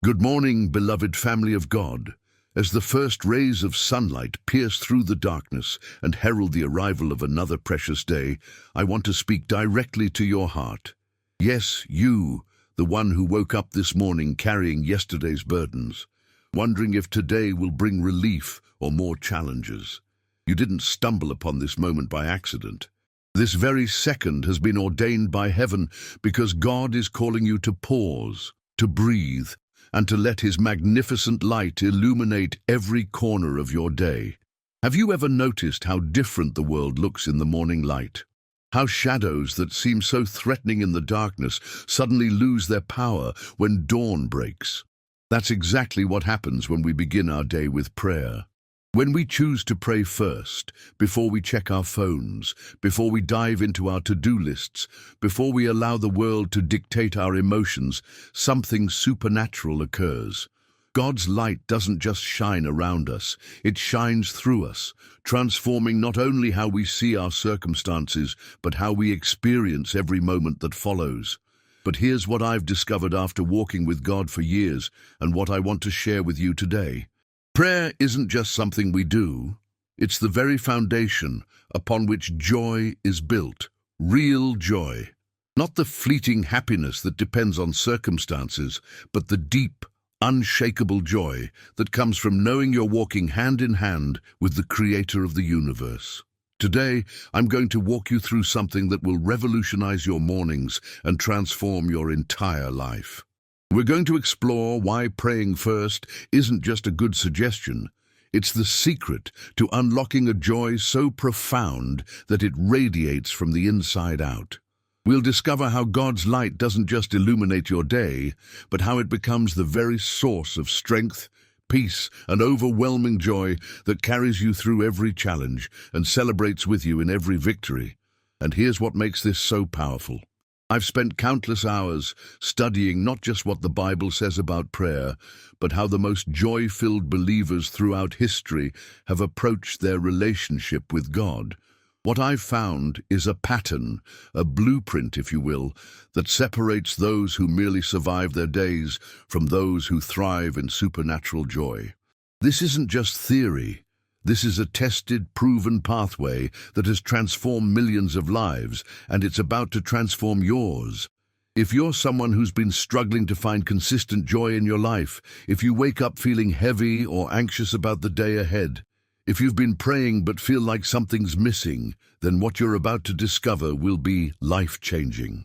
Good morning, beloved family of God. As the first rays of sunlight pierce through the darkness and herald the arrival of another precious day, I want to speak directly to your heart. Yes, you, the one who woke up this morning carrying yesterday's burdens, wondering if today will bring relief or more challenges. You didn't stumble upon this moment by accident. This very second has been ordained by heaven because God is calling you to pause, to breathe, and to let His magnificent light illuminate every corner of your day. Have you ever noticed how different the world looks in the morning light? How shadows that seem so threatening in the darkness suddenly lose their power when dawn breaks? That's exactly what happens when we begin our day with prayer. When we choose to pray first, before we check our phones, before we dive into our to-do lists, before we allow the world to dictate our emotions, something supernatural occurs. God's light doesn't just shine around us, it shines through us, transforming not only how we see our circumstances, but how we experience every moment that follows. But here's what I've discovered after walking with God for years, and what I want to share with you today. Prayer isn't just something we do, it's the very foundation upon which joy is built, real joy. Not the fleeting happiness that depends on circumstances, but the deep, unshakable joy that comes from knowing you're walking hand in hand with the Creator of the universe. Today, I'm going to walk you through something that will revolutionize your mornings and transform your entire life. We're going to explore why praying first isn't just a good suggestion. It's the secret to unlocking a joy so profound that it radiates from the inside out. We'll discover how God's light doesn't just illuminate your day, but how it becomes the very source of strength, peace, and overwhelming joy that carries you through every challenge and celebrates with you in every victory. And here's what makes this so powerful. I've spent countless hours studying not just what the Bible says about prayer, but how the most joy-filled believers throughout history have approached their relationship with God. What I've found is a pattern, a blueprint, if you will, that separates those who merely survive their days from those who thrive in supernatural joy. This isn't just theory. This is a tested, proven pathway that has transformed millions of lives, and it's about to transform yours. If you're someone who's been struggling to find consistent joy in your life, if you wake up feeling heavy or anxious about the day ahead, if you've been praying but feel like something's missing, then what you're about to discover will be life-changing.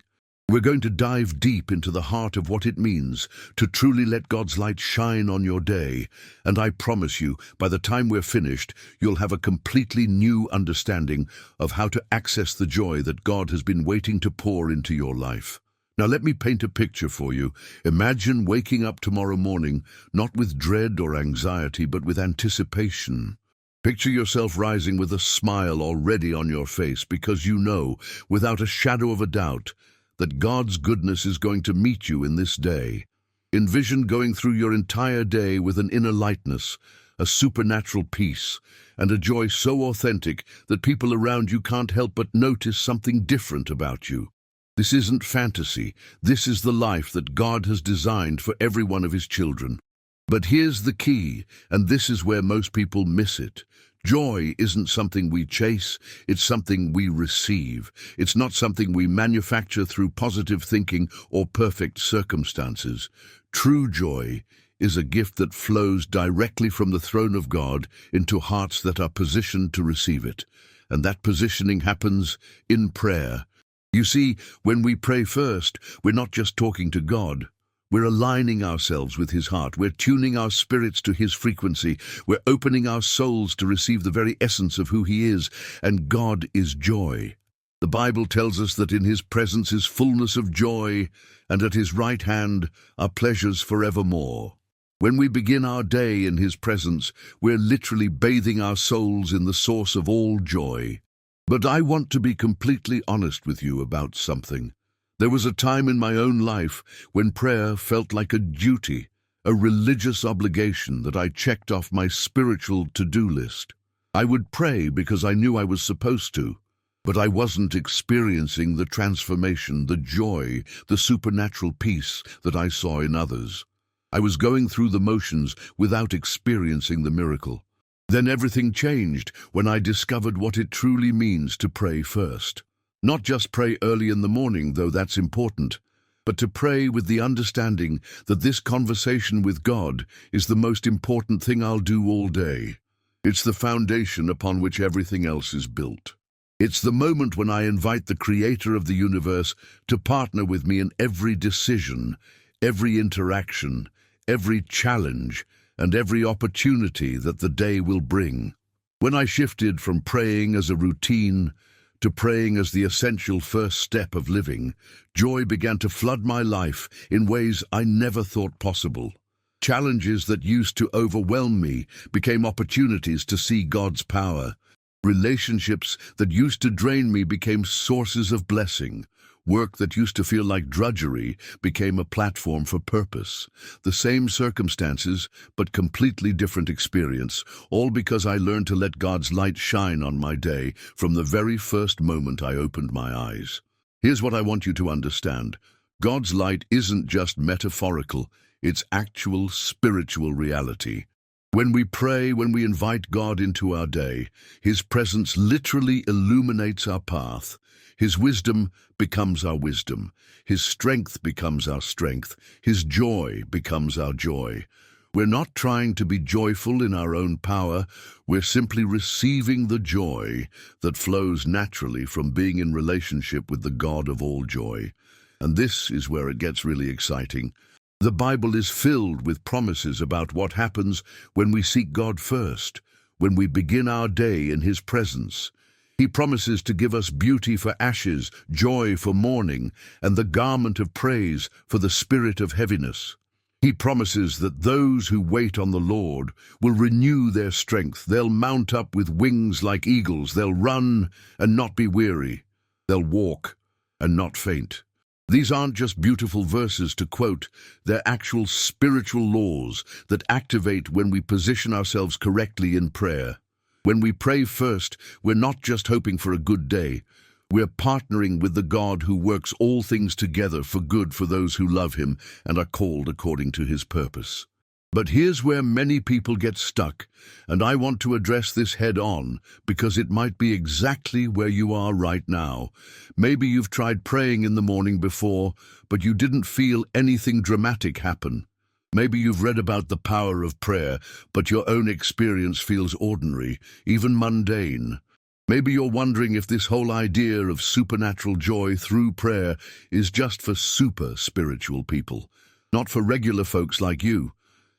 We're going to dive deep into the heart of what it means to truly let God's light shine on your day, and I promise you, by the time we're finished, you'll have a completely new understanding of how to access the joy that God has been waiting to pour into your life. Now let me paint a picture for you. Imagine waking up tomorrow morning, not with dread or anxiety, but with anticipation. Picture yourself rising with a smile already on your face because you know, without a shadow of a doubt, that God's goodness is going to meet you in this day. Envision going through your entire day with an inner lightness, a supernatural peace, and a joy so authentic that people around you can't help but notice something different about you. This isn't fantasy. This is the life that God has designed for every one of His children. But here's the key, and this is where most people miss it. Joy isn't something we chase, it's something we receive. It's not something we manufacture through positive thinking or perfect circumstances. True joy is a gift that flows directly from the throne of God into hearts that are positioned to receive it. And that positioning happens in prayer. You see, when we pray first, we're not just talking to God. We're aligning ourselves with His heart. We're tuning our spirits to His frequency. We're opening our souls to receive the very essence of who He is. And God is joy. The Bible tells us that in His presence is fullness of joy, and at His right hand are pleasures forevermore. When we begin our day in His presence, we're literally bathing our souls in the source of all joy. But I want to be completely honest with you about something. There was a time in my own life when prayer felt like a duty, a religious obligation that I checked off my spiritual to-do list. I would pray because I knew I was supposed to, but I wasn't experiencing the transformation, the joy, the supernatural peace that I saw in others. I was going through the motions without experiencing the miracle. Then everything changed when I discovered what it truly means to pray first. Not just pray early in the morning, though that's important, but to pray with the understanding that this conversation with God is the most important thing I'll do all day. It's the foundation upon which everything else is built. It's the moment when I invite the Creator of the universe to partner with me in every decision, every interaction, every challenge, and every opportunity that the day will bring. When I shifted from praying as a routine to praying as the essential first step of living, joy began to flood my life in ways I never thought possible. Challenges that used to overwhelm me became opportunities to see God's power. Relationships that used to drain me became sources of blessing. Work that used to feel like drudgery became a platform for purpose. The same circumstances, but completely different experience, all because I learned to let God's light shine on my day from the very first moment I opened my eyes. Here's what I want you to understand. God's light isn't just metaphorical, it's actual spiritual reality. When we pray, when we invite God into our day, His presence literally illuminates our path. His wisdom becomes our wisdom. His strength becomes our strength. His joy becomes our joy. We're not trying to be joyful in our own power. We're simply receiving the joy that flows naturally from being in relationship with the God of all joy. And this is where it gets really exciting. The Bible is filled with promises about what happens when we seek God first, when we begin our day in His presence. He promises to give us beauty for ashes, joy for mourning, and the garment of praise for the spirit of heaviness. He promises that those who wait on the Lord will renew their strength. They'll mount up with wings like eagles. They'll run and not be weary. They'll walk and not faint. These aren't just beautiful verses to quote, they're actual spiritual laws that activate when we position ourselves correctly in prayer. When we pray first, we're not just hoping for a good day. We're partnering with the God who works all things together for good for those who love Him and are called according to His purpose. But here's where many people get stuck, and I want to address this head on because it might be exactly where you are right now. Maybe you've tried praying in the morning before, but you didn't feel anything dramatic happen. Maybe you've read about the power of prayer, but your own experience feels ordinary, even mundane. Maybe you're wondering if this whole idea of supernatural joy through prayer is just for super spiritual people, not for regular folks like you.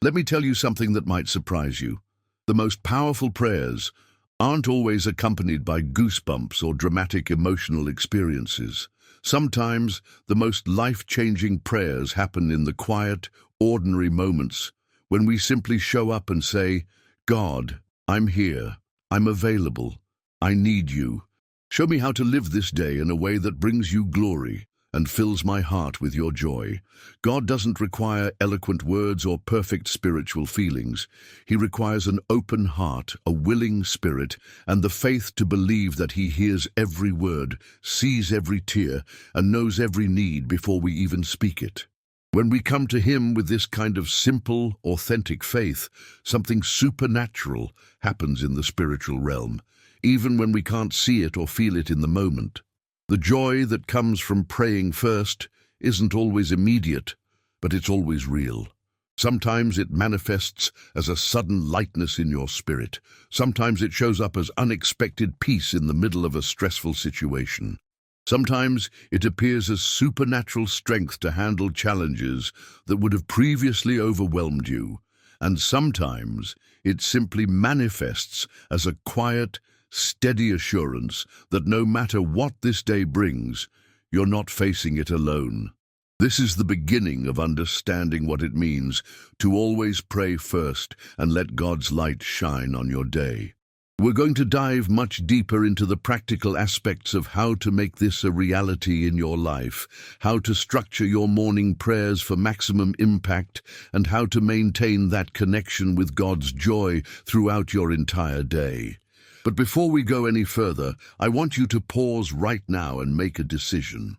Let me tell you something that might surprise you. The most powerful prayers aren't always accompanied by goosebumps or dramatic emotional experiences. Sometimes the most life-changing prayers happen in the quiet, ordinary moments when we simply show up and say, God, I'm here, I'm available, I need you. Show me how to live this day in a way that brings you glory and fills my heart with your joy. God doesn't require eloquent words or perfect spiritual feelings. He requires an open heart, a willing spirit, and the faith to believe that He hears every word, sees every tear, and knows every need before we even speak it. When we come to Him with this kind of simple, authentic faith, something supernatural happens in the spiritual realm, even when we can't see it or feel it in the moment. The joy that comes from praying first isn't always immediate, but it's always real. Sometimes it manifests as a sudden lightness in your spirit. Sometimes it shows up as unexpected peace in the middle of a stressful situation. Sometimes it appears as supernatural strength to handle challenges that would have previously overwhelmed you. And sometimes it simply manifests as a quiet, steady assurance that no matter what this day brings, you're not facing it alone. This is the beginning of understanding what it means to always pray first and let God's light shine on your day. We're going to dive much deeper into the practical aspects of how to make this a reality in your life, how to structure your morning prayers for maximum impact, and how to maintain that connection with God's joy throughout your entire day. But before we go any further, I want you to pause right now and make a decision.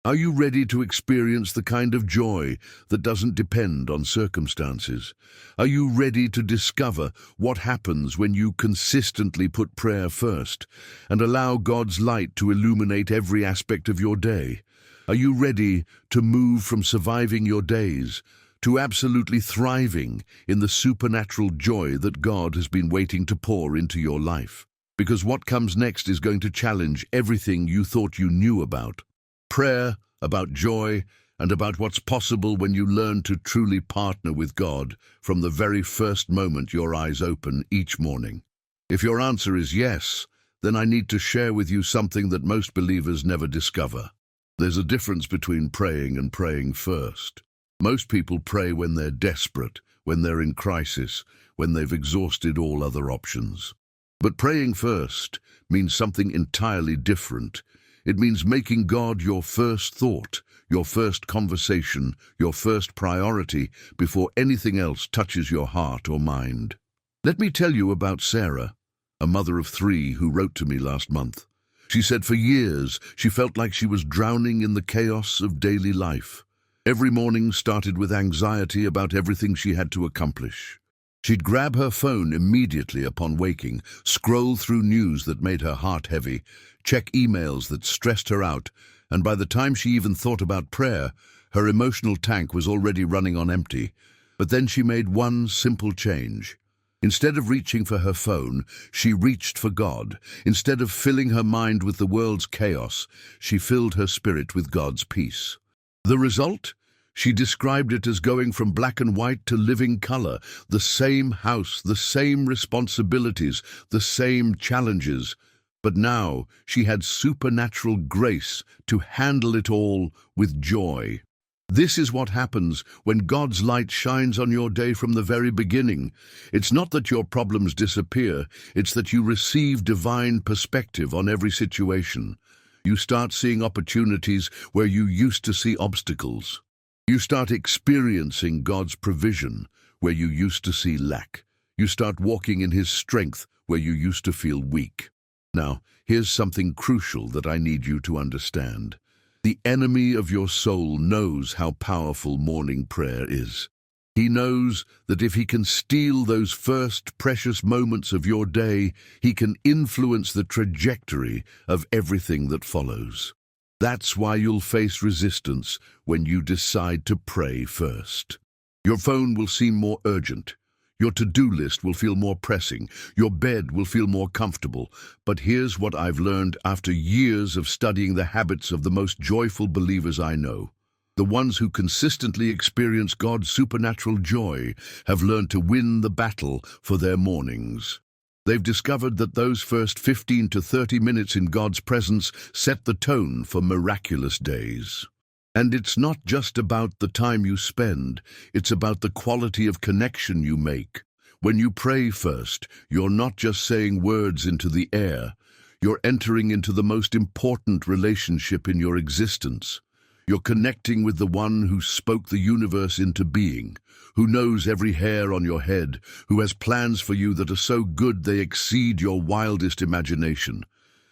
Are you ready to experience the kind of joy that doesn't depend on circumstances? Are you ready to discover what happens when you consistently put prayer first and allow God's light to illuminate every aspect of your day? Are you ready to move from surviving your days to absolutely thriving in the supernatural joy that God has been waiting to pour into your life? Because what comes next is going to challenge everything you thought you knew about. Prayer, about joy, and about what's possible when you learn to truly partner with God from the very first moment your eyes open each morning. If your answer is yes, then I need to share with you something that most believers never discover. There's a difference between praying and praying first. Most people pray when they're desperate, when they're in crisis, when they've exhausted all other options. But praying first means something entirely different. It means making God your first thought, your first conversation, your first priority before anything else touches your heart or mind. Let me tell you about Sarah, a mother of 3 who wrote to me last month. She said for years she felt like she was drowning in the chaos of daily life. Every morning started with anxiety about everything she had to accomplish. She'd grab her phone immediately upon waking, scroll through news that made her heart heavy, check emails that stressed her out, and by the time she even thought about prayer, her emotional tank was already running on empty. But then she made one simple change. Instead of reaching for her phone, she reached for God. Instead of filling her mind with the world's chaos, she filled her spirit with God's peace. The result? She described it as going from black and white to living color, the same house, the same responsibilities, the same challenges. But now she had supernatural grace to handle it all with joy. This is what happens when God's light shines on your day from the very beginning. It's not that your problems disappear, it's that you receive divine perspective on every situation. You start seeing opportunities where you used to see obstacles. You start experiencing God's provision where you used to see lack. You start walking in His strength where you used to feel weak. Now, here's something crucial that I need you to understand. The enemy of your soul knows how powerful morning prayer is. He knows that if he can steal those first precious moments of your day, he can influence the trajectory of everything that follows. That's why you'll face resistance when you decide to pray first. Your phone will seem more urgent. Your to-do list will feel more pressing. Your bed will feel more comfortable. But here's what I've learned after years of studying the habits of the most joyful believers I know. The ones who consistently experience God's supernatural joy have learned to win the battle for their mornings. They've discovered that those first 15 to 30 minutes in God's presence set the tone for miraculous days. And it's not just about the time you spend, it's about the quality of connection you make. When you pray first, you're not just saying words into the air, you're entering into the most important relationship in your existence. You're connecting with the one who spoke the universe into being, who knows every hair on your head, who has plans for you that are so good they exceed your wildest imagination.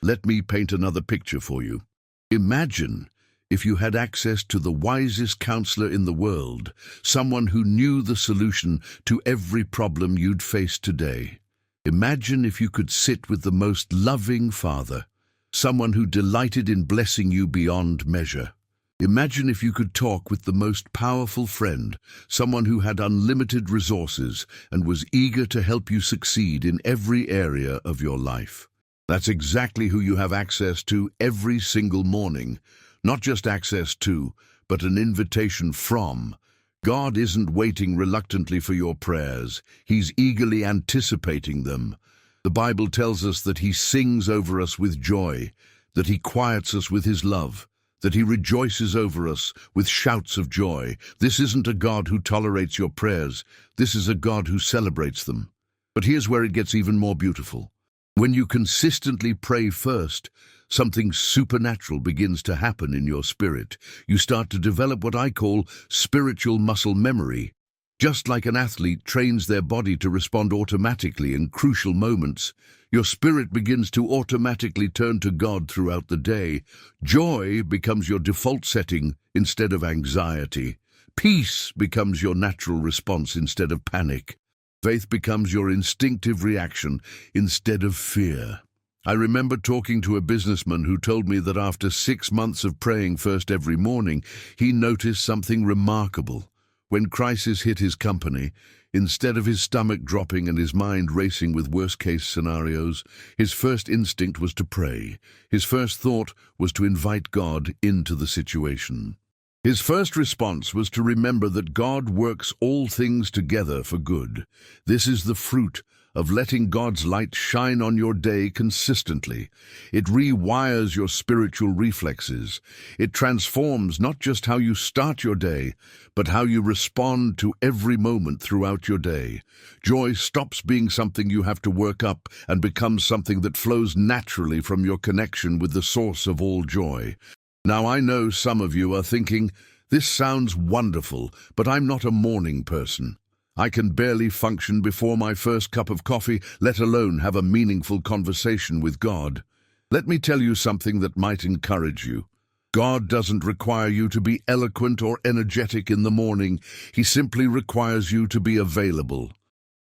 Let me paint another picture for you. Imagine if you had access to the wisest counselor in the world, someone who knew the solution to every problem you'd face today. Imagine if you could sit with the most loving Father, someone who delighted in blessing you beyond measure. Imagine if you could talk with the most powerful friend, someone who had unlimited resources and was eager to help you succeed in every area of your life. That's exactly who you have access to every single morning. Not just access to, but an invitation from. God isn't waiting reluctantly for your prayers. He's eagerly anticipating them. The Bible tells us that He sings over us with joy, that He quiets us with His love, that He rejoices over us with shouts of joy. This isn't a God who tolerates your prayers. This is a God who celebrates them. But here's where it gets even more beautiful. When you consistently pray first, something supernatural begins to happen in your spirit. You start to develop what I call spiritual muscle memory. Just like an athlete trains their body to respond automatically in crucial moments, your spirit begins to automatically turn to God throughout the day. Joy becomes your default setting instead of anxiety. Peace becomes your natural response instead of panic. Faith becomes your instinctive reaction instead of fear. I remember talking to a businessman who told me that after 6 months of praying first every morning, he noticed something remarkable. When crisis hit his company, instead of his stomach dropping and his mind racing with worst-case scenarios, his first instinct was to pray. His first thought was to invite God into the situation. His first response was to remember that God works all things together for good. This is the fruit of letting God's light shine on your day consistently. It rewires your spiritual reflexes. It transforms not just how you start your day, but how you respond to every moment throughout your day. Joy stops being something you have to work up and becomes something that flows naturally from your connection with the source of all joy. Now, I know some of you are thinking, this sounds wonderful, but I'm not a morning person. I can barely function before my first cup of coffee, let alone have a meaningful conversation with God. Let me tell you something that might encourage you. God doesn't require you to be eloquent or energetic in the morning. He simply requires you to be available.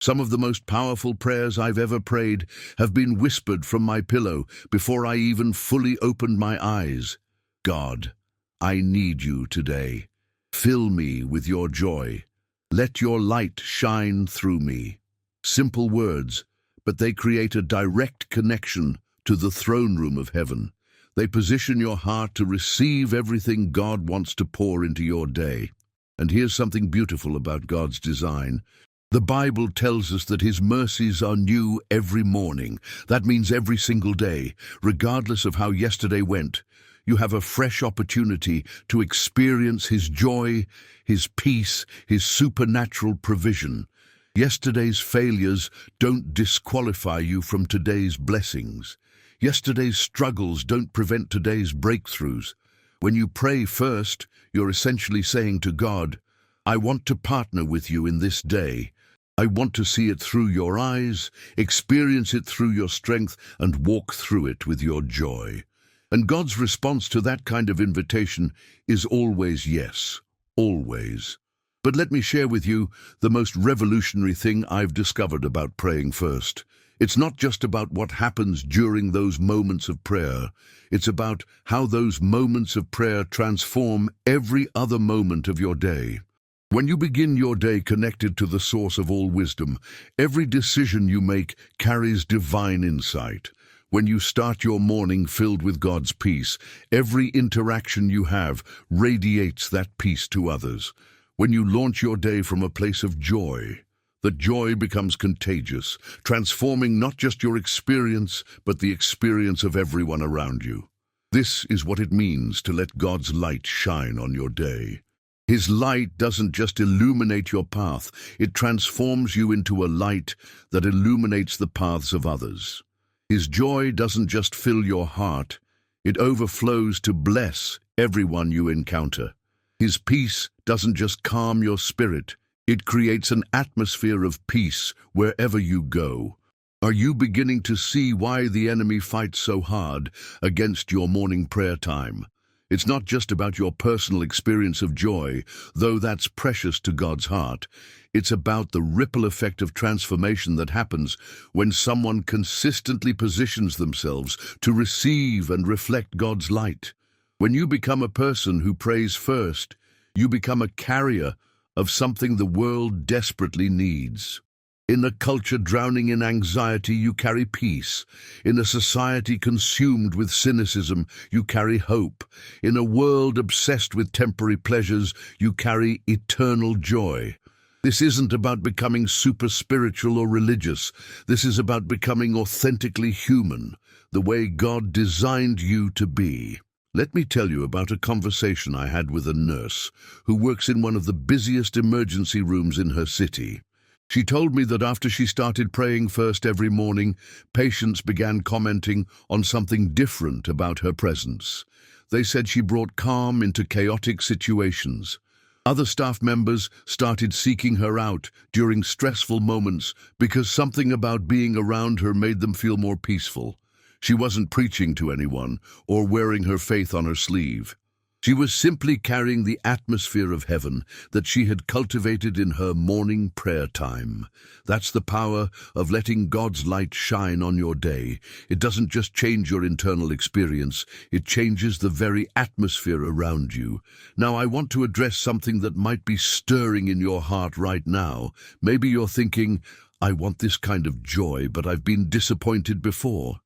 Some of the most powerful prayers I've ever prayed have been whispered from my pillow before I even fully opened my eyes. God, I need you today. Fill me with your joy. Let your light shine through me. Simple words, but they create a direct connection to the throne room of heaven. They position your heart to receive everything God wants to pour into your day. And here's something beautiful about God's design. The Bible tells us that His mercies are new every morning. That means every single day, regardless of how yesterday went. You have a fresh opportunity to experience His joy, His peace, His supernatural provision. Yesterday's failures don't disqualify you from today's blessings. Yesterday's struggles don't prevent today's breakthroughs. When you pray first, you're essentially saying to God, I want to partner with you in this day. I want to see it through your eyes, experience it through your strength, and walk through it with your joy. And God's response to that kind of invitation is always yes, always. But let me share with you the most revolutionary thing I've discovered about praying first. It's not just about what happens during those moments of prayer. It's about how those moments of prayer transform every other moment of your day. When you begin your day connected to the source of all wisdom, every decision you make carries divine insight. When you start your morning filled with God's peace, every interaction you have radiates that peace to others. When you launch your day from a place of joy, that joy becomes contagious, transforming not just your experience, but the experience of everyone around you. This is what it means to let God's light shine on your day. His light doesn't just illuminate your path, it transforms you into a light that illuminates the paths of others. His joy doesn't just fill your heart, it overflows to bless everyone you encounter. His peace doesn't just calm your spirit, it creates an atmosphere of peace wherever you go. Are you beginning to see why the enemy fights so hard against your morning prayer time? It's not just about your personal experience of joy, though that's precious to God's heart. It's about the ripple effect of transformation that happens when someone consistently positions themselves to receive and reflect God's light. When you become a person who prays first, you become a carrier of something the world desperately needs. In a culture drowning in anxiety, you carry peace. In a society consumed with cynicism, you carry hope. In a world obsessed with temporary pleasures, you carry eternal joy. This isn't about becoming super spiritual or religious. This is about becoming authentically human, the way God designed you to be. Let me tell you about a conversation I had with a nurse who works in one of the busiest emergency rooms in her city. She told me that after she started praying first every morning, patients began commenting on something different about her presence. They said she brought calm into chaotic situations. Other staff members started seeking her out during stressful moments because something about being around her made them feel more peaceful. She wasn't preaching to anyone or wearing her faith on her sleeve. She was simply carrying the atmosphere of heaven that she had cultivated in her morning prayer time. That's the power of letting God's light shine on your day. It doesn't just change your internal experience, it changes the very atmosphere around you. Now, I want to address something that might be stirring in your heart right now. Maybe you're thinking, I want this kind of joy, but I've been disappointed before.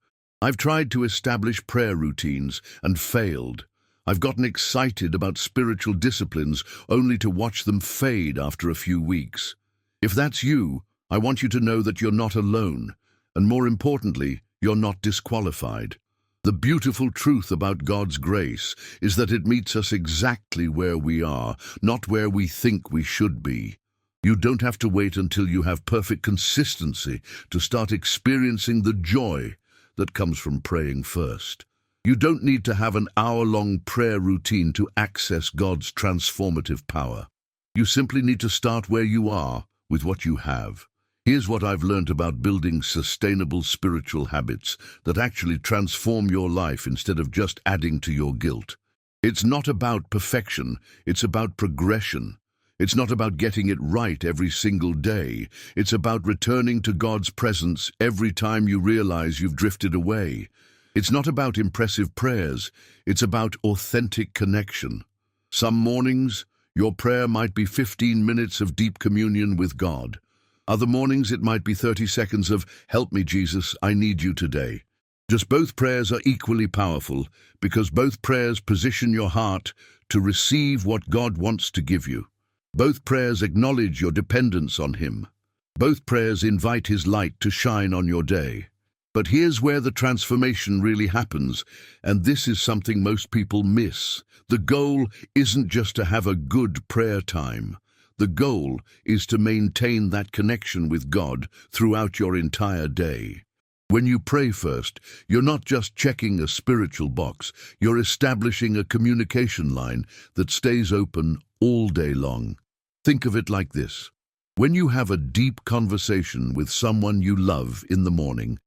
I've tried to establish prayer routines and failed. I've gotten excited about spiritual disciplines only to watch them fade after a few weeks. If that's you, I want you to know that you're not alone, and more importantly, you're not disqualified. The beautiful truth about God's grace is that it meets us exactly where we are, not where we think we should be. You don't have to wait until you have perfect consistency to start experiencing the joy that comes from praying first. You don't need to have an hour-long prayer routine to access God's transformative power. You simply need to start where you are with what you have. Here's what I've learned about building sustainable spiritual habits that actually transform your life instead of just adding to your guilt. It's not about perfection, it's about progression. It's not about getting it right every single day. It's about returning to God's presence every time you realize you've drifted away. It's not about impressive prayers, it's about authentic connection. Some mornings, your prayer might be 15 minutes of deep communion with God. Other mornings, it might be 30 seconds of, "Help me, Jesus, I need you today." Just both prayers are equally powerful because both prayers position your heart to receive what God wants to give you. Both prayers acknowledge your dependence on Him. Both prayers invite His light to shine on your day. But here's where the transformation really happens, and this is something most people miss. The goal isn't just to have a good prayer time. The goal is to maintain that connection with God throughout your entire day. When you pray first, you're not just checking a spiritual box, you're establishing a communication line that stays open all day long. Think of it like this. When you have a deep conversation with someone you love in the morning,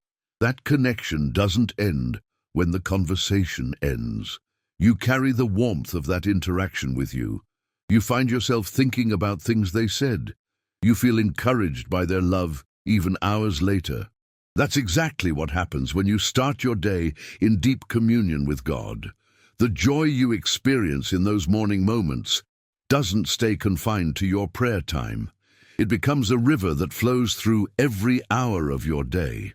that connection doesn't end when the conversation ends. You carry the warmth of that interaction with you. You find yourself thinking about things they said. You feel encouraged by their love even hours later. That's exactly what happens when you start your day in deep communion with God. The joy you experience in those morning moments doesn't stay confined to your prayer time. It becomes a river that flows through every hour of your day.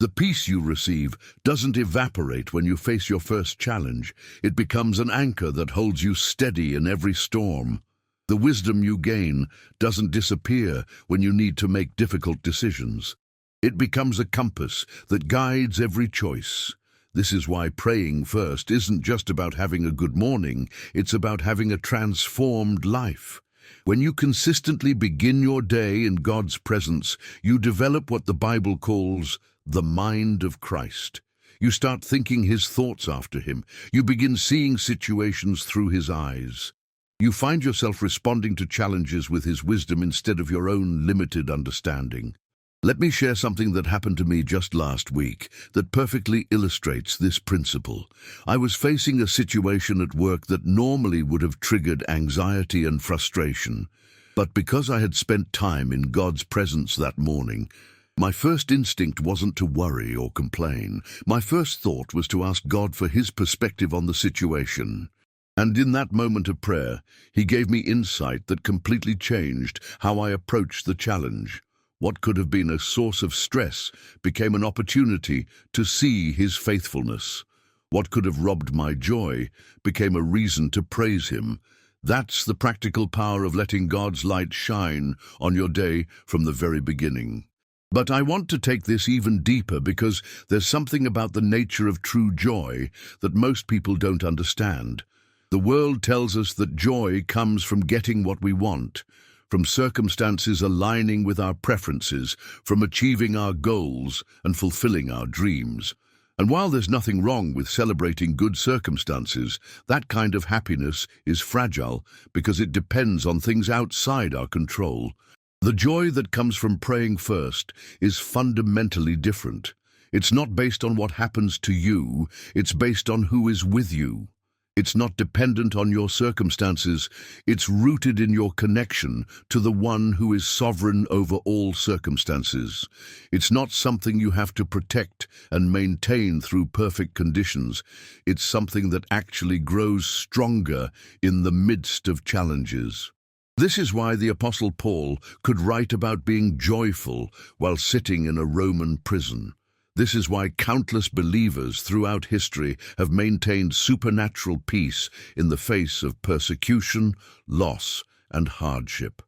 The peace you receive doesn't evaporate when you face your first challenge. It becomes an anchor that holds you steady in every storm. The wisdom you gain doesn't disappear when you need to make difficult decisions. It becomes a compass that guides every choice. This is why praying first isn't just about having a good morning, it's about having a transformed life. When you consistently begin your day in God's presence, you develop what the Bible calls the mind of Christ. You start thinking His thoughts after Him. You begin seeing situations through His eyes. You find yourself responding to challenges with His wisdom instead of your own limited understanding. Let me share something that happened to me just last week that perfectly illustrates this principle. I was facing a situation at work that normally would have triggered anxiety and frustration. But because I had spent time in God's presence that morning, my first instinct wasn't to worry or complain. My first thought was to ask God for His perspective on the situation. And in that moment of prayer, He gave me insight that completely changed how I approached the challenge. What could have been a source of stress became an opportunity to see His faithfulness. What could have robbed my joy became a reason to praise Him. That's the practical power of letting God's light shine on your day from the very beginning. But I want to take this even deeper because there's something about the nature of true joy that most people don't understand. The world tells us that joy comes from getting what we want, from circumstances aligning with our preferences, from achieving our goals and fulfilling our dreams. And while there's nothing wrong with celebrating good circumstances, that kind of happiness is fragile because it depends on things outside our control. The joy that comes from praying first is fundamentally different. It's not based on what happens to you, it's based on who is with you. It's not dependent on your circumstances, it's rooted in your connection to the one who is sovereign over all circumstances. It's not something you have to protect and maintain through perfect conditions. It's something that actually grows stronger in the midst of challenges. This is why the Apostle Paul could write about being joyful while sitting in a Roman prison. This is why countless believers throughout history have maintained supernatural peace in the face of persecution, loss, and hardship.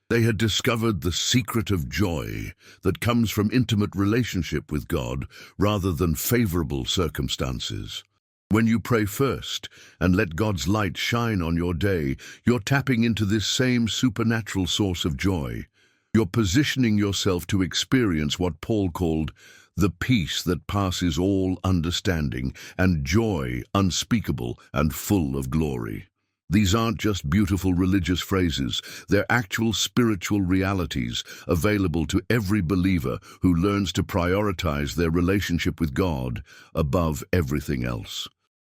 They had discovered the secret of joy that comes from intimate relationship with God rather than favorable circumstances. When you pray first and let God's light shine on your day, you're tapping into this same supernatural source of joy. You're positioning yourself to experience what Paul called the peace that passes all understanding, and joy unspeakable and full of glory. These aren't just beautiful religious phrases, they're actual spiritual realities available to every believer who learns to prioritize their relationship with God above everything else.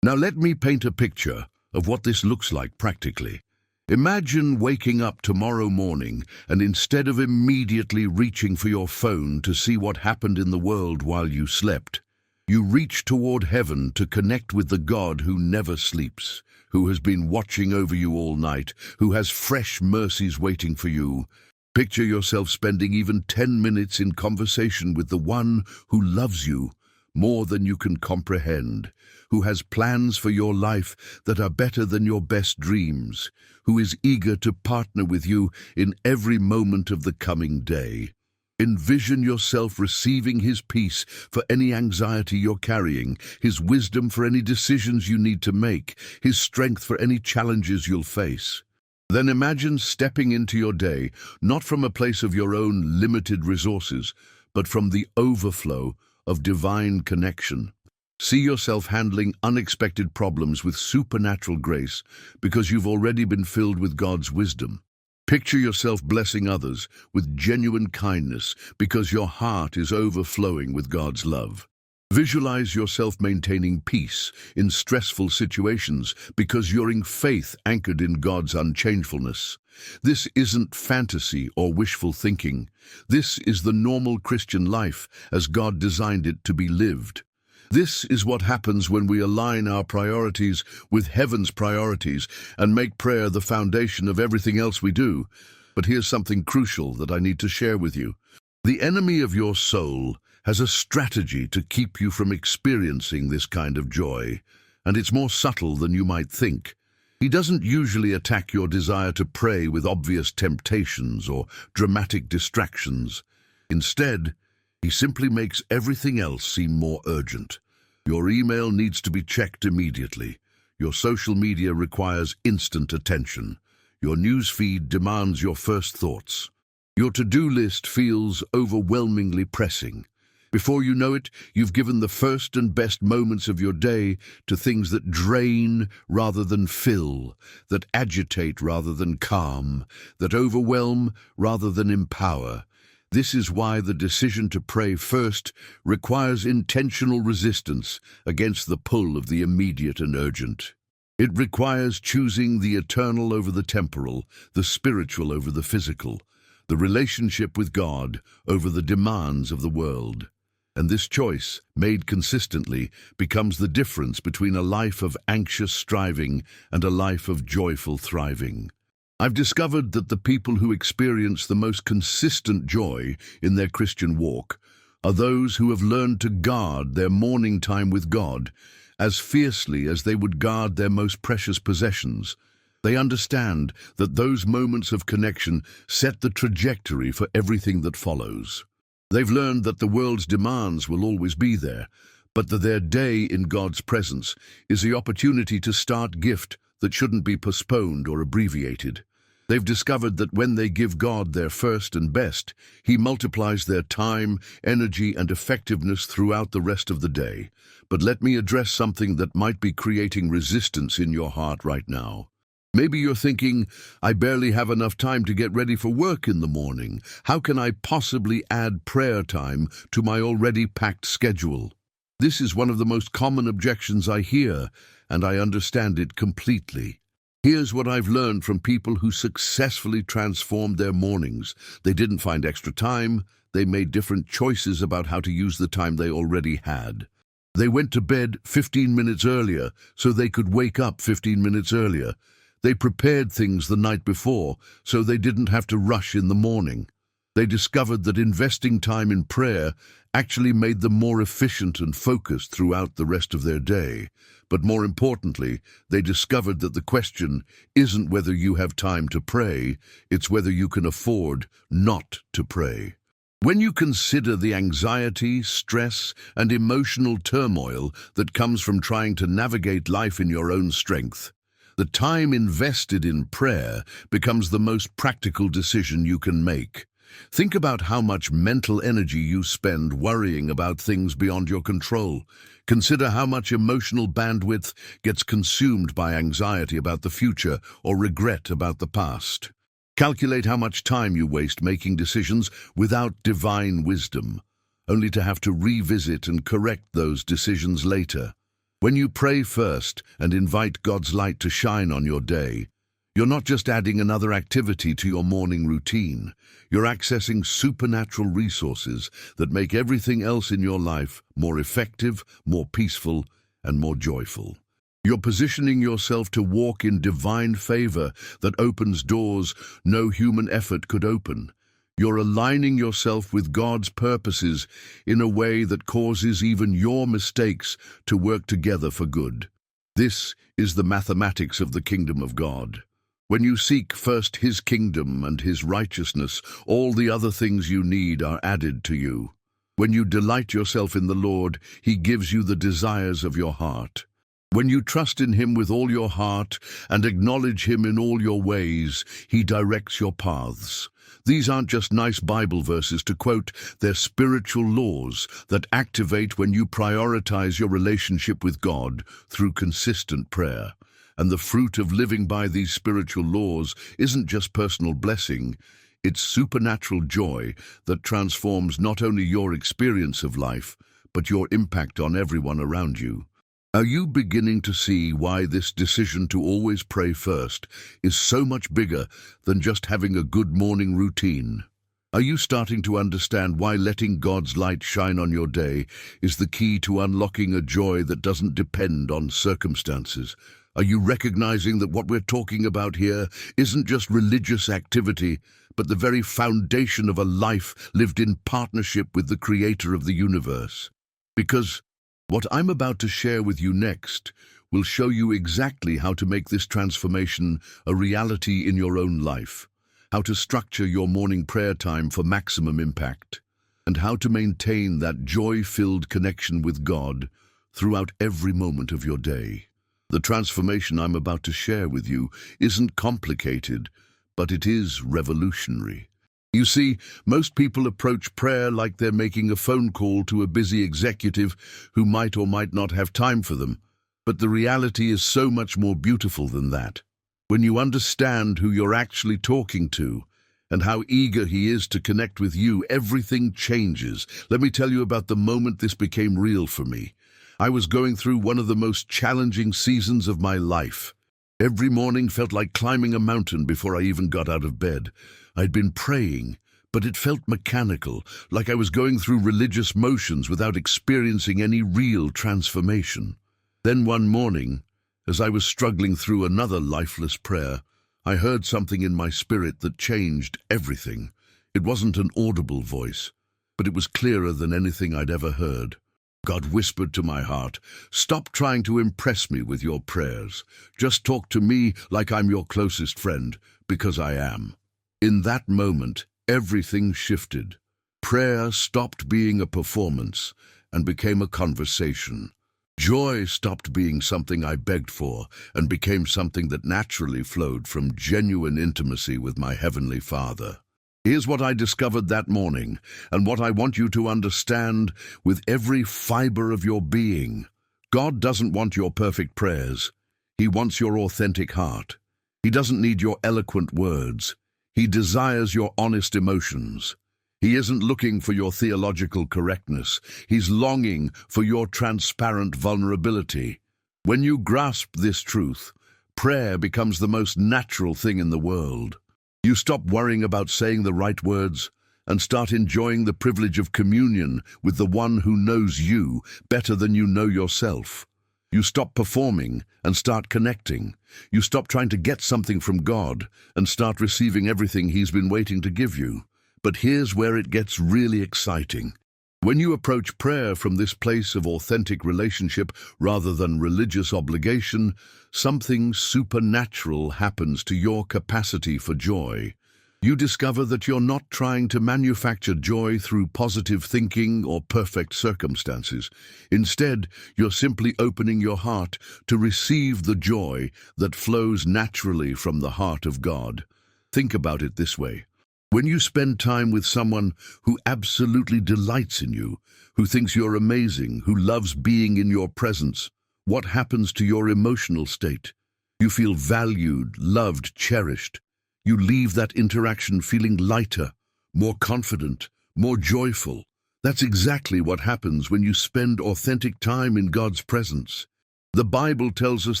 Now let me paint a picture of what this looks like practically. Imagine waking up tomorrow morning and instead of immediately reaching for your phone to see what happened in the world while you slept, you reach toward heaven to connect with the God who never sleeps, who has been watching over you all night, who has fresh mercies waiting for you. Picture yourself spending even 10 minutes in conversation with the one who loves you more than you can comprehend, who has plans for your life that are better than your best dreams, who is eager to partner with you in every moment of the coming day. Envision yourself receiving his peace for any anxiety you're carrying, his wisdom for any decisions you need to make, his strength for any challenges you'll face. Then imagine stepping into your day, not from a place of your own limited resources, but from the overflow of divine connection. See yourself handling unexpected problems with supernatural grace because you've already been filled with God's wisdom. Picture yourself blessing others with genuine kindness because your heart is overflowing with God's love. Visualize yourself maintaining peace in stressful situations because you're in faith anchored in God's unchangeableness. This isn't fantasy or wishful thinking. This is the normal Christian life as God designed it to be lived. This is what happens when we align our priorities with heaven's priorities and make prayer the foundation of everything else we do. But here's something crucial that I need to share with you. The enemy of your soul has a strategy to keep you from experiencing this kind of joy, and it's more subtle than you might think. He doesn't usually attack your desire to pray with obvious temptations or dramatic distractions. Instead, he simply makes everything else seem more urgent. Your email needs to be checked immediately. Your social media requires instant attention. Your news feed demands your first thoughts. Your to-do list feels overwhelmingly pressing. Before you know it, you've given the first and best moments of your day to things that drain rather than fill, that agitate rather than calm, that overwhelm rather than empower. This is why the decision to pray first requires intentional resistance against the pull of the immediate and urgent. It requires choosing the eternal over the temporal, the spiritual over the physical, the relationship with God over the demands of the world. And this choice, made consistently, becomes the difference between a life of anxious striving and a life of joyful thriving. I've discovered that the people who experience the most consistent joy in their Christian walk are those who have learned to guard their morning time with God as fiercely as they would guard their most precious possessions. They understand that those moments of connection set the trajectory for everything that follows. They've learned that the world's demands will always be there, but that their day in God's presence is the opportunity to start gift that shouldn't be postponed or abbreviated. They've discovered that when they give God their first and best, He multiplies their time, energy, and effectiveness throughout the rest of the day. But let me address something that might be creating resistance in your heart right now. Maybe you're thinking, I barely have enough time to get ready for work in the morning. How can I possibly add prayer time to my already packed schedule? This is one of the most common objections I hear, and I understand it completely. Here's what I've learned from people who successfully transformed their mornings. They didn't find extra time. They made different choices about how to use the time they already had. They went to bed 15 minutes earlier so they could wake up 15 minutes earlier. They prepared things the night before so they didn't have to rush in the morning. They discovered that investing time in prayer actually made them more efficient and focused throughout the rest of their day. But more importantly, they discovered that the question isn't whether you have time to pray, it's whether you can afford not to pray. When you consider the anxiety, stress, and emotional turmoil that comes from trying to navigate life in your own strength, the time invested in prayer becomes the most practical decision you can make. Think about how much mental energy you spend worrying about things beyond your control. Consider how much emotional bandwidth gets consumed by anxiety about the future or regret about the past. Calculate how much time you waste making decisions without divine wisdom, only to have to revisit and correct those decisions later. When you pray first and invite God's light to shine on your day, you're not just adding another activity to your morning routine. You're accessing supernatural resources that make everything else in your life more effective, more peaceful, and more joyful. You're positioning yourself to walk in divine favor that opens doors no human effort could open. You're aligning yourself with God's purposes in a way that causes even your mistakes to work together for good. This is the mathematics of the kingdom of God. When you seek first His kingdom and His righteousness, all the other things you need are added to you. When you delight yourself in the Lord, He gives you the desires of your heart. When you trust in Him with all your heart and acknowledge Him in all your ways, He directs your paths. These aren't just nice Bible verses to quote, they're spiritual laws that activate when you prioritize your relationship with God through consistent prayer. And the fruit of living by these spiritual laws isn't just personal blessing, it's supernatural joy that transforms not only your experience of life, but your impact on everyone around you. Are you beginning to see why this decision to always pray first is so much bigger than just having a good morning routine? Are you starting to understand why letting God's light shine on your day is the key to unlocking a joy that doesn't depend on circumstances? Are you recognizing that what we're talking about here isn't just religious activity, but the very foundation of a life lived in partnership with the Creator of the universe? Because what I'm about to share with you next will show you exactly how to make this transformation a reality in your own life, how to structure your morning prayer time for maximum impact, and how to maintain that joy-filled connection with God throughout every moment of your day. The transformation I'm about to share with you isn't complicated, but it is revolutionary. You see, most people approach prayer like they're making a phone call to a busy executive who might or might not have time for them. But the reality is so much more beautiful than that. When you understand who you're actually talking to and how eager He is to connect with you, everything changes. Let me tell you about the moment this became real for me. I was going through one of the most challenging seasons of my life. Every morning felt like climbing a mountain before I even got out of bed. I'd been praying, but it felt mechanical, like I was going through religious motions without experiencing any real transformation. Then one morning, as I was struggling through another lifeless prayer, I heard something in my spirit that changed everything. It wasn't an audible voice, but it was clearer than anything I'd ever heard. God whispered to my heart, "Stop trying to impress me with your prayers. Just talk to me like I'm your closest friend, because I am." In that moment, everything shifted. Prayer stopped being a performance and became a conversation. Joy stopped being something I begged for and became something that naturally flowed from genuine intimacy with my Heavenly Father. Here's what I discovered that morning, and what I want you to understand with every fiber of your being. God doesn't want your perfect prayers. He wants your authentic heart. He doesn't need your eloquent words. He desires your honest emotions. He isn't looking for your theological correctness. He's longing for your transparent vulnerability. When you grasp this truth, prayer becomes the most natural thing in the world. You stop worrying about saying the right words and start enjoying the privilege of communion with the one who knows you better than you know yourself. You stop performing and start connecting. You stop trying to get something from God and start receiving everything He's been waiting to give you. But here's where it gets really exciting. When you approach prayer from this place of authentic relationship rather than religious obligation, something supernatural happens to your capacity for joy. You discover that you're not trying to manufacture joy through positive thinking or perfect circumstances. Instead, you're simply opening your heart to receive the joy that flows naturally from the heart of God. Think about it this way. When you spend time with someone who absolutely delights in you, who thinks you're amazing, who loves being in your presence, what happens to your emotional state? You feel valued, loved, cherished. You leave that interaction feeling lighter, more confident, more joyful. That's exactly what happens when you spend authentic time in God's presence. The Bible tells us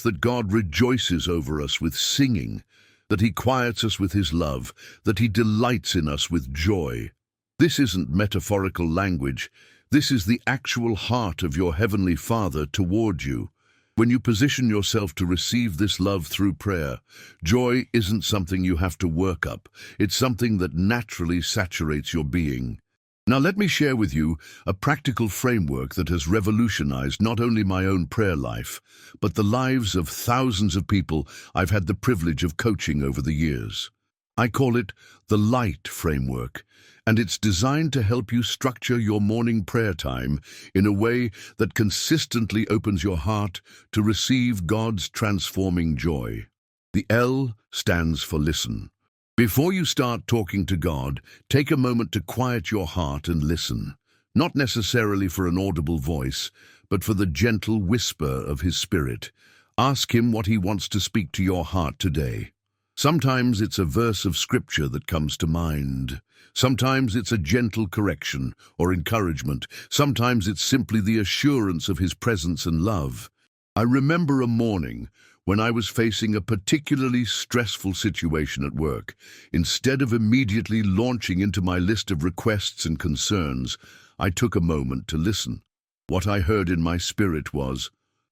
that God rejoices over us with singing, that He quiets us with His love, that He delights in us with joy. This isn't metaphorical language. This is the actual heart of your Heavenly Father toward you. When you position yourself to receive this love through prayer, joy isn't something you have to work up. It's something that naturally saturates your being. Now let me share with you a practical framework that has revolutionized not only my own prayer life, but the lives of thousands of people I've had the privilege of coaching over the years. I call it the Light Framework, and it's designed to help you structure your morning prayer time in a way that consistently opens your heart to receive God's transforming joy. The L stands for listen. Before you start talking to God, take a moment to quiet your heart and listen, not necessarily for an audible voice, but for the gentle whisper of His Spirit. Ask Him what He wants to speak to your heart today. Sometimes it's a verse of Scripture that comes to mind. Sometimes it's a gentle correction or encouragement. Sometimes it's simply the assurance of His presence and love. I remember a morning when I was facing a particularly stressful situation at work. Instead of immediately launching into my list of requests and concerns, I took a moment to listen. What I heard in my spirit was,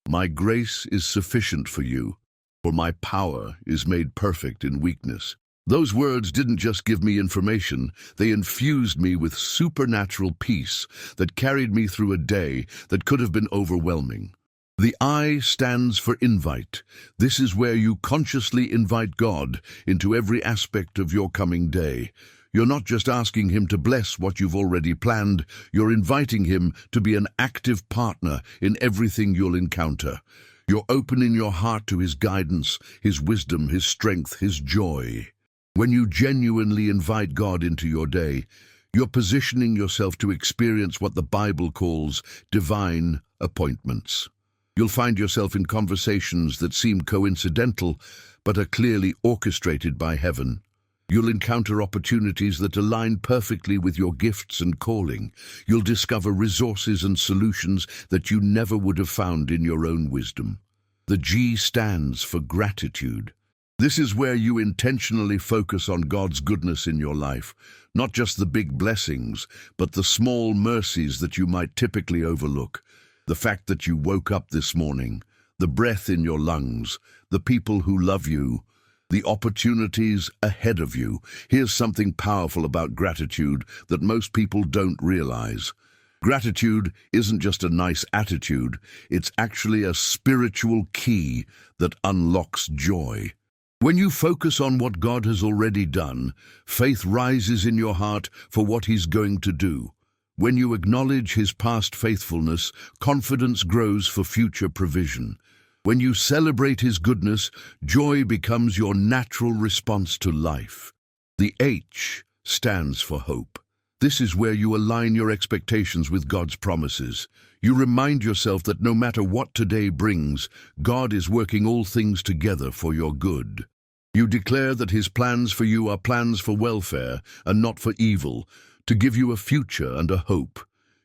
"My grace is sufficient for you, for my power is made perfect in weakness." Those words didn't just give me information, they infused me with supernatural peace that carried me through a day that could have been overwhelming. The I stands for invite. This is where you consciously invite God into every aspect of your coming day. You're not just asking Him to bless what you've already planned, you're inviting Him to be an active partner in everything you'll encounter. You're opening your heart to His guidance, His wisdom, His strength, His joy. When you genuinely invite God into your day, you're positioning yourself to experience what the Bible calls divine appointments. You'll find yourself in conversations that seem coincidental, but are clearly orchestrated by heaven. You'll encounter opportunities that align perfectly with your gifts and calling. You'll discover resources and solutions that you never would have found in your own wisdom. The G stands for gratitude. This is where you intentionally focus on God's goodness in your life, not just the big blessings, but the small mercies that you might typically overlook. The fact that you woke up this morning, the breath in your lungs, the people who love you, the opportunities ahead of you. Here's something powerful about gratitude that most people don't realize. Gratitude isn't just a nice attitude, it's actually a spiritual key that unlocks joy. When you focus on what God has already done, faith rises in your heart for what He's going to do. When you acknowledge his past faithfulness, confidence grows for future provision. When you celebrate his goodness, joy becomes your natural response to life. The H stands for hope. This is where you align your expectations with God's promises. You remind yourself that no matter what today brings, God is working all things together for your good. You declare that his plans for you are plans for welfare and not for evil, to give you a future and a hope.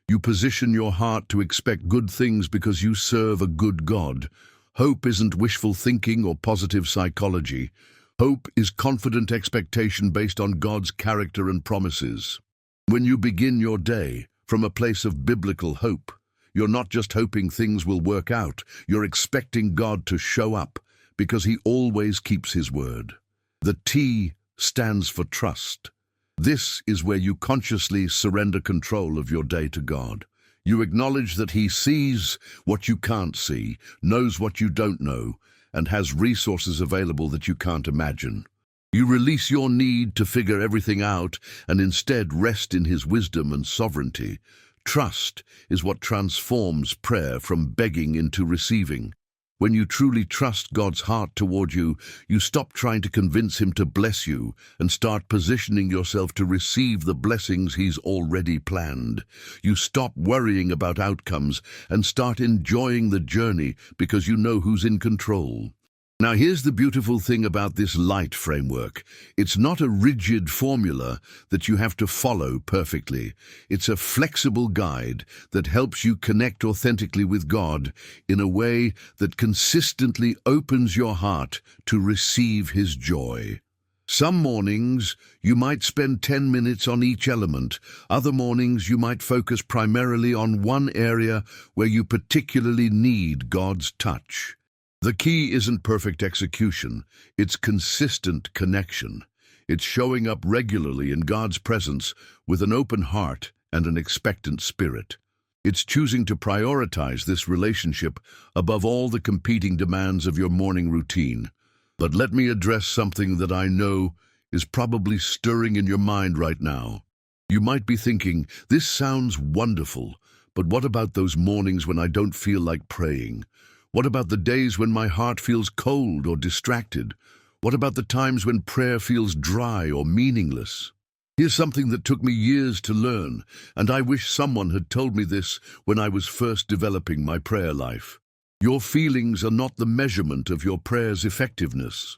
You position your heart to expect good things because you serve a good God. Hope isn't wishful thinking or positive psychology. Hope is confident expectation based on God's character and promises. When you begin your day from a place of biblical hope, you're not just hoping things will work out, you're expecting God to show up because he always keeps his word. The T stands for trust. This is where you consciously surrender control of your day to God. You acknowledge that he sees what you can't see, knows what you don't know, and has resources available that you can't imagine. You release your need to figure everything out and instead rest in his wisdom and sovereignty. Trust is what transforms prayer from begging into receiving. When you truly trust God's heart toward you, you stop trying to convince him to bless you and start positioning yourself to receive the blessings he's already planned. You stop worrying about outcomes and start enjoying the journey because you know who's in control. Now here's the beautiful thing about this light framework. It's not a rigid formula that you have to follow perfectly. It's a flexible guide that helps you connect authentically with God in a way that consistently opens your heart to receive his joy. Some mornings you might spend 10 minutes on each element. Other mornings you might focus primarily on one area where you particularly need God's touch. The key isn't perfect execution, it's consistent connection. It's showing up regularly in God's presence with an open heart and an expectant spirit. It's choosing to prioritize this relationship above all the competing demands of your morning routine. But let me address something that I know is probably stirring in your mind right now. You might be thinking, this sounds wonderful, but what about those mornings when I don't feel like praying? What about the days when my heart feels cold or distracted? What about the times when prayer feels dry or meaningless? Here's something that took me years to learn, and I wish someone had told me this when I was first developing my prayer life. Your feelings are not the measurement of your prayer's effectiveness.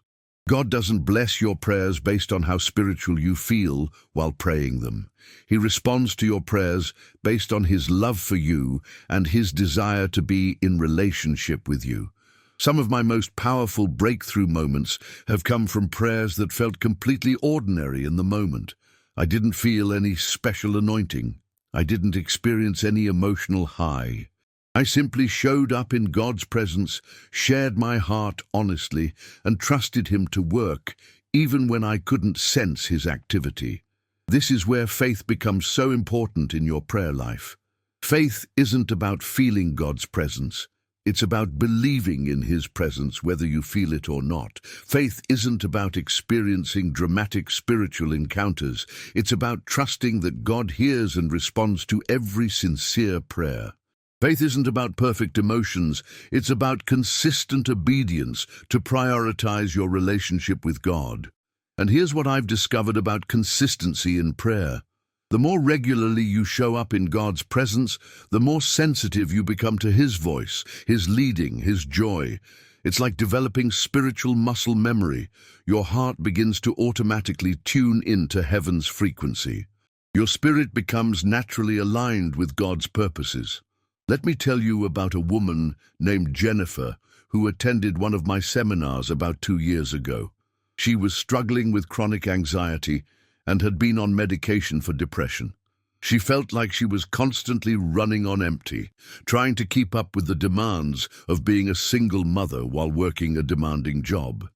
God doesn't bless your prayers based on how spiritual you feel while praying them. He responds to your prayers based on his love for you and his desire to be in relationship with you. Some of my most powerful breakthrough moments have come from prayers that felt completely ordinary in the moment. I didn't feel any special anointing. I didn't experience any emotional high. I simply showed up in God's presence, shared my heart honestly, and trusted him to work, even when I couldn't sense his activity. This is where faith becomes so important in your prayer life. Faith isn't about feeling God's presence. It's about believing in his presence, whether you feel it or not. Faith isn't about experiencing dramatic spiritual encounters. It's about trusting that God hears and responds to every sincere prayer. Faith isn't about perfect emotions, it's about consistent obedience to prioritize your relationship with God. And here's what I've discovered about consistency in prayer. The more regularly you show up in God's presence, the more sensitive you become to his voice, his leading, his joy. It's like developing spiritual muscle memory. Your heart begins to automatically tune into heaven's frequency. Your spirit becomes naturally aligned with God's purposes. Let me tell you about a woman named Jennifer who attended one of my seminars about 2 years ago. She was struggling with chronic anxiety and had been on medication for depression. She felt like she was constantly running on empty, trying to keep up with the demands of being a single mother while working a demanding job.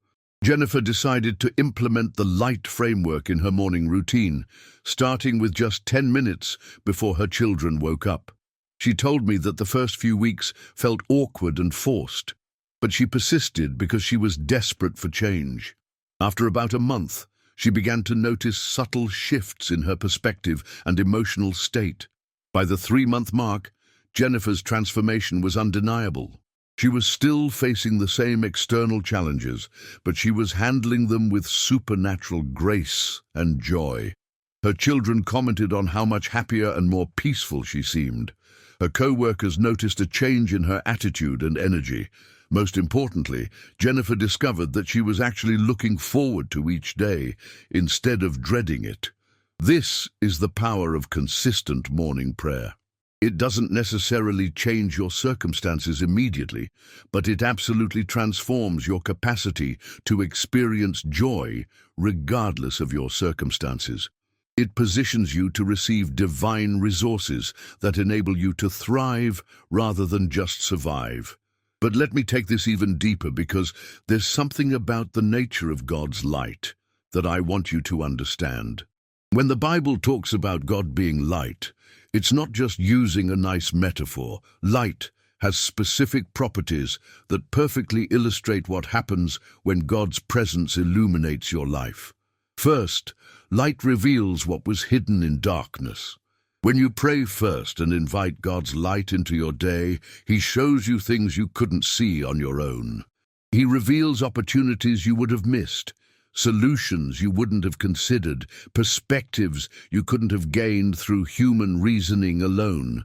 Jennifer decided to implement the light framework in her morning routine, starting with just 10 minutes before her children woke up. She told me that the first few weeks felt awkward and forced, but she persisted because she was desperate for change. After about a month, she began to notice subtle shifts in her perspective and emotional state. By the 3-month mark, Jennifer's transformation was undeniable. She was still facing the same external challenges, but she was handling them with supernatural grace and joy. Her children commented on how much happier and more peaceful she seemed. Her co-workers noticed a change in her attitude and energy. Most importantly, Jennifer discovered that she was actually looking forward to each day instead of dreading it. This is the power of consistent morning prayer. It doesn't necessarily change your circumstances immediately, but it absolutely transforms your capacity to experience joy regardless of your circumstances. It positions you to receive divine resources that enable you to thrive rather than just survive. But let me take this even deeper, because there's something about the nature of God's light that I want you to understand. When the Bible talks about God being light, it's not just using a nice metaphor. Light has specific properties that perfectly illustrate what happens when God's presence illuminates your life. First, light reveals what was hidden in darkness. When you pray first and invite God's light into your day, He shows you things you couldn't see on your own. He reveals opportunities you would have missed, solutions you wouldn't have considered, perspectives you couldn't have gained through human reasoning alone.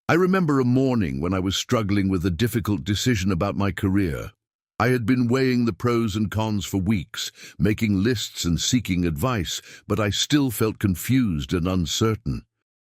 I remember a morning when I was struggling with a difficult decision about my career. I had been weighing the pros and cons for weeks, making lists and seeking advice, but I still felt confused and uncertain.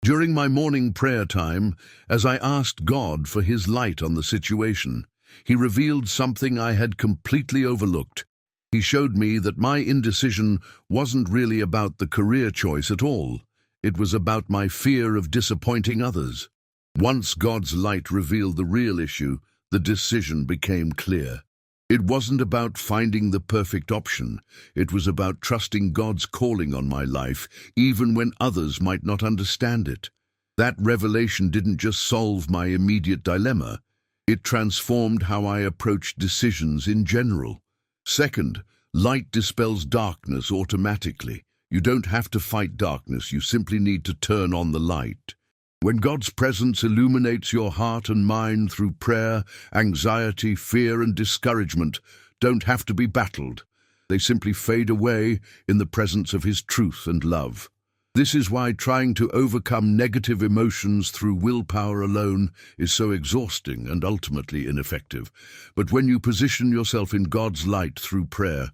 During my morning prayer time, as I asked God for His light on the situation, He revealed something I had completely overlooked. He showed me that my indecision wasn't really about the career choice at all. It was about my fear of disappointing others. Once God's light revealed the real issue, the decision became clear. It wasn't about finding the perfect option. It was about trusting God's calling on my life, even when others might not understand it. That revelation didn't just solve my immediate dilemma. It transformed how I approached decisions in general. Second, light dispels darkness automatically. You don't have to fight darkness, you simply need to turn on the light. When God's presence illuminates your heart and mind through prayer, anxiety, fear, and discouragement don't have to be battled. They simply fade away in the presence of His truth and love. This is why trying to overcome negative emotions through willpower alone is so exhausting and ultimately ineffective. But when you position yourself in God's light through prayer,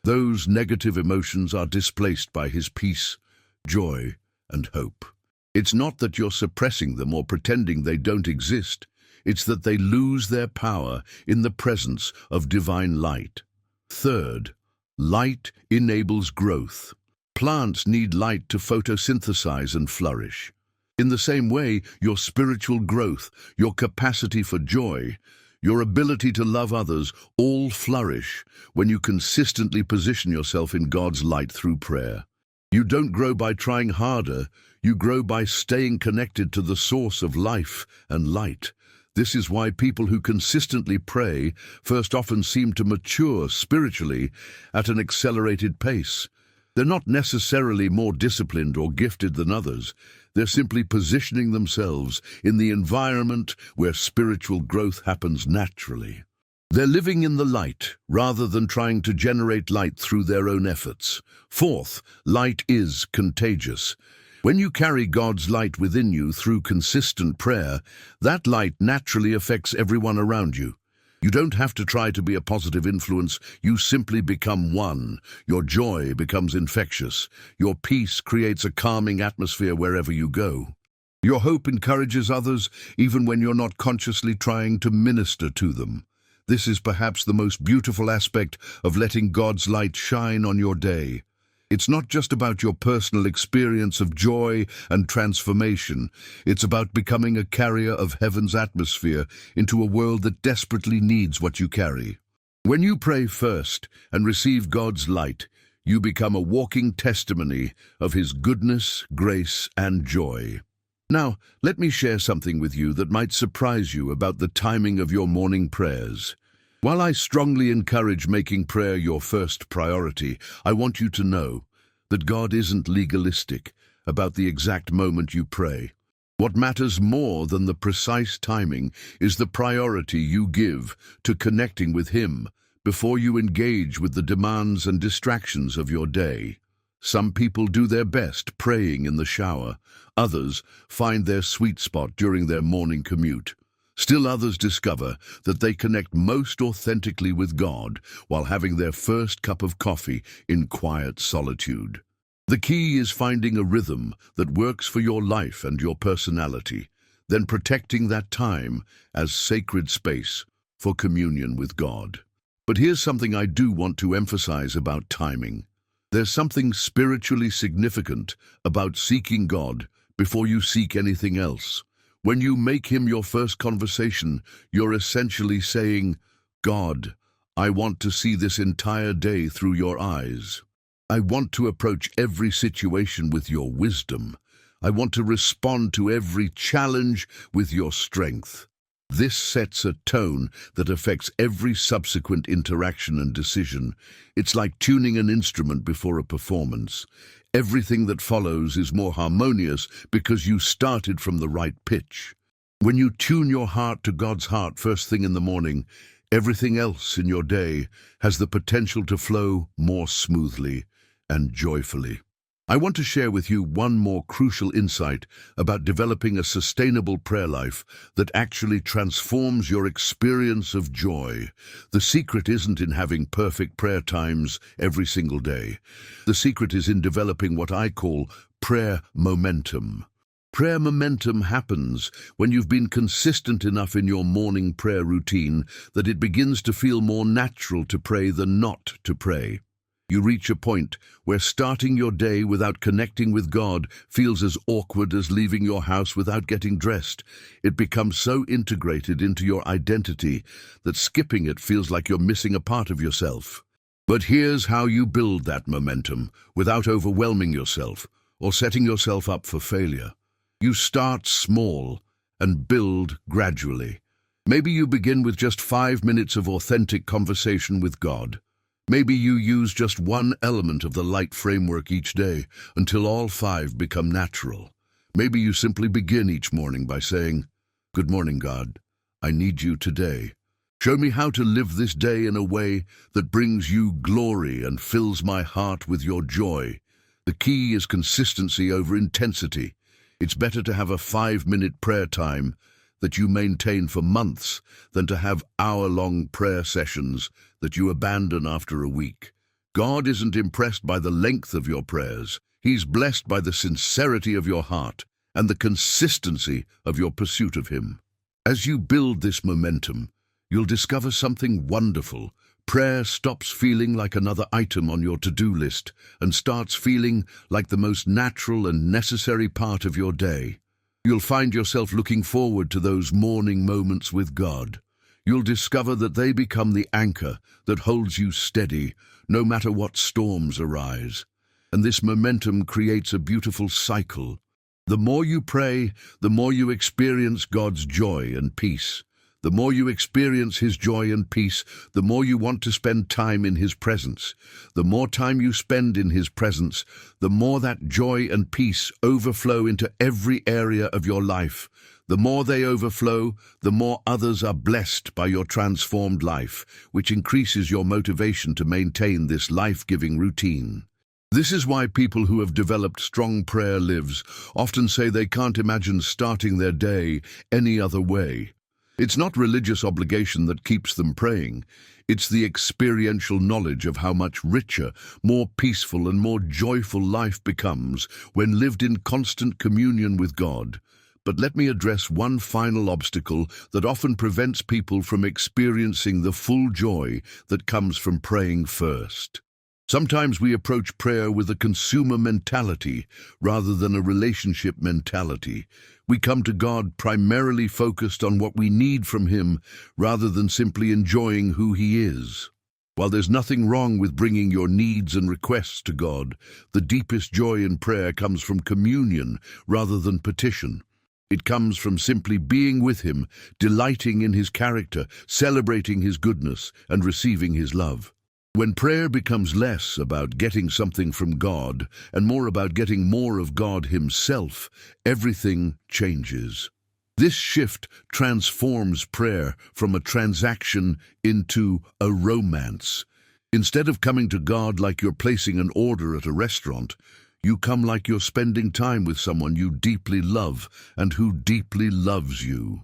those negative emotions are displaced by His peace, joy, and hope. It's not that you're suppressing them or pretending they don't exist. It's that they lose their power in the presence of divine light. Third, light enables growth. Plants need light to photosynthesize and flourish. In the same way, your spiritual growth, your capacity for joy, your ability to love others all flourish when you consistently position yourself in God's light through prayer. You don't grow by trying harder, you grow by staying connected to the source of life and light. This is why people who consistently pray first often seem to mature spiritually at an accelerated pace. They're not necessarily more disciplined or gifted than others. They're simply positioning themselves in the environment where spiritual growth happens naturally. They're living in the light rather than trying to generate light through their own efforts. Fourth, light is contagious. When you carry God's light within you through consistent prayer, that light naturally affects everyone around you. You don't have to try to be a positive influence, you simply become one. Your joy becomes infectious. Your peace creates a calming atmosphere wherever you go. Your hope encourages others even when you're not consciously trying to minister to them. This is perhaps the most beautiful aspect of letting God's light shine on your day. It's not just about your personal experience of joy and transformation. It's about becoming a carrier of heaven's atmosphere into a world that desperately needs what you carry. When you pray first and receive God's light, you become a walking testimony of His goodness, grace, and joy. Now, let me share something with you that might surprise you about the timing of your morning prayers. While I strongly encourage making prayer your first priority, I want you to know that God isn't legalistic about the exact moment you pray. What matters more than the precise timing is the priority you give to connecting with Him before you engage with the demands and distractions of your day. Some people do their best praying in the shower. Others find their sweet spot during their morning commute. Still others discover that they connect most authentically with God while having their first cup of coffee in quiet solitude. The key is finding a rhythm that works for your life and your personality, then protecting that time as sacred space for communion with God. But here's something I do want to emphasize about timing. There's something spiritually significant about seeking God before you seek anything else. When you make Him your first conversation, you're essentially saying, God, I want to see this entire day through your eyes. I want to approach every situation with your wisdom. I want to respond to every challenge with your strength. This sets a tone that affects every subsequent interaction and decision. It's like tuning an instrument before a performance. Everything that follows is more harmonious because you started from the right pitch. When you tune your heart to God's heart first thing in the morning, everything else in your day has the potential to flow more smoothly and joyfully. I want to share with you one more crucial insight about developing a sustainable prayer life that actually transforms your experience of joy. The secret isn't in having perfect prayer times every single day. The secret is in developing what I call prayer momentum. Prayer momentum happens when you've been consistent enough in your morning prayer routine that it begins to feel more natural to pray than not to pray. You reach a point where starting your day without connecting with God feels as awkward as leaving your house without getting dressed. It becomes so integrated into your identity that skipping it feels like you're missing a part of yourself. But here's how you build that momentum without overwhelming yourself or setting yourself up for failure. You start small and build gradually. Maybe you begin with just 5 minutes of authentic conversation with God. Maybe you use just one element of the light framework each day until all 5 become natural. Maybe you simply begin each morning by saying, "Good morning, God. I need you today. Show me how to live this day in a way that brings you glory and fills my heart with your joy." The key is consistency over intensity. It's better to have a 5-minute prayer time that you maintain for months than to have hour-long prayer sessions that you abandon after a week. God isn't impressed by the length of your prayers. He's blessed by the sincerity of your heart and the consistency of your pursuit of Him. As you build this momentum, you'll discover something wonderful. Prayer stops feeling like another item on your to-do list and starts feeling like the most natural and necessary part of your day. You'll find yourself looking forward to those morning moments with God. You'll discover that they become the anchor that holds you steady, no matter what storms arise. And this momentum creates a beautiful cycle. The more you pray, the more you experience God's joy and peace. The more you experience His joy and peace, the more you want to spend time in His presence. The more time you spend in His presence, the more that joy and peace overflow into every area of your life. The more they overflow, the more others are blessed by your transformed life, which increases your motivation to maintain this life-giving routine. This is why people who have developed strong prayer lives often say they can't imagine starting their day any other way. It's not religious obligation that keeps them praying. It's the experiential knowledge of how much richer, more peaceful and more joyful life becomes when lived in constant communion with God. But let me address one final obstacle that often prevents people from experiencing the full joy that comes from praying first. Sometimes we approach prayer with a consumer mentality rather than a relationship mentality. We come to God primarily focused on what we need from Him rather than simply enjoying who He is. While there's nothing wrong with bringing your needs and requests to God, the deepest joy in prayer comes from communion rather than petition. It comes from simply being with Him, delighting in His character, celebrating His goodness, and receiving His love. When prayer becomes less about getting something from God and more about getting more of God Himself, everything changes. This shift transforms prayer from a transaction into a romance. Instead of coming to God like you're placing an order at a restaurant, you come like you're spending time with someone you deeply love and who deeply loves you.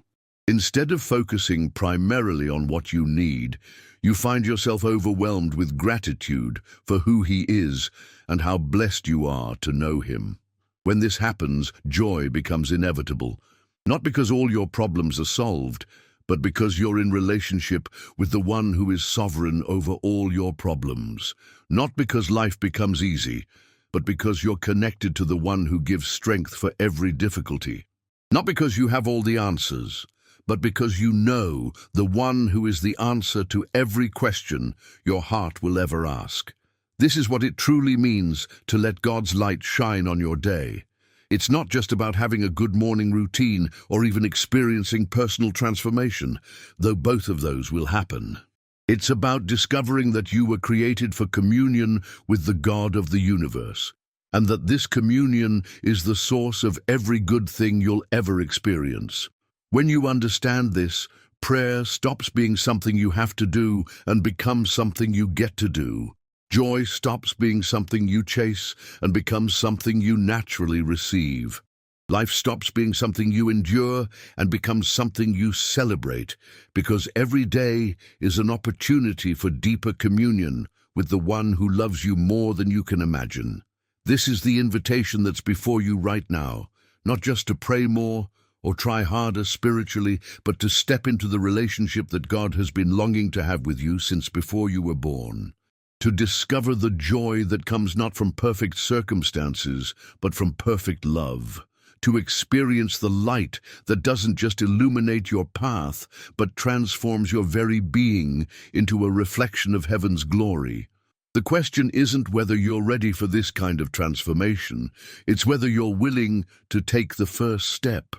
Instead of focusing primarily on what you need, you find yourself overwhelmed with gratitude for who He is and how blessed you are to know Him. When this happens, joy becomes inevitable, not because all your problems are solved, but because you're in relationship with the one who is sovereign over all your problems. Not because life becomes easy, but because you're connected to the one who gives strength for every difficulty. Not because you have all the answers, but because you know the one who is the answer to every question your heart will ever ask. This is what it truly means to let God's light shine on your day. It's not just about having a good morning routine or even experiencing personal transformation, though both of those will happen. It's about discovering that you were created for communion with the God of the universe, and that this communion is the source of every good thing you'll ever experience. When you understand this, prayer stops being something you have to do and becomes something you get to do. Joy stops being something you chase and becomes something you naturally receive. Life stops being something you endure and becomes something you celebrate, because every day is an opportunity for deeper communion with the one who loves you more than you can imagine. This is the invitation that's before you right now, not just to pray more or try harder spiritually, but to step into the relationship that God has been longing to have with you since before you were born. To discover the joy that comes not from perfect circumstances, but from perfect love. To experience the light that doesn't just illuminate your path, but transforms your very being into a reflection of heaven's glory. The question isn't whether you're ready for this kind of transformation, it's whether you're willing to take the first step.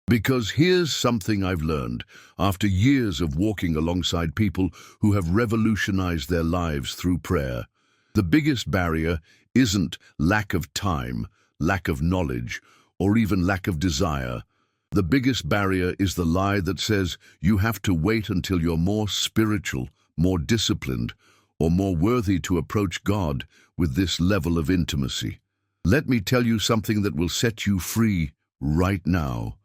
Because here's something I've learned after years of walking alongside people who have revolutionized their lives through prayer. The biggest barrier isn't lack of time, lack of knowledge, or even lack of desire. The biggest barrier is the lie that says you have to wait until you're more spiritual, more disciplined, or more worthy to approach God with this level of intimacy. Let me tell you something that will set you free right now.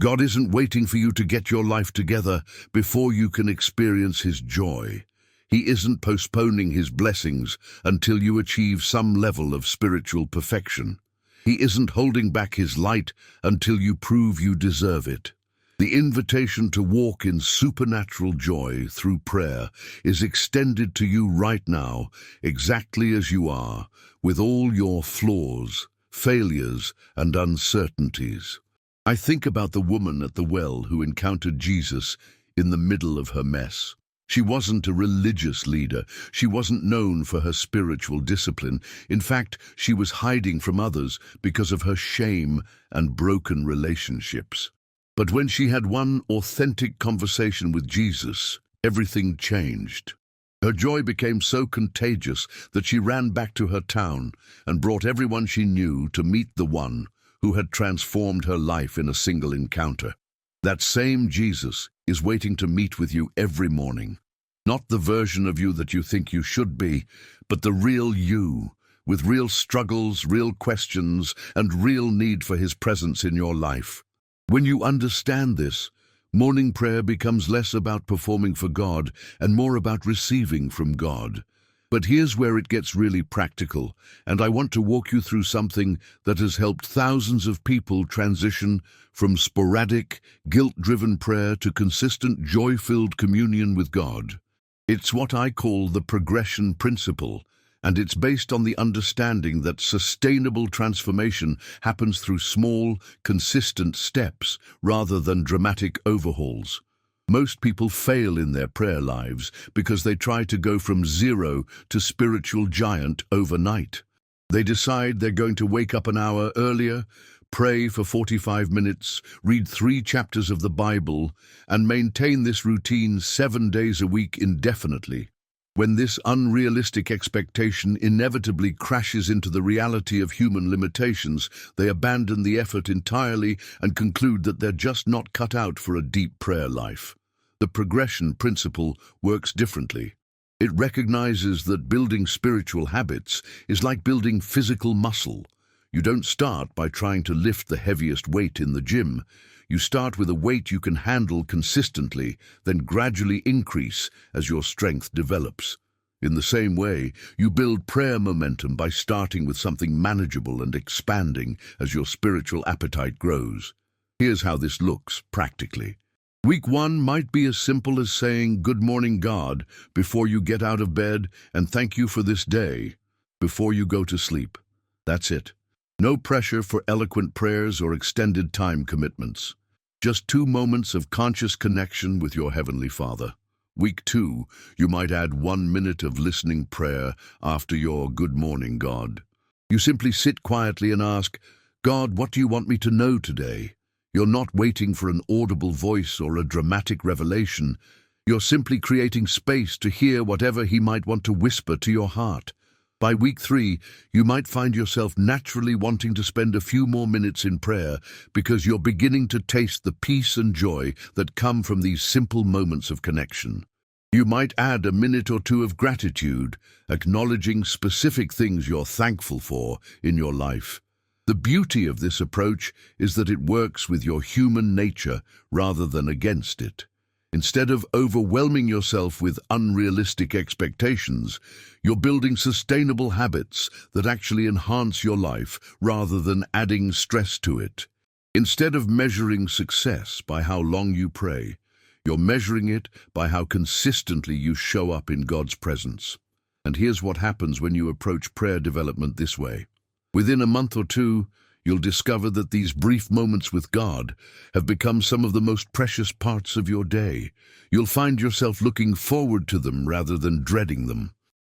God isn't waiting for you to get your life together before you can experience His joy. He isn't postponing His blessings until you achieve some level of spiritual perfection. He isn't holding back His light until you prove you deserve it. The invitation to walk in supernatural joy through prayer is extended to you right now, exactly as you are, with all your flaws, failures, and uncertainties. I think about the woman at the well who encountered Jesus in the middle of her mess. She wasn't a religious leader. She wasn't known for her spiritual discipline. In fact, she was hiding from others because of her shame and broken relationships. But when she had one authentic conversation with Jesus, everything changed. Her joy became so contagious that she ran back to her town and brought everyone she knew to meet the one who had transformed her life in a single encounter. That same Jesus is waiting to meet with you every morning. Not the version of you that you think you should be, but the real you, with real struggles, real questions, and real need for His presence in your life. When you understand this, morning prayer becomes less about performing for God and more about receiving from God. But here's where it gets really practical, and I want to walk you through something that has helped thousands of people transition from sporadic, guilt-driven prayer to consistent, joy-filled communion with God. It's what I call the progression principle, and it's based on the understanding that sustainable transformation happens through small, consistent steps rather than dramatic overhauls. Most people fail in their prayer lives because they try to go from zero to spiritual giant overnight. They decide they're going to wake up an hour earlier, pray for 45 minutes, read 3 chapters of the Bible, and maintain this routine 7 days a week indefinitely. When this unrealistic expectation inevitably crashes into the reality of human limitations, they abandon the effort entirely and conclude that they're just not cut out for a deep prayer life. The progression principle works differently. It recognizes that building spiritual habits is like building physical muscle. You don't start by trying to lift the heaviest weight in the gym. You start with a weight you can handle consistently, then gradually increase as your strength develops. In the same way, you build prayer momentum by starting with something manageable and expanding as your spiritual appetite grows. Here's how this looks practically. Week 1 might be as simple as saying, "Good morning, God," before you get out of bed, and "Thank you for this day," before you go to sleep. That's it. No pressure for eloquent prayers or extended time commitments. Just 2 moments of conscious connection with your Heavenly Father. Week 2, you might add 1 minute of listening prayer after your "Good morning, God." You simply sit quietly and ask, "God, what do you want me to know today?" You're not waiting for an audible voice or a dramatic revelation. You're simply creating space to hear whatever He might want to whisper to your heart. By week 3, you might find yourself naturally wanting to spend a few more minutes in prayer because you're beginning to taste the peace and joy that come from these simple moments of connection. You might add a minute or 2 of gratitude, acknowledging specific things you're thankful for in your life. The beauty of this approach is that it works with your human nature rather than against it. Instead of overwhelming yourself with unrealistic expectations, you're building sustainable habits that actually enhance your life rather than adding stress to it. Instead of measuring success by how long you pray, you're measuring it by how consistently you show up in God's presence. And here's what happens when you approach prayer development this way. Within a month or 2, you'll discover that these brief moments with God have become some of the most precious parts of your day. You'll find yourself looking forward to them rather than dreading them.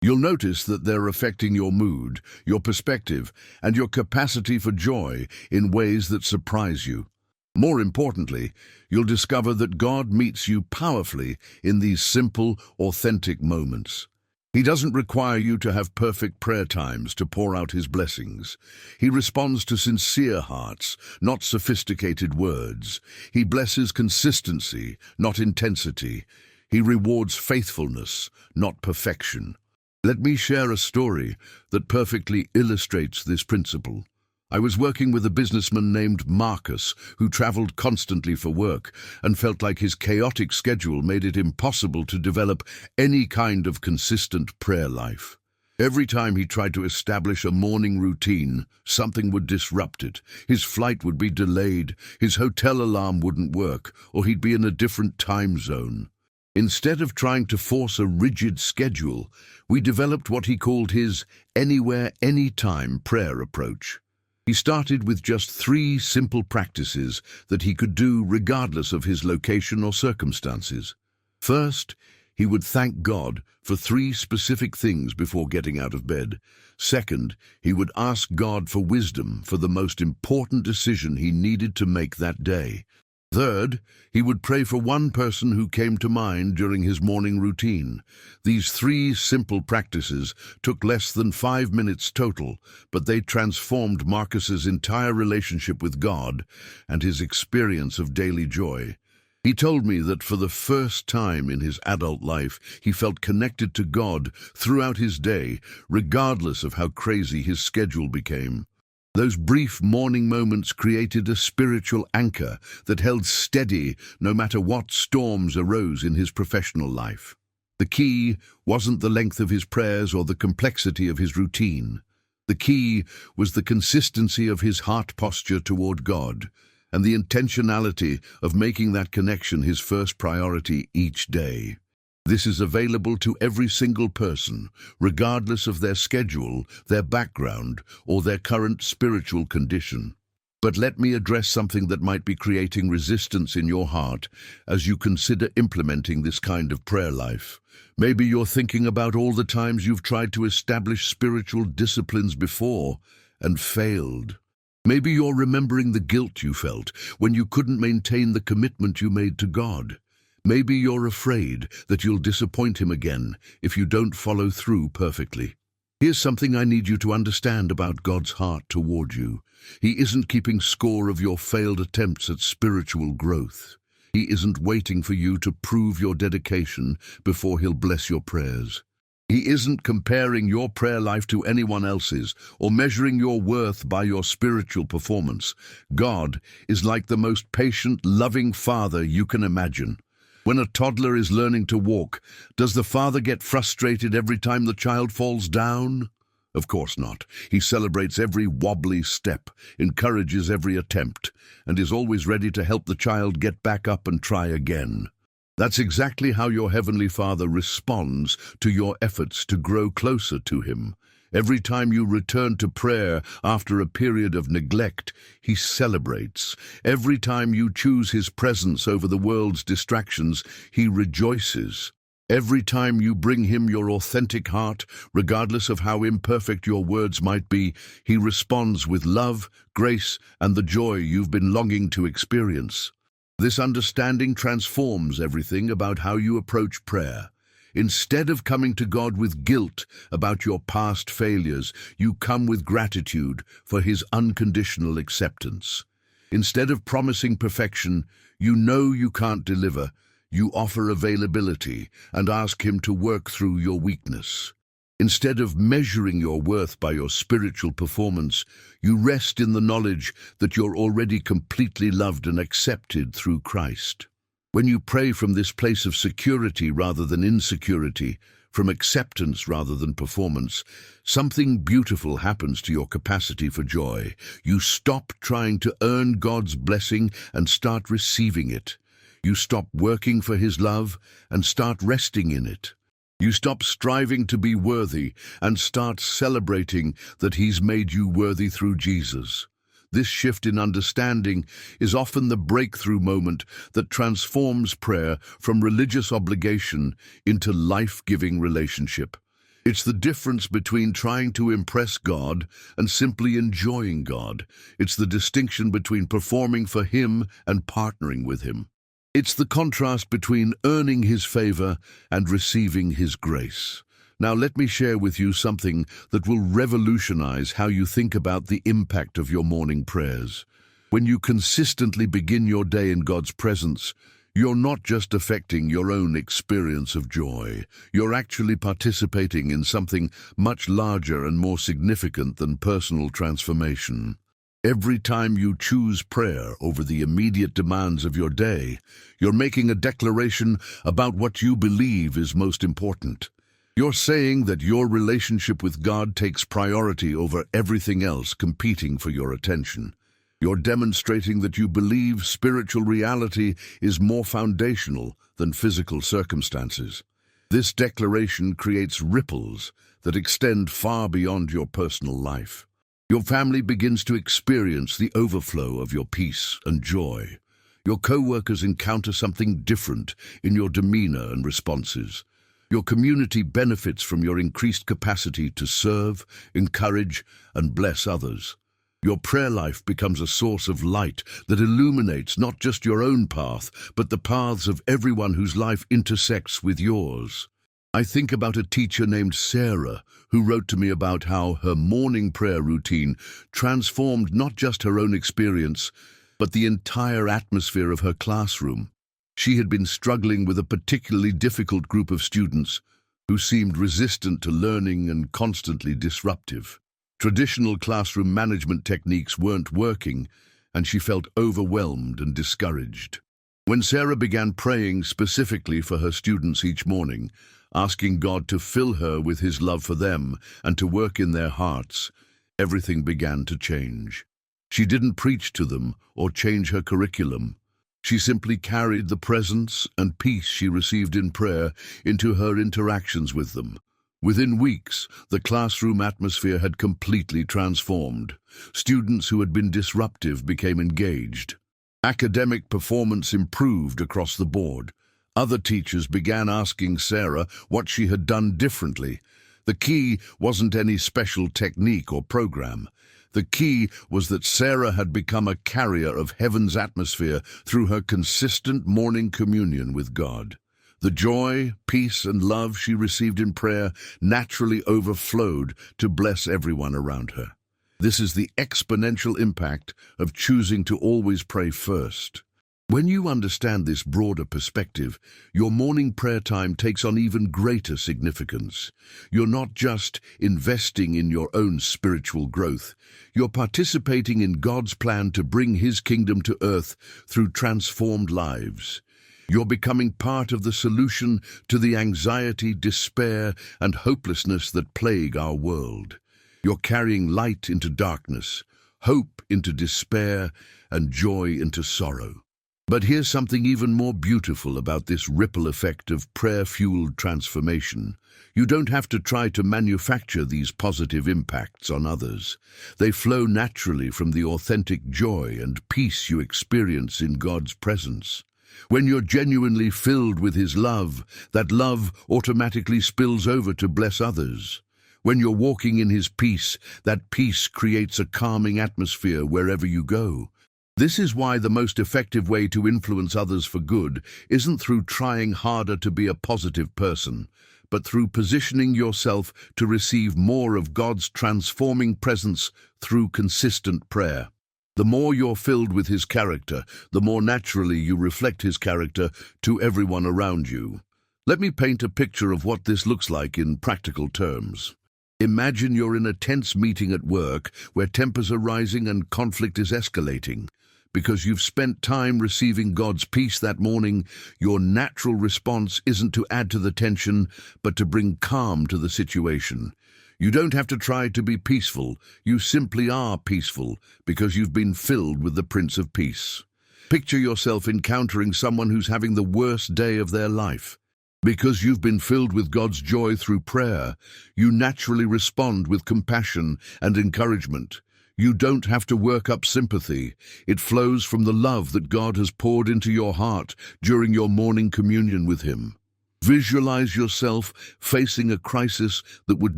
You'll notice that they're affecting your mood, your perspective, and your capacity for joy in ways that surprise you. More importantly, you'll discover that God meets you powerfully in these simple, authentic moments. He doesn't require you to have perfect prayer times to pour out His blessings. He responds to sincere hearts, not sophisticated words. He blesses consistency, not intensity. He rewards faithfulness, not perfection. Let me share a story that perfectly illustrates this principle. I was working with a businessman named Marcus who traveled constantly for work and felt like his chaotic schedule made it impossible to develop any kind of consistent prayer life. Every time he tried to establish a morning routine, something would disrupt it. His flight would be delayed, his hotel alarm wouldn't work, or he'd be in a different time zone. Instead of trying to force a rigid schedule, we developed what he called his anywhere, anytime prayer approach. He started with just 3 simple practices that he could do regardless of his location or circumstances. First, he would thank God for 3 specific things before getting out of bed. Second, he would ask God for wisdom for the most important decision he needed to make that day. Third, he would pray for one person who came to mind during his morning routine. These 3 simple practices took less than 5 minutes total, but they transformed Marcus's entire relationship with God and his experience of daily joy. He told me that for the first time in his adult life, he felt connected to God throughout his day, regardless of how crazy his schedule became. Those brief morning moments created a spiritual anchor that held steady no matter what storms arose in his professional life. The key wasn't the length of his prayers or the complexity of his routine. The key was the consistency of his heart posture toward God and the intentionality of making that connection his first priority each day. This is available to every single person, regardless of their schedule, their background, or their current spiritual condition. But let me address something that might be creating resistance in your heart as you consider implementing this kind of prayer life. Maybe you're thinking about all the times you've tried to establish spiritual disciplines before and failed. Maybe you're remembering the guilt you felt when you couldn't maintain the commitment you made to God. Maybe you're afraid that you'll disappoint him again if you don't follow through perfectly. Here's something I need you to understand about God's heart toward you. He isn't keeping score of your failed attempts at spiritual growth. He isn't waiting for you to prove your dedication before he'll bless your prayers. He isn't comparing your prayer life to anyone else's or measuring your worth by your spiritual performance. God is like the most patient, loving father you can imagine. When a toddler is learning to walk, does the father get frustrated every time the child falls down? Of course not. He celebrates every wobbly step, encourages every attempt, and is always ready to help the child get back up and try again. That's exactly how your Heavenly Father responds to your efforts to grow closer to Him. Every time you return to prayer after a period of neglect, He celebrates. Every time you choose His presence over the world's distractions, He rejoices. Every time you bring Him your authentic heart, regardless of how imperfect your words might be, He responds with love, grace, and the joy you've been longing to experience. This understanding transforms everything about how you approach prayer. Instead of coming to God with guilt about your past failures, you come with gratitude for His unconditional acceptance. Instead of promising perfection, you know you can't deliver. You offer availability and ask Him to work through your weakness. Instead of measuring your worth by your spiritual performance, you rest in the knowledge that you're already completely loved and accepted through Christ. When you pray from this place of security rather than insecurity, from acceptance rather than performance, something beautiful happens to your capacity for joy. You stop trying to earn God's blessing and start receiving it. You stop working for His love and start resting in it. You stop striving to be worthy and start celebrating that He's made you worthy through Jesus. This shift in understanding is often the breakthrough moment that transforms prayer from religious obligation into life-giving relationship. It's the difference between trying to impress God and simply enjoying God. It's the distinction between performing for Him and partnering with Him. It's the contrast between earning His favor and receiving His grace. Now let me share with you something that will revolutionize how you think about the impact of your morning prayers. When you consistently begin your day in God's presence, you're not just affecting your own experience of joy. You're actually participating in something much larger and more significant than personal transformation. Every time you choose prayer over the immediate demands of your day, you're making a declaration about what you believe is most important. You're saying that your relationship with God takes priority over everything else competing for your attention. You're demonstrating that you believe spiritual reality is more foundational than physical circumstances. This declaration creates ripples that extend far beyond your personal life. Your family begins to experience the overflow of your peace and joy. Your co-workers encounter something different in your demeanor and responses. Your community benefits from your increased capacity to serve, encourage, and bless others. Your prayer life becomes a source of light that illuminates not just your own path, but the paths of everyone whose life intersects with yours. I think about a teacher named Sarah who wrote to me about how her morning prayer routine transformed not just her own experience, but the entire atmosphere of her classroom. She had been struggling with a particularly difficult group of students who seemed resistant to learning and constantly disruptive. Traditional classroom management techniques weren't working, and she felt overwhelmed and discouraged. When Sarah began praying specifically for her students each morning, asking God to fill her with His love for them and to work in their hearts, everything began to change. She didn't preach to them or change her curriculum. She simply carried the presence and peace she received in prayer into her interactions with them. Within weeks, the classroom atmosphere had completely transformed. Students who had been disruptive became engaged. Academic performance improved across the board. Other teachers began asking Sarah what she had done differently. The key wasn't any special technique or program. The key was that Sarah had become a carrier of heaven's atmosphere through her consistent morning communion with God. The joy, peace, and love she received in prayer naturally overflowed to bless everyone around her. This is the exponential impact of choosing to always pray first. When you understand this broader perspective, your morning prayer time takes on even greater significance. You're not just investing in your own spiritual growth, you're participating in God's plan to bring His kingdom to earth through transformed lives. You're becoming part of the solution to the anxiety, despair, and hopelessness that plague our world. You're carrying light into darkness, hope into despair, and joy into sorrow. But here's something even more beautiful about this ripple effect of prayer-fueled transformation. You don't have to try to manufacture these positive impacts on others. They flow naturally from the authentic joy and peace you experience in God's presence. When you're genuinely filled with His love, that love automatically spills over to bless others. When you're walking in His peace, that peace creates a calming atmosphere wherever you go. This is why the most effective way to influence others for good isn't through trying harder to be a positive person, but through positioning yourself to receive more of God's transforming presence through consistent prayer. The more you're filled with His character, the more naturally you reflect His character to everyone around you. Let me paint a picture of what this looks like in practical terms. Imagine you're in a tense meeting at work where tempers are rising and conflict is escalating. Because you've spent time receiving God's peace that morning, your natural response isn't to add to the tension, but to bring calm to the situation. You don't have to try to be peaceful. You simply are peaceful because you've been filled with the Prince of Peace. Picture yourself encountering someone who's having the worst day of their life. Because you've been filled with God's joy through prayer, you naturally respond with compassion and encouragement. You don't have to work up sympathy. It flows from the love that God has poured into your heart during your morning communion with Him. Visualize yourself facing a crisis that would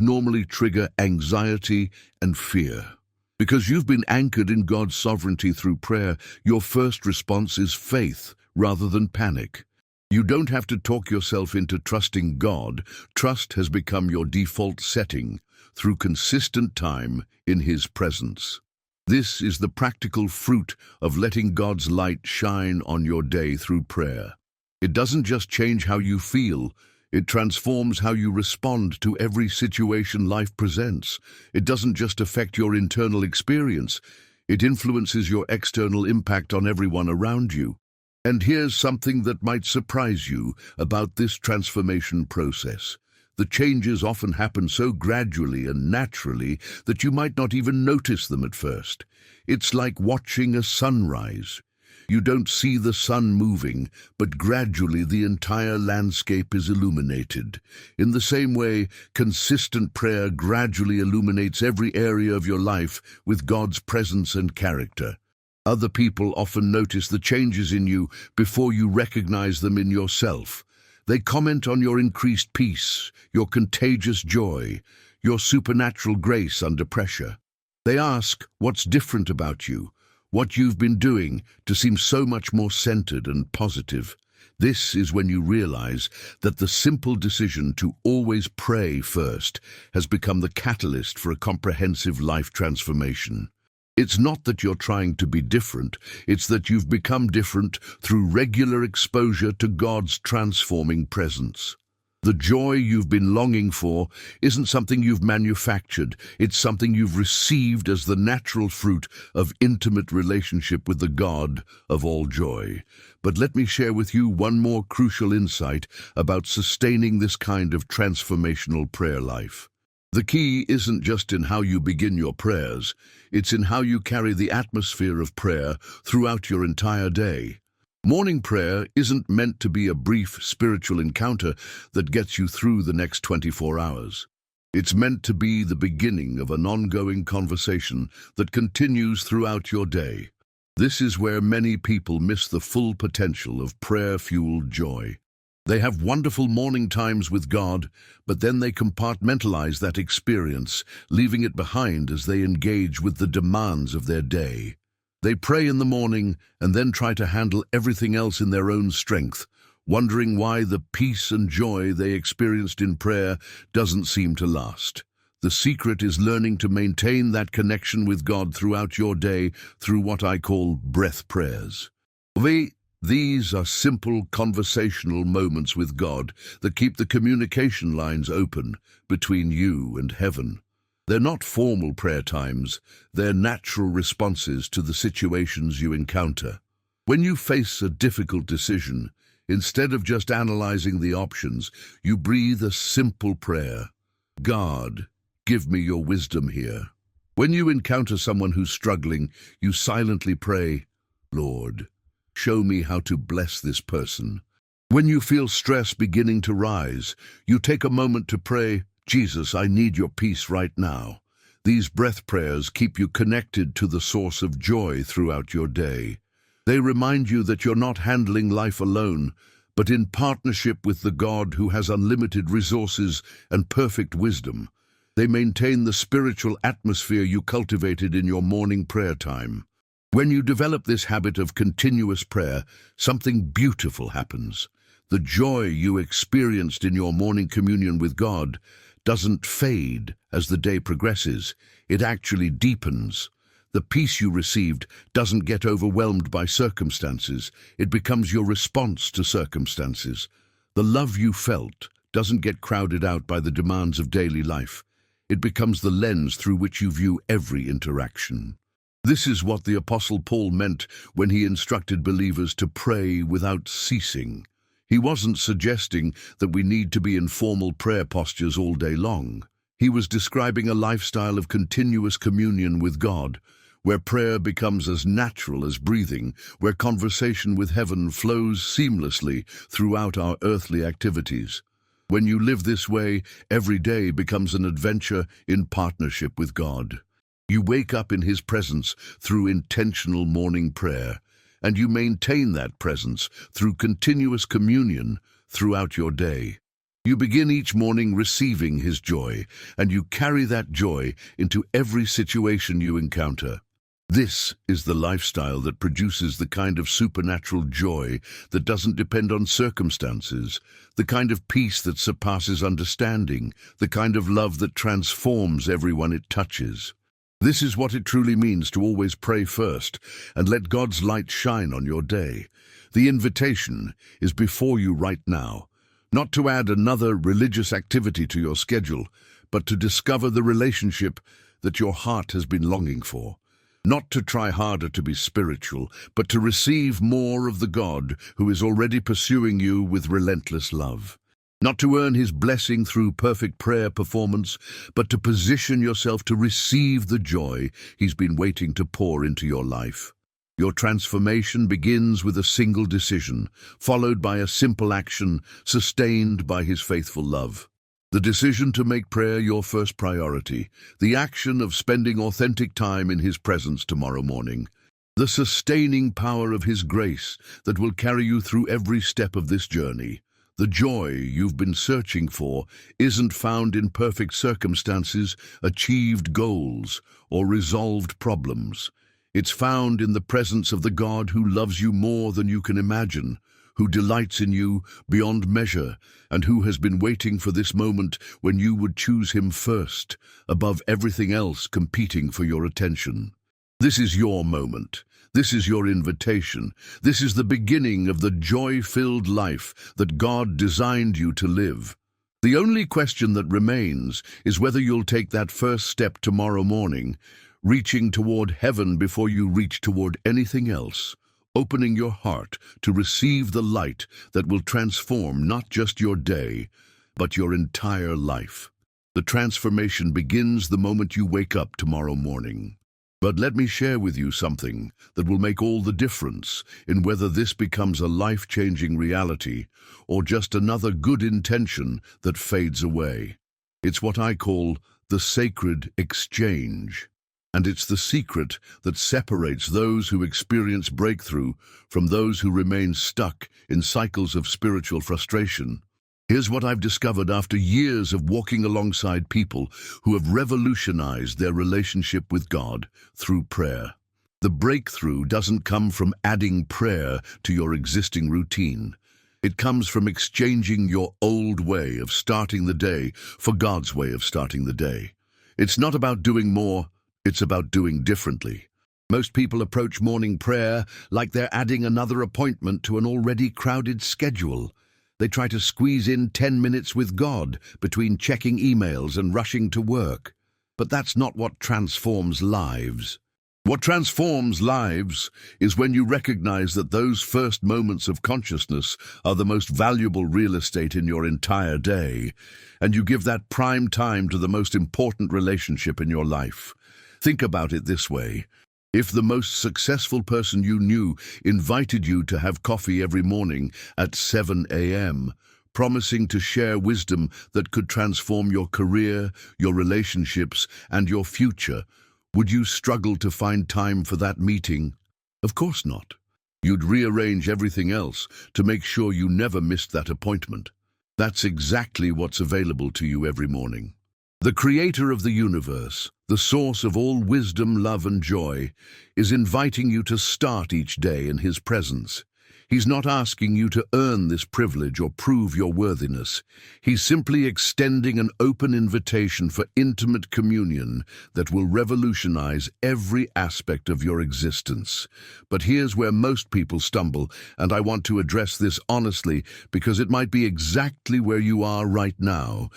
normally trigger anxiety and fear. Because you've been anchored in God's sovereignty through prayer, your first response is faith rather than panic. You don't have to talk yourself into trusting God. Trust has become your default setting through consistent time in His presence. This is the practical fruit of letting God's light shine on your day through prayer. It doesn't just change how you feel, it transforms how you respond to every situation life presents. It doesn't just affect your internal experience, it influences your external impact on everyone around you. And here's something that might surprise you about this transformation process. The changes often happen so gradually and naturally that you might not even notice them at first. It's like watching a sunrise. You don't see the sun moving, but gradually the entire landscape is illuminated. In the same way, consistent prayer gradually illuminates every area of your life with God's presence and character. Other people often notice the changes in you before you recognize them in yourself. They comment on your increased peace, your contagious joy, your supernatural grace under pressure. They ask what's different about you, what you've been doing to seem so much more centered and positive. This is when you realize that the simple decision to always pray first has become the catalyst for a comprehensive life transformation. It's not that you're trying to be different, it's that you've become different through regular exposure to God's transforming presence. The joy you've been longing for isn't something you've manufactured, it's something you've received as the natural fruit of intimate relationship with the God of all joy. But let me share with you one more crucial insight about sustaining this kind of transformational prayer life. The key isn't just in how you begin your prayers, it's in how you carry the atmosphere of prayer throughout your entire day. Morning prayer isn't meant to be a brief spiritual encounter that gets you through the next 24 hours. It's meant to be the beginning of an ongoing conversation that continues throughout your day. This is where many people miss the full potential of prayer-fueled joy. They have wonderful morning times with God, but then they compartmentalize that experience, leaving it behind as they engage with the demands of their day. They pray in the morning and then try to handle everything else in their own strength, wondering why the peace and joy they experienced in prayer doesn't seem to last. The secret is learning to maintain that connection with God throughout your day through what I call breath prayers. These are simple conversational moments with God that keep the communication lines open between you and heaven. They're not formal prayer times, they're natural responses to the situations you encounter. When you face a difficult decision, instead of just analyzing the options, you breathe a simple prayer. God, give me your wisdom here. When you encounter someone who's struggling, you silently pray, Lord, show me how to bless this person. When you feel stress beginning to rise, you take a moment to pray, Jesus, I need your peace right now. These breath prayers keep you connected to the source of joy throughout your day. They remind you that you're not handling life alone, but in partnership with the God who has unlimited resources and perfect wisdom. They maintain the spiritual atmosphere you cultivated in your morning prayer time. When you develop this habit of continuous prayer, something beautiful happens. The joy you experienced in your morning communion with God doesn't fade as the day progresses. It actually deepens. The peace you received doesn't get overwhelmed by circumstances. It becomes your response to circumstances. The love you felt doesn't get crowded out by the demands of daily life. It becomes the lens through which you view every interaction. This is what the Apostle Paul meant when he instructed believers to pray without ceasing. He wasn't suggesting that we need to be in formal prayer postures all day long. He was describing a lifestyle of continuous communion with God, where prayer becomes as natural as breathing, where conversation with heaven flows seamlessly throughout our earthly activities. When you live this way, every day becomes an adventure in partnership with God. You wake up in His presence through intentional morning prayer, and you maintain that presence through continuous communion throughout your day. You begin each morning receiving His joy, and you carry that joy into every situation you encounter. This is the lifestyle that produces the kind of supernatural joy that doesn't depend on circumstances, the kind of peace that surpasses understanding, the kind of love that transforms everyone it touches. This is what it truly means to always pray first and let God's light shine on your day. The invitation is before you right now, not to add another religious activity to your schedule, but to discover the relationship that your heart has been longing for. Not to try harder to be spiritual, but to receive more of the God who is already pursuing you with relentless love. Not to earn His blessing through perfect prayer performance, but to position yourself to receive the joy He's been waiting to pour into your life. Your transformation begins with a single decision, followed by a simple action, sustained by His faithful love. The decision to make prayer your first priority, the action of spending authentic time in His presence tomorrow morning, the sustaining power of His grace that will carry you through every step of this journey. The joy you've been searching for isn't found in perfect circumstances, achieved goals, or resolved problems. It's found in the presence of the God who loves you more than you can imagine, who delights in you beyond measure, and who has been waiting for this moment when you would choose Him first, above everything else competing for your attention. This is your moment. This is your invitation. This is the beginning of the joy-filled life that God designed you to live. The only question that remains is whether you'll take that first step tomorrow morning, reaching toward heaven before you reach toward anything else, opening your heart to receive the light that will transform not just your day, but your entire life. The transformation begins the moment you wake up tomorrow morning. But let me share with you something that will make all the difference in whether this becomes a life-changing reality or just another good intention that fades away. It's what I call the sacred exchange. And it's the secret that separates those who experience breakthrough from those who remain stuck in cycles of spiritual frustration. Here's what I've discovered after years of walking alongside people who have revolutionized their relationship with God through prayer. The breakthrough doesn't come from adding prayer to your existing routine. It comes from exchanging your old way of starting the day for God's way of starting the day. It's not about doing more, it's about doing differently. Most people approach morning prayer like they're adding another appointment to an already crowded schedule. They try to squeeze in 10 minutes with God between checking emails and rushing to work. But that's not what transforms lives. What transforms lives is when you recognize that those first moments of consciousness are the most valuable real estate in your entire day, and you give that prime time to the most important relationship in your life. Think about it this way. If the most successful person you knew invited you to have coffee every morning at 7 a.m., promising to share wisdom that could transform your career, your relationships, and your future, would you struggle to find time for that meeting? Of course not. You'd rearrange everything else to make sure you never missed that appointment. That's exactly what's available to you every morning. The creator of the universe, the source of all wisdom, love, and joy, is inviting you to start each day in his presence. He's not asking you to earn this privilege or prove your worthiness. He's simply extending an open invitation for intimate communion that will revolutionize every aspect of your existence. But here's where most people stumble, and I want to address this honestly because it might be exactly where you are right now.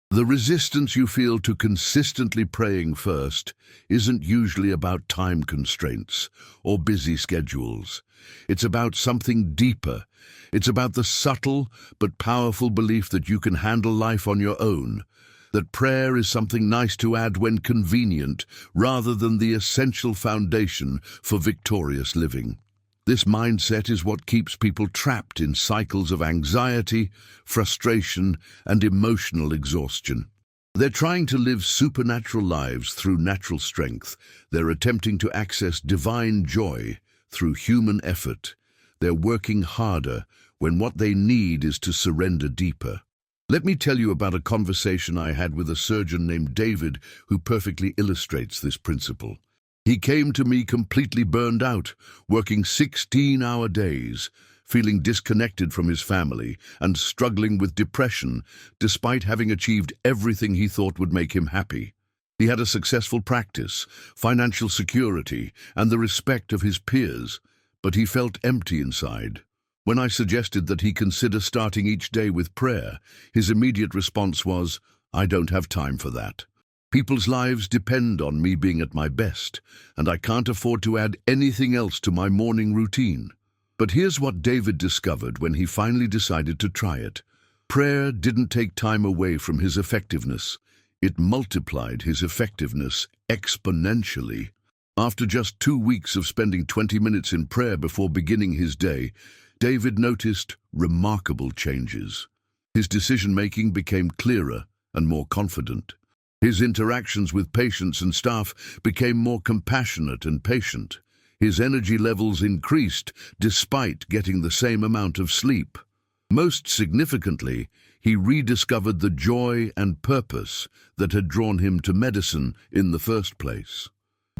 The resistance you feel to consistently praying first isn't usually about time constraints or busy schedules. It's about something deeper. It's about the subtle but powerful belief that you can handle life on your own, that prayer is something nice to add when convenient rather than the essential foundation for victorious living. This mindset is what keeps people trapped in cycles of anxiety, frustration, and emotional exhaustion. They're trying to live supernatural lives through natural strength. They're attempting to access divine joy through human effort. They're working harder when what they need is to surrender deeper. Let me tell you about a conversation I had with a surgeon named David who perfectly illustrates this principle. He came to me completely burned out, working 16-hour days, feeling disconnected from his family and struggling with depression despite having achieved everything he thought would make him happy. He had a successful practice, financial security, and the respect of his peers, but he felt empty inside. When I suggested that he consider starting each day with prayer, his immediate response was, "I don't have time for that. People's lives depend on me being at my best, and I can't afford to add anything else to my morning routine." But here's what David discovered when he finally decided to try it. Prayer didn't take time away from his effectiveness. It multiplied his effectiveness exponentially. After just 2 weeks of spending 20 minutes in prayer before beginning his day, David noticed remarkable changes. His decision-making became clearer and more confident. His interactions with patients and staff became more compassionate and patient. His energy levels increased despite getting the same amount of sleep. Most significantly, he rediscovered the joy and purpose that had drawn him to medicine in the first place.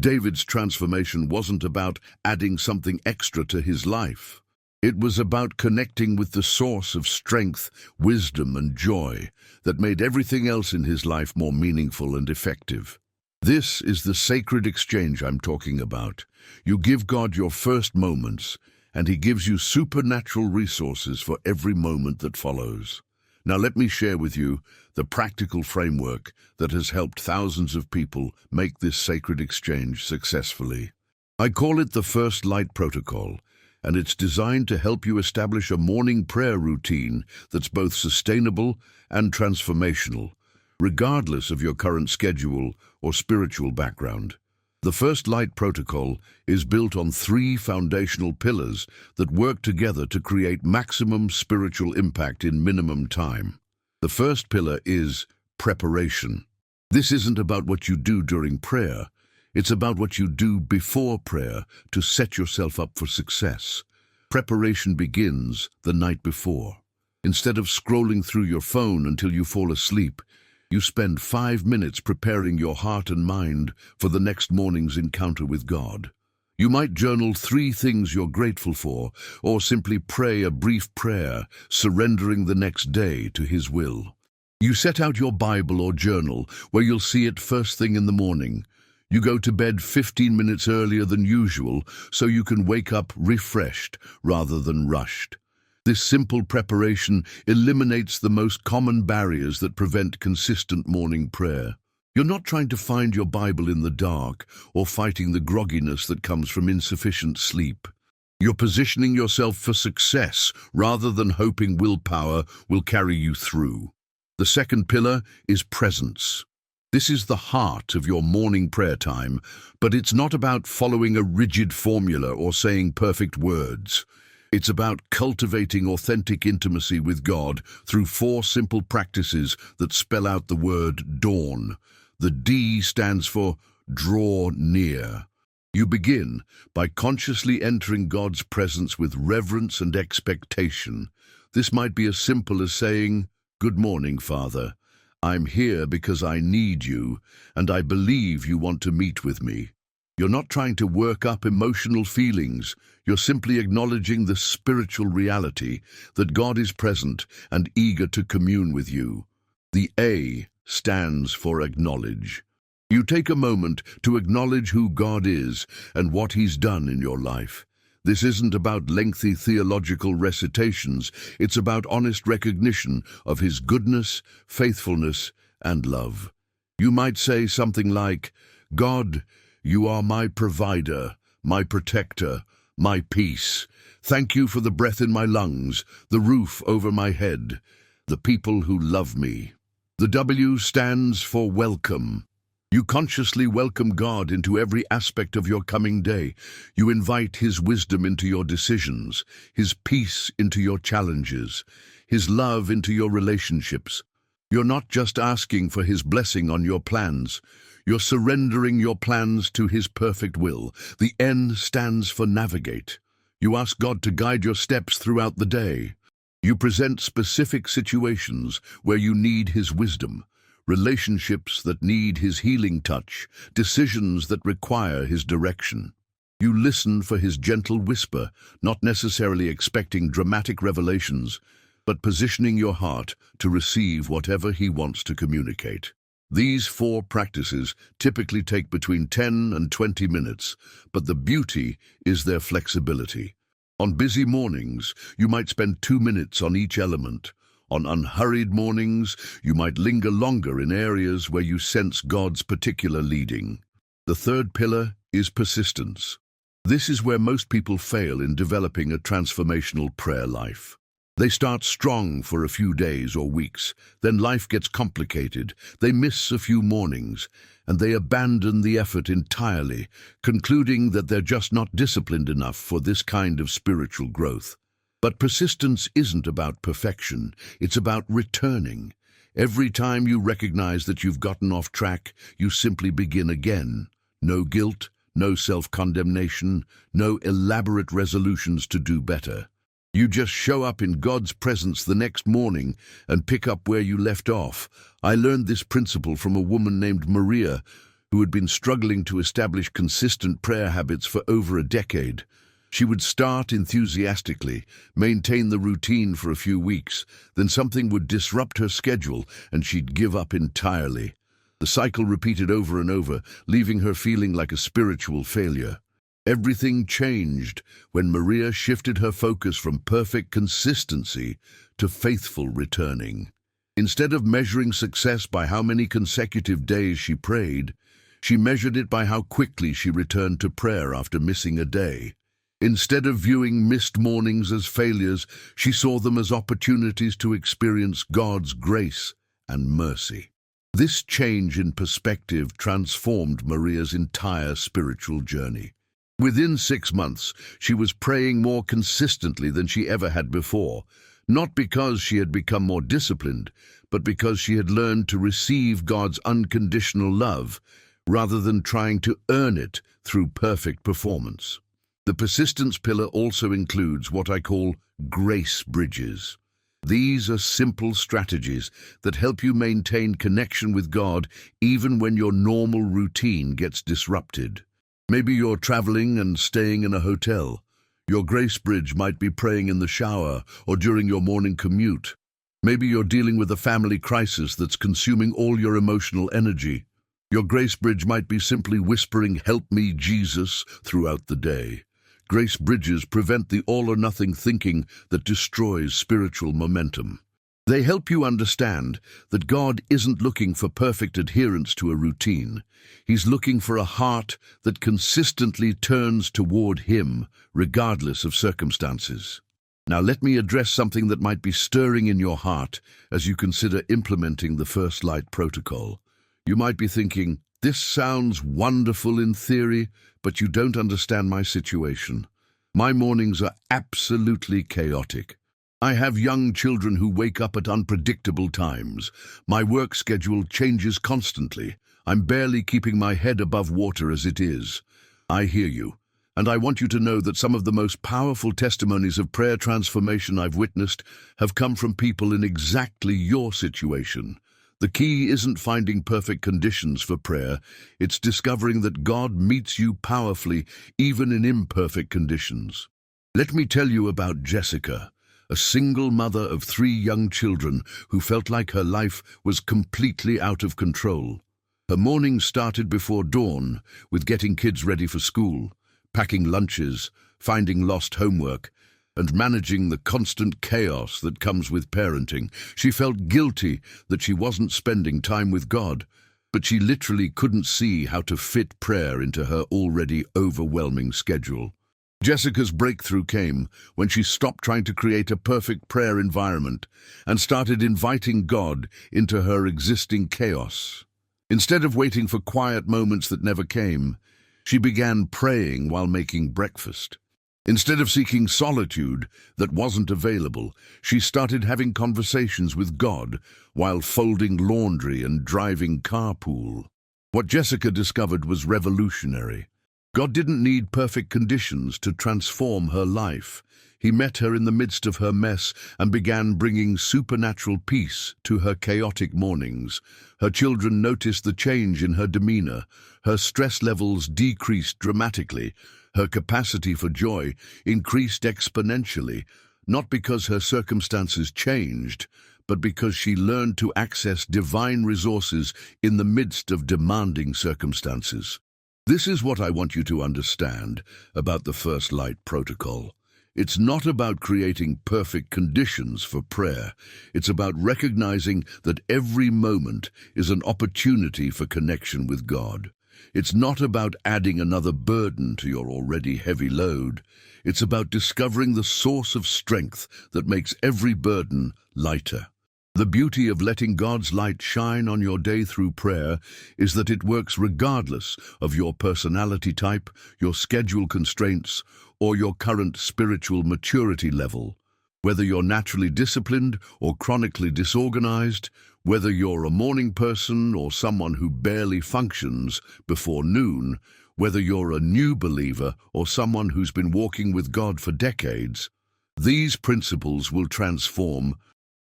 David's transformation wasn't about adding something extra to his life. It was about connecting with the source of strength, wisdom, and joy that made everything else in his life more meaningful and effective. This is the sacred exchange I'm talking about. You give God your first moments, and He gives you supernatural resources for every moment that follows. Now let me share with you the practical framework that has helped thousands of people make this sacred exchange successfully. I call it the First Light Protocol, and it's designed to help you establish a morning prayer routine that's both sustainable and transformational, regardless of your current schedule or spiritual background. The First Light Protocol is built on 3 foundational pillars that work together to create maximum spiritual impact in minimum time. The first pillar is preparation. This isn't about what you do during prayer. It's about what you do before prayer to set yourself up for success. Preparation begins the night before. Instead of scrolling through your phone until you fall asleep, you spend 5 minutes preparing your heart and mind for the next morning's encounter with God. You might journal 3 things you're grateful for, or simply pray a brief prayer, surrendering the next day to His will. You set out your Bible or journal where you'll see it first thing in the morning. You go to bed 15 minutes earlier than usual so you can wake up refreshed rather than rushed. This simple preparation eliminates the most common barriers that prevent consistent morning prayer. You're not trying to find your Bible in the dark or fighting the grogginess that comes from insufficient sleep. You're positioning yourself for success rather than hoping willpower will carry you through. The second pillar is presence. This is the heart of your morning prayer time, but it's not about following a rigid formula or saying perfect words. It's about cultivating authentic intimacy with God through 4 simple practices that spell out the word dawn. The D stands for draw near. You begin by consciously entering God's presence with reverence and expectation. This might be as simple as saying, "Good morning, Father. I'm here because I need you, and I believe you want to meet with me." You're not trying to work up emotional feelings. You're simply acknowledging the spiritual reality that God is present and eager to commune with you. The A stands for acknowledge. You take a moment to acknowledge who God is and what He's done in your life. This isn't about lengthy theological recitations. It's about honest recognition of His goodness, faithfulness, and love. You might say something like, "God, you are my provider, my protector, my peace. Thank you for the breath in my lungs, the roof over my head, the people who love me." The W stands for welcome. You consciously welcome God into every aspect of your coming day. You invite His wisdom into your decisions, His peace into your challenges, His love into your relationships. You're not just asking for His blessing on your plans. You're surrendering your plans to His perfect will. The N stands for navigate. You ask God to guide your steps throughout the day. You present specific situations where you need His wisdom, relationships that need His healing touch, decisions that require His direction. You listen for His gentle whisper, not necessarily expecting dramatic revelations, but positioning your heart to receive whatever He wants to communicate. These 4 practices typically take between 10 and 20 minutes, but the beauty is their flexibility. On busy mornings, you might spend 2 minutes on each element. On unhurried mornings, you might linger longer in areas where you sense God's particular leading. The third pillar is persistence. This is where most people fail in developing a transformational prayer life. They start strong for a few days or weeks, then life gets complicated, they miss a few mornings, and they abandon the effort entirely, concluding that they're just not disciplined enough for this kind of spiritual growth. But persistence isn't about perfection, it's about returning. Every time you recognize that you've gotten off track, you simply begin again. No guilt, no self-condemnation, no elaborate resolutions to do better. You just show up in God's presence the next morning and pick up where you left off. I learned this principle from a woman named Maria, who had been struggling to establish consistent prayer habits for over a decade. She would start enthusiastically, maintain the routine for a few weeks, then something would disrupt her schedule and she'd give up entirely. The cycle repeated over and over, leaving her feeling like a spiritual failure. Everything changed when Maria shifted her focus from perfect consistency to faithful returning. Instead of measuring success by how many consecutive days she prayed, she measured it by how quickly she returned to prayer after missing a day. Instead of viewing missed mornings as failures, she saw them as opportunities to experience God's grace and mercy. This change in perspective transformed Maria's entire spiritual journey. Within 6 months, she was praying more consistently than she ever had before, not because she had become more disciplined, but because she had learned to receive God's unconditional love, rather than trying to earn it through perfect performance. The persistence pillar also includes what I call grace bridges. These are simple strategies that help you maintain connection with God even when your normal routine gets disrupted. Maybe you're traveling and staying in a hotel. Your grace bridge might be praying in the shower or during your morning commute. Maybe you're dealing with a family crisis that's consuming all your emotional energy. Your grace bridge might be simply whispering, "Help me, Jesus," throughout the day. Grace bridges prevent the all-or-nothing thinking that destroys spiritual momentum. They help you understand that God isn't looking for perfect adherence to a routine. He's looking for a heart that consistently turns toward Him, regardless of circumstances. Now let me address something that might be stirring in your heart as you consider implementing the First Light protocol. You might be thinking, "This sounds wonderful in theory, but you don't understand my situation. My mornings are absolutely chaotic. I have young children who wake up at unpredictable times. My work schedule changes constantly. I'm barely keeping my head above water as it is." I hear you, and I want you to know that some of the most powerful testimonies of prayer transformation I've witnessed have come from people in exactly your situation. The key isn't finding perfect conditions for prayer, it's discovering that God meets you powerfully even in imperfect conditions. Let me tell you about Jessica, a single mother of 3 young children who felt like her life was completely out of control. Her mornings started before dawn with getting kids ready for school, packing lunches, finding lost homework, and managing the constant chaos that comes with parenting. She felt guilty that she wasn't spending time with God, but she literally couldn't see how to fit prayer into her already overwhelming schedule. Jessica's breakthrough came when she stopped trying to create a perfect prayer environment and started inviting God into her existing chaos. Instead of waiting for quiet moments that never came, she began praying while making breakfast. Instead of seeking solitude that wasn't available, she started having conversations with God while folding laundry and driving carpool. What Jessica discovered was revolutionary. God didn't need perfect conditions to transform her life. He met her in the midst of her mess and began bringing supernatural peace to her chaotic mornings. Her children noticed the change in her demeanor. Her stress levels decreased dramatically. Her capacity for joy increased exponentially, not because her circumstances changed, but because she learned to access divine resources in the midst of demanding circumstances. This is what I want you to understand about the First Light protocol. It's not about creating perfect conditions for prayer. It's about recognizing that every moment is an opportunity for connection with God. It's not about adding another burden to your already heavy load. It's about discovering the source of strength that makes every burden lighter. The beauty of letting God's light shine on your day through prayer is that it works regardless of your personality type, your schedule constraints, or your current spiritual maturity level. Whether you're naturally disciplined or chronically disorganized, whether you're a morning person or someone who barely functions before noon, whether you're a new believer or someone who's been walking with God for decades, these principles will transform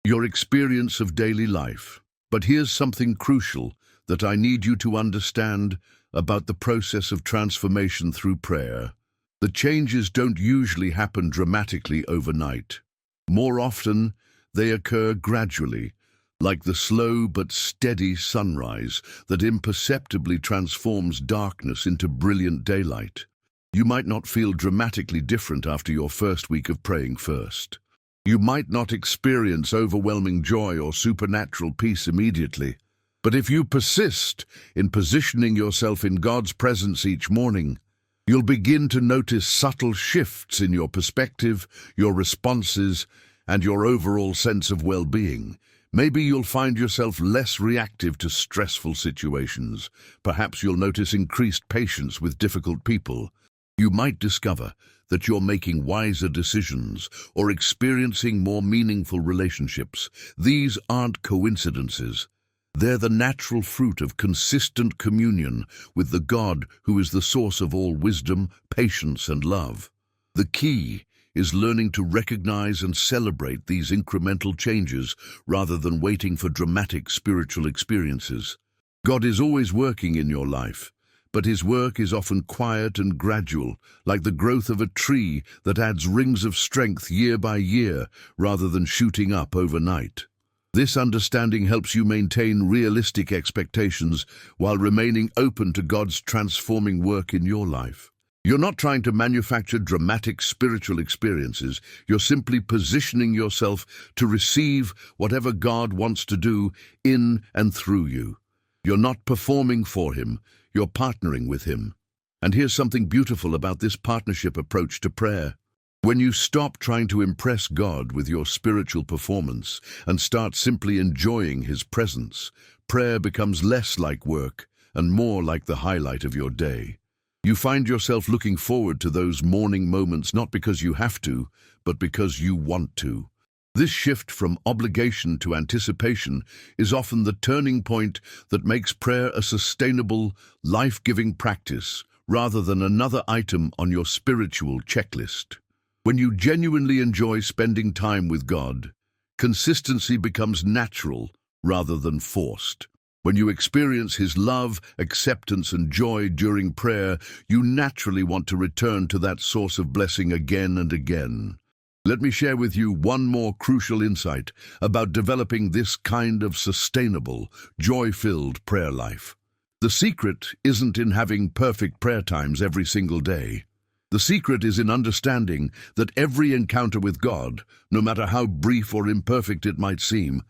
your experience of daily life. But here's something crucial that I need you to understand about the process of transformation through prayer. The changes don't usually happen dramatically overnight. More often, they occur gradually, like the slow but steady sunrise that imperceptibly transforms darkness into brilliant daylight. You might not feel dramatically different after your first week of praying first. You might not experience overwhelming joy or supernatural peace immediately. But if you persist in positioning yourself in God's presence each morning, you'll begin to notice subtle shifts in your perspective, your responses, and your overall sense of well-being. Maybe you'll find yourself less reactive to stressful situations. Perhaps you'll notice increased patience with difficult people. You might discover that you're making wiser decisions or experiencing more meaningful relationships. These aren't coincidences. They're the natural fruit of consistent communion with the God who is the source of all wisdom, patience, and love. The key is learning to recognize and celebrate these incremental changes rather than waiting for dramatic spiritual experiences. God is always working in your life, but his work is often quiet and gradual, like the growth of a tree that adds rings of strength year by year rather than shooting up overnight. This understanding helps you maintain realistic expectations while remaining open to God's transforming work in your life. You're not trying to manufacture dramatic spiritual experiences. You're simply positioning yourself to receive whatever God wants to do in and through you. You're not performing for him, you're partnering with him. And here's something beautiful about this partnership approach to prayer. When you stop trying to impress God with your spiritual performance and start simply enjoying his presence, prayer becomes less like work and more like the highlight of your day. You find yourself looking forward to those morning moments not because you have to, but because you want to. This shift from obligation to anticipation is often the turning point that makes prayer a sustainable, life-giving practice rather than another item on your spiritual checklist. When you genuinely enjoy spending time with God, consistency becomes natural rather than forced. When you experience his love, acceptance, and joy during prayer, you naturally want to return to that source of blessing again and again. Let me share with you one more crucial insight about developing this kind of sustainable, joy-filled prayer life. The secret isn't in having perfect prayer times every single day. The secret is in understanding that every encounter with God, no matter how brief or imperfect it might seem,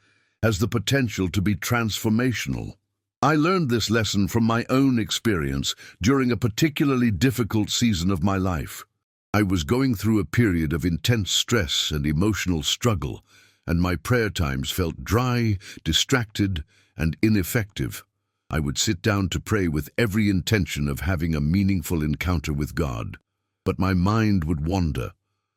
has the potential to be transformational. I learned this lesson from my own experience during a particularly difficult season of my life. I was going through a period of intense stress and emotional struggle, and my prayer times felt dry, distracted, and ineffective. I would sit down to pray with every intention of having a meaningful encounter with God. But my mind would wander,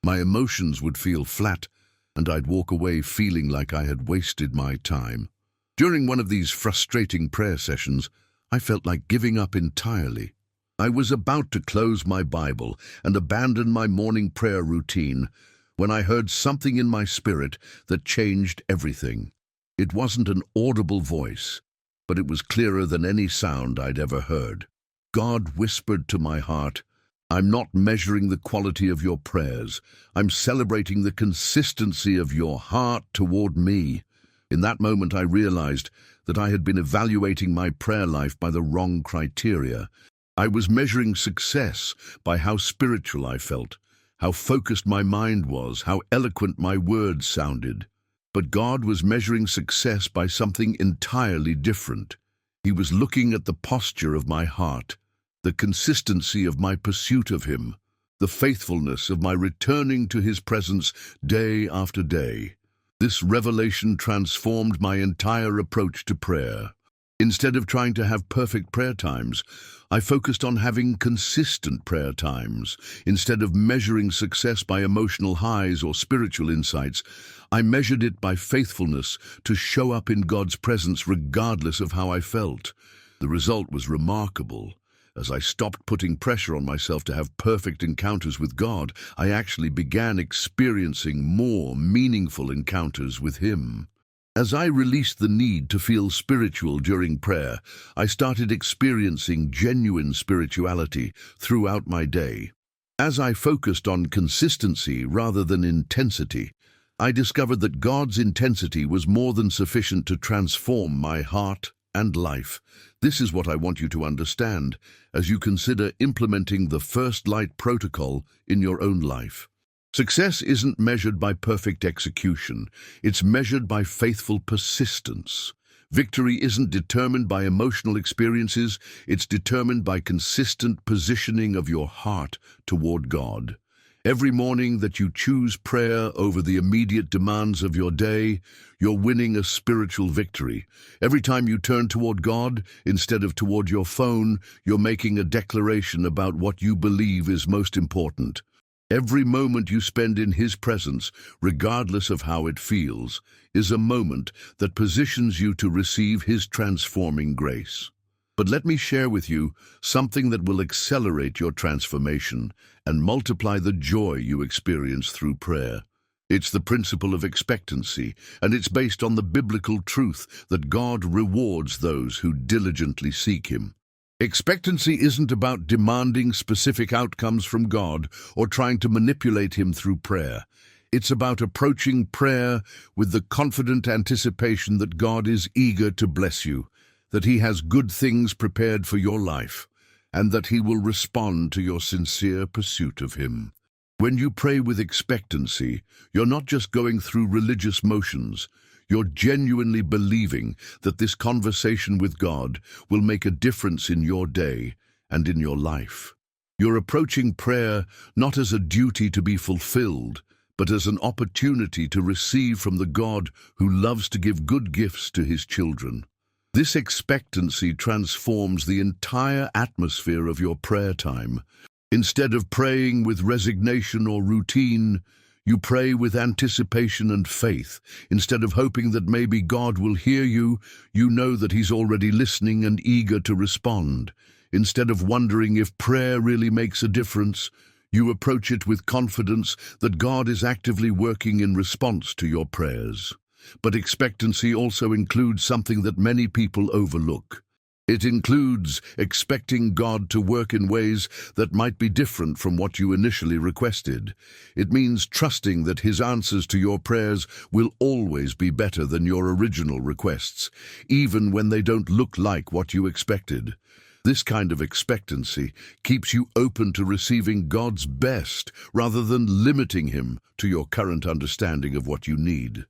my emotions would feel flat, and I'd walk away feeling like I had wasted my time. During one of these frustrating prayer sessions, I felt like giving up entirely. I was about to close my Bible and abandon my morning prayer routine when I heard something in my spirit that changed everything. It wasn't an audible voice, but it was clearer than any sound I'd ever heard. God whispered to my heart, "I'm not measuring the quality of your prayers. I'm celebrating the consistency of your heart toward me." In that moment, I realized that I had been evaluating my prayer life by the wrong criteria. I was measuring success by how spiritual I felt, how focused my mind was, how eloquent my words sounded. But God was measuring success by something entirely different. He was looking at the posture of my heart, the consistency of my pursuit of him, the faithfulness of my returning to his presence day after day. This revelation transformed my entire approach to prayer. Instead of trying to have perfect prayer times, I focused on having consistent prayer times. Instead of measuring success by emotional highs or spiritual insights, I measured it by faithfulness to show up in God's presence regardless of how I felt. The result was remarkable. As I stopped putting pressure on myself to have perfect encounters with God, I actually began experiencing more meaningful encounters with him. As I released the need to feel spiritual during prayer, I started experiencing genuine spirituality throughout my day. As I focused on consistency rather than intensity, I discovered that God's intensity was more than sufficient to transform my heart and life. This is what I want you to understand as you consider implementing the First Light protocol in your own life. Success isn't measured by perfect execution, it's measured by faithful persistence. Victory isn't determined by emotional experiences, it's determined by consistent positioning of your heart toward God. Every morning that you choose prayer over the immediate demands of your day, you're winning a spiritual victory. Every time you turn toward God, instead of toward your phone, you're making a declaration about what you believe is most important. Every moment you spend in His presence, regardless of how it feels, is a moment that positions you to receive His transforming grace. But let me share with you something that will accelerate your transformation and multiply the joy you experience through prayer. It's the principle of expectancy, and it's based on the biblical truth that God rewards those who diligently seek Him. Expectancy isn't about demanding specific outcomes from God or trying to manipulate Him through prayer. It's about approaching prayer with the confident anticipation that God is eager to bless you, that He has good things prepared for your life, and that He will respond to your sincere pursuit of Him. When you pray with expectancy, you're not just going through religious motions. You're genuinely believing that this conversation with God will make a difference in your day and in your life. You're approaching prayer not as a duty to be fulfilled, but as an opportunity to receive from the God who loves to give good gifts to His children. This expectancy transforms the entire atmosphere of your prayer time. Instead of praying with resignation or routine, you pray with anticipation and faith. Instead of hoping that maybe God will hear you, you know that He's already listening and eager to respond. Instead of wondering if prayer really makes a difference, you approach it with confidence that God is actively working in response to your prayers. But expectancy also includes something that many people overlook. It includes expecting God to work in ways that might be different from what you initially requested. It means trusting that His answers to your prayers will always be better than your original requests, even when they don't look like what you expected. This kind of expectancy keeps you open to receiving God's best rather than limiting Him to your current understanding of what you need.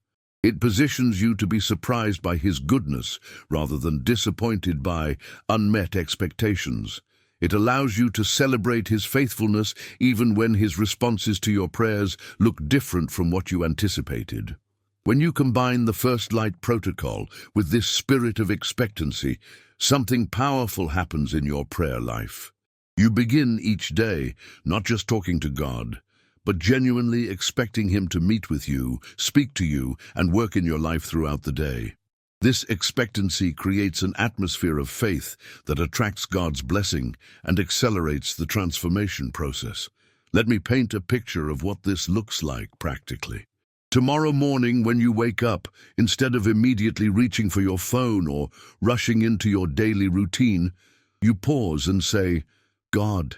It positions you to be surprised by His goodness rather than disappointed by unmet expectations. It allows you to celebrate His faithfulness even when His responses to your prayers look different from what you anticipated. When you combine the First Light protocol with this spirit of expectancy, something powerful happens in your prayer life. You begin each day not just talking to God, but genuinely expecting Him to meet with you, speak to you, and work in your life throughout the day. This expectancy creates an atmosphere of faith that attracts God's blessing and accelerates the transformation process. Let me paint a picture of what this looks like practically. Tomorrow morning when you wake up, instead of immediately reaching for your phone or rushing into your daily routine, you pause and say, "God,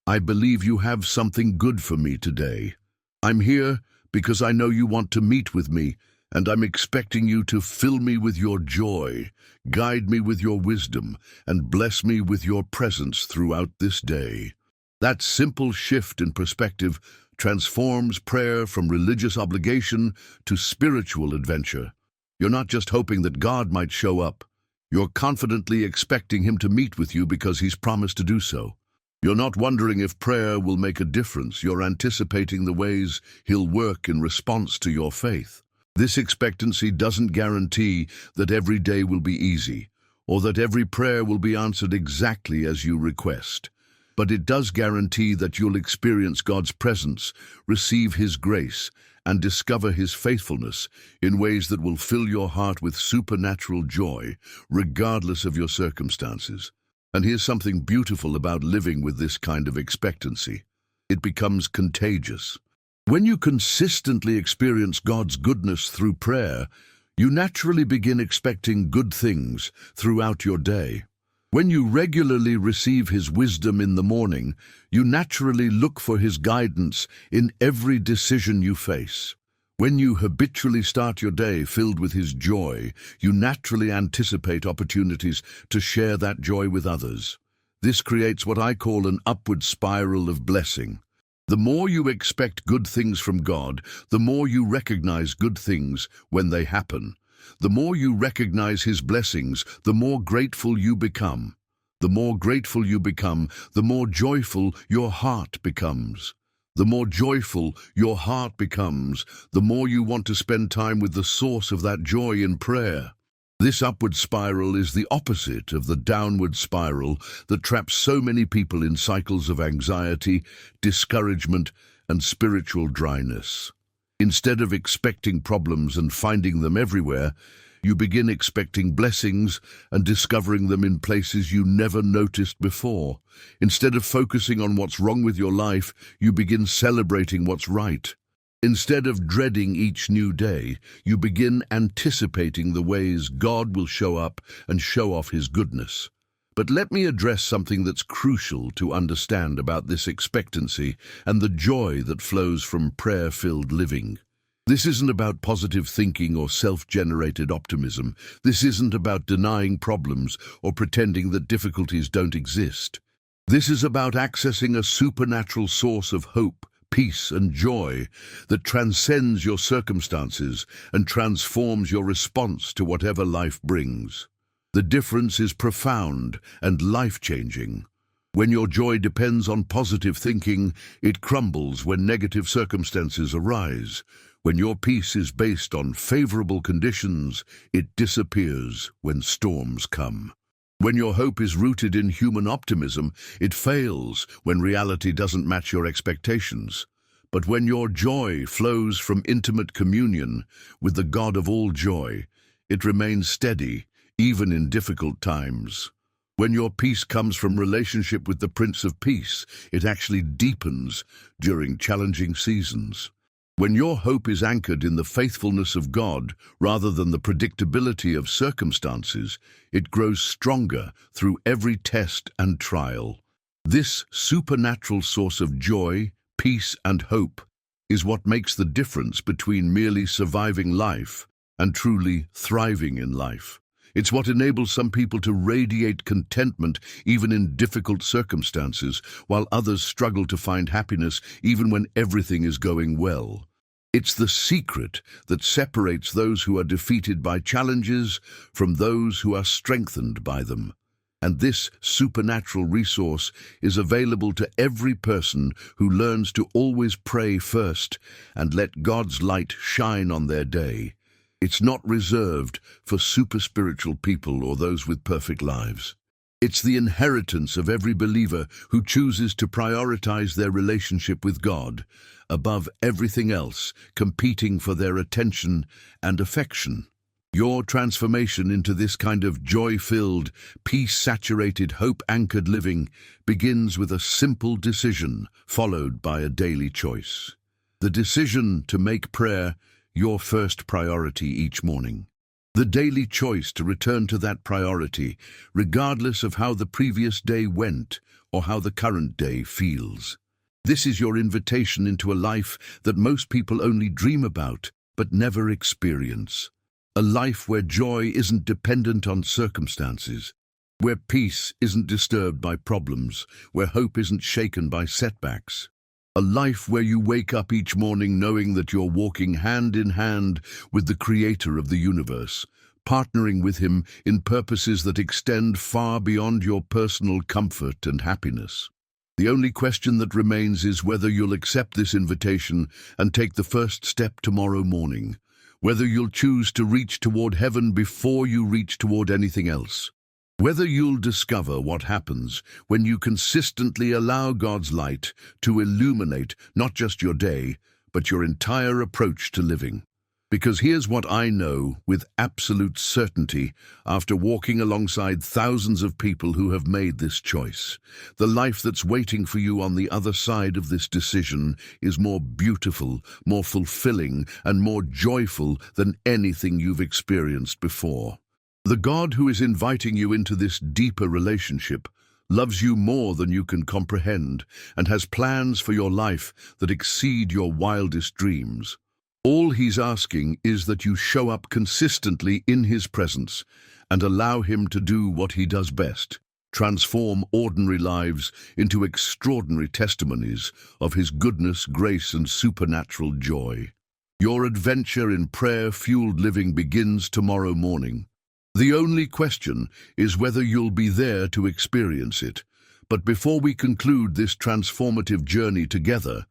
I believe you have something good for me today. I'm here because I know you want to meet with me, and I'm expecting you to fill me with your joy, guide me with your wisdom, and bless me with your presence throughout this day." That simple shift in perspective transforms prayer from religious obligation to spiritual adventure. You're not just hoping that God might show up. You're confidently expecting Him to meet with you because He's promised to do so. You're not wondering if prayer will make a difference. You're anticipating the ways He'll work in response to your faith. This expectancy doesn't guarantee that every day will be easy, or that every prayer will be answered exactly as you request. But it does guarantee that you'll experience God's presence, receive His grace, and discover His faithfulness in ways that will fill your heart with supernatural joy, regardless of your circumstances. And here's something beautiful about living with this kind of expectancy. It becomes contagious. When you consistently experience God's goodness through prayer, you naturally begin expecting good things throughout your day. When you regularly receive His wisdom in the morning, you naturally look for His guidance in every decision you face. When you habitually start your day filled with His joy, you naturally anticipate opportunities to share that joy with others. This creates what I call an upward spiral of blessing. The more you expect good things from God, the more you recognize good things when they happen. The more you recognize His blessings, the more grateful you become. The more grateful you become, the more joyful your heart becomes. The more joyful your heart becomes, the more you want to spend time with the source of that joy in prayer. This upward spiral is the opposite of the downward spiral that traps so many people in cycles of anxiety, discouragement, and spiritual dryness. Instead of expecting problems and finding them everywhere, you begin expecting blessings and discovering them in places you never noticed before. Instead of focusing on what's wrong with your life, you begin celebrating what's right. Instead of dreading each new day, you begin anticipating the ways God will show up and show off His goodness. But let me address something that's crucial to understand about this expectancy and the joy that flows from prayer-filled living. This isn't about positive thinking or self-generated optimism. This isn't about denying problems or pretending that difficulties don't exist. This is about accessing a supernatural source of hope, peace, and joy that transcends your circumstances and transforms your response to whatever life brings. The difference is profound and life-changing. When your joy depends on positive thinking, it crumbles when negative circumstances arise. When your peace is based on favorable conditions, it disappears when storms come. When your hope is rooted in human optimism, it fails when reality doesn't match your expectations. But when your joy flows from intimate communion with the God of all joy, it remains steady, even in difficult times. When your peace comes from relationship with the Prince of Peace, it actually deepens during challenging seasons. When your hope is anchored in the faithfulness of God rather than the predictability of circumstances, it grows stronger through every test and trial. This supernatural source of joy, peace, and hope is what makes the difference between merely surviving life and truly thriving in life. It's what enables some people to radiate contentment even in difficult circumstances, while others struggle to find happiness even when everything is going well. It's the secret that separates those who are defeated by challenges from those who are strengthened by them. And this supernatural resource is available to every person who learns to always pray first and let God's light shine on their day. It's not reserved for super spiritual people or those with perfect lives. It's the inheritance of every believer who chooses to prioritize their relationship with God above everything else, competing for their attention and affection. Your transformation into this kind of joy-filled, peace-saturated, hope-anchored living begins with a simple decision followed by a daily choice. The decision to make prayer your first priority each morning. The daily choice to return to that priority, regardless of how the previous day went or how the current day feels. This is your invitation into a life that most people only dream about but never experience. A life where joy isn't dependent on circumstances, where peace isn't disturbed by problems, where hope isn't shaken by setbacks. A life where you wake up each morning knowing that you're walking hand in hand with the Creator of the universe, partnering with Him in purposes that extend far beyond your personal comfort and happiness. The only question that remains is whether you'll accept this invitation and take the first step tomorrow morning, whether you'll choose to reach toward heaven before you reach toward anything else. Whether you'll discover what happens when you consistently allow God's light to illuminate not just your day, but your entire approach to living. Because here's what I know with absolute certainty after walking alongside thousands of people who have made this choice. The life that's waiting for you on the other side of this decision is more beautiful, more fulfilling, and more joyful than anything you've experienced before. The God who is inviting you into this deeper relationship loves you more than you can comprehend and has plans for your life that exceed your wildest dreams. All He's asking is that you show up consistently in His presence and allow Him to do what He does best, transform ordinary lives into extraordinary testimonies of His goodness, grace, and supernatural joy. Your adventure in prayer-fueled living begins tomorrow morning. The only question is whether you'll be there to experience it. But before we conclude this transformative journey together,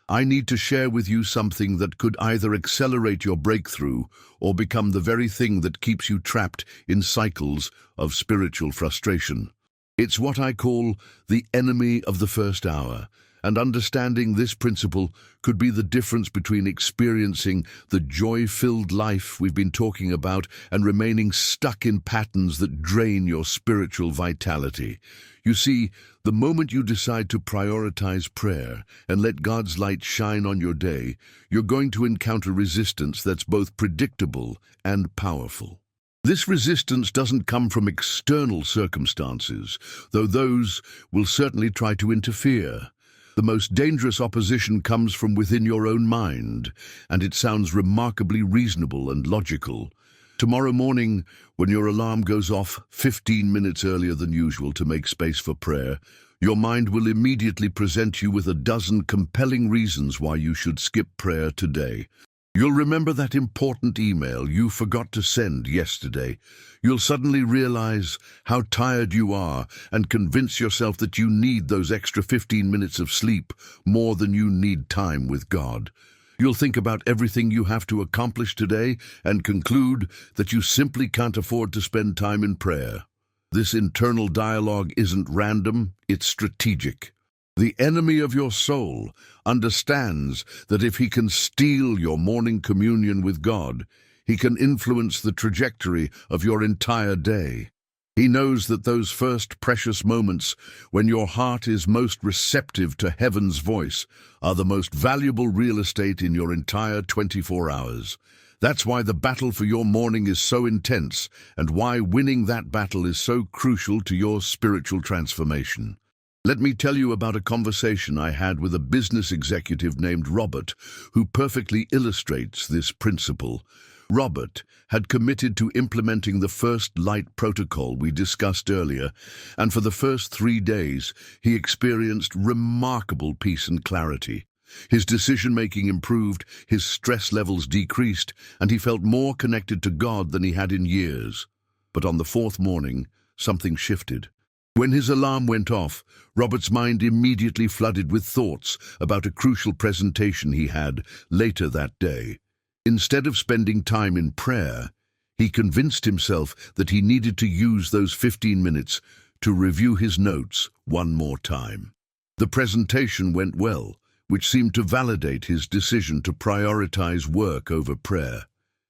I need to share with you something that could either accelerate your breakthrough or become the very thing that keeps you trapped in cycles of spiritual frustration. It's what I call the enemy of the first hour, And understanding this principle could be the difference between experiencing the joy-filled life we've been talking about and remaining stuck in patterns that drain your spiritual vitality. You see, the moment you decide to prioritize prayer and let God's light shine on your day, you're going to encounter resistance that's both predictable and powerful. This resistance doesn't come from external circumstances, though those will certainly try to interfere. The most dangerous opposition comes from within your own mind, and it sounds remarkably reasonable and logical. Tomorrow morning, when your alarm goes off 15 minutes earlier than usual to make space for prayer, your mind will immediately present you with a dozen compelling reasons why you should skip prayer today. You'll remember that important email you forgot to send yesterday. You'll suddenly realize how tired you are and convince yourself that you need those extra 15 minutes of sleep more than you need time with God. You'll think about everything you have to accomplish today and conclude that you simply can't afford to spend time in prayer. This internal dialogue isn't random, it's strategic. The enemy of your soul understands that if he can steal your morning communion with God, he can influence the trajectory of your entire day. He knows that those first precious moments, when your heart is most receptive to heaven's voice, are the most valuable real estate in your entire 24 hours. That's why the battle for your morning is so intense, and why winning that battle is so crucial to your spiritual transformation. Let me tell you about a conversation I had with a business executive named Robert, who perfectly illustrates this principle. Robert had committed to implementing the first light protocol we discussed earlier, and for the first 3 days, he experienced remarkable peace and clarity. His decision-making improved, his stress levels decreased, and he felt more connected to God than he had in years. But on the 4th morning, something shifted. When his alarm went off, Robert's mind immediately flooded with thoughts about a crucial presentation he had later that day. Instead of spending time in prayer, he convinced himself that he needed to use those 15 minutes to review his notes one more time. The presentation went well, which seemed to validate his decision to prioritize work over prayer.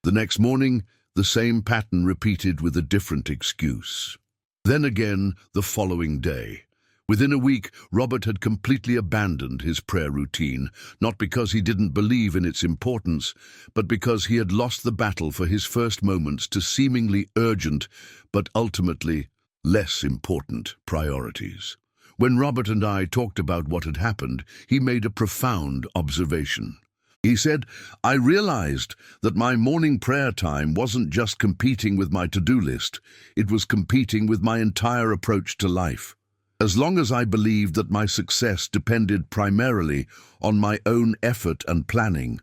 The next morning, the same pattern repeated with a different excuse. Then again, the following day. Within a week, Robert had completely abandoned his prayer routine, not because he didn't believe in its importance, but because he had lost the battle for his first moments to seemingly urgent, but ultimately less important priorities. When Robert and I talked about what had happened, he made a profound observation. He said, "I realized that my morning prayer time wasn't just competing with my to-do list, it was competing with my entire approach to life. As long as I believed that my success depended primarily on my own effort and planning,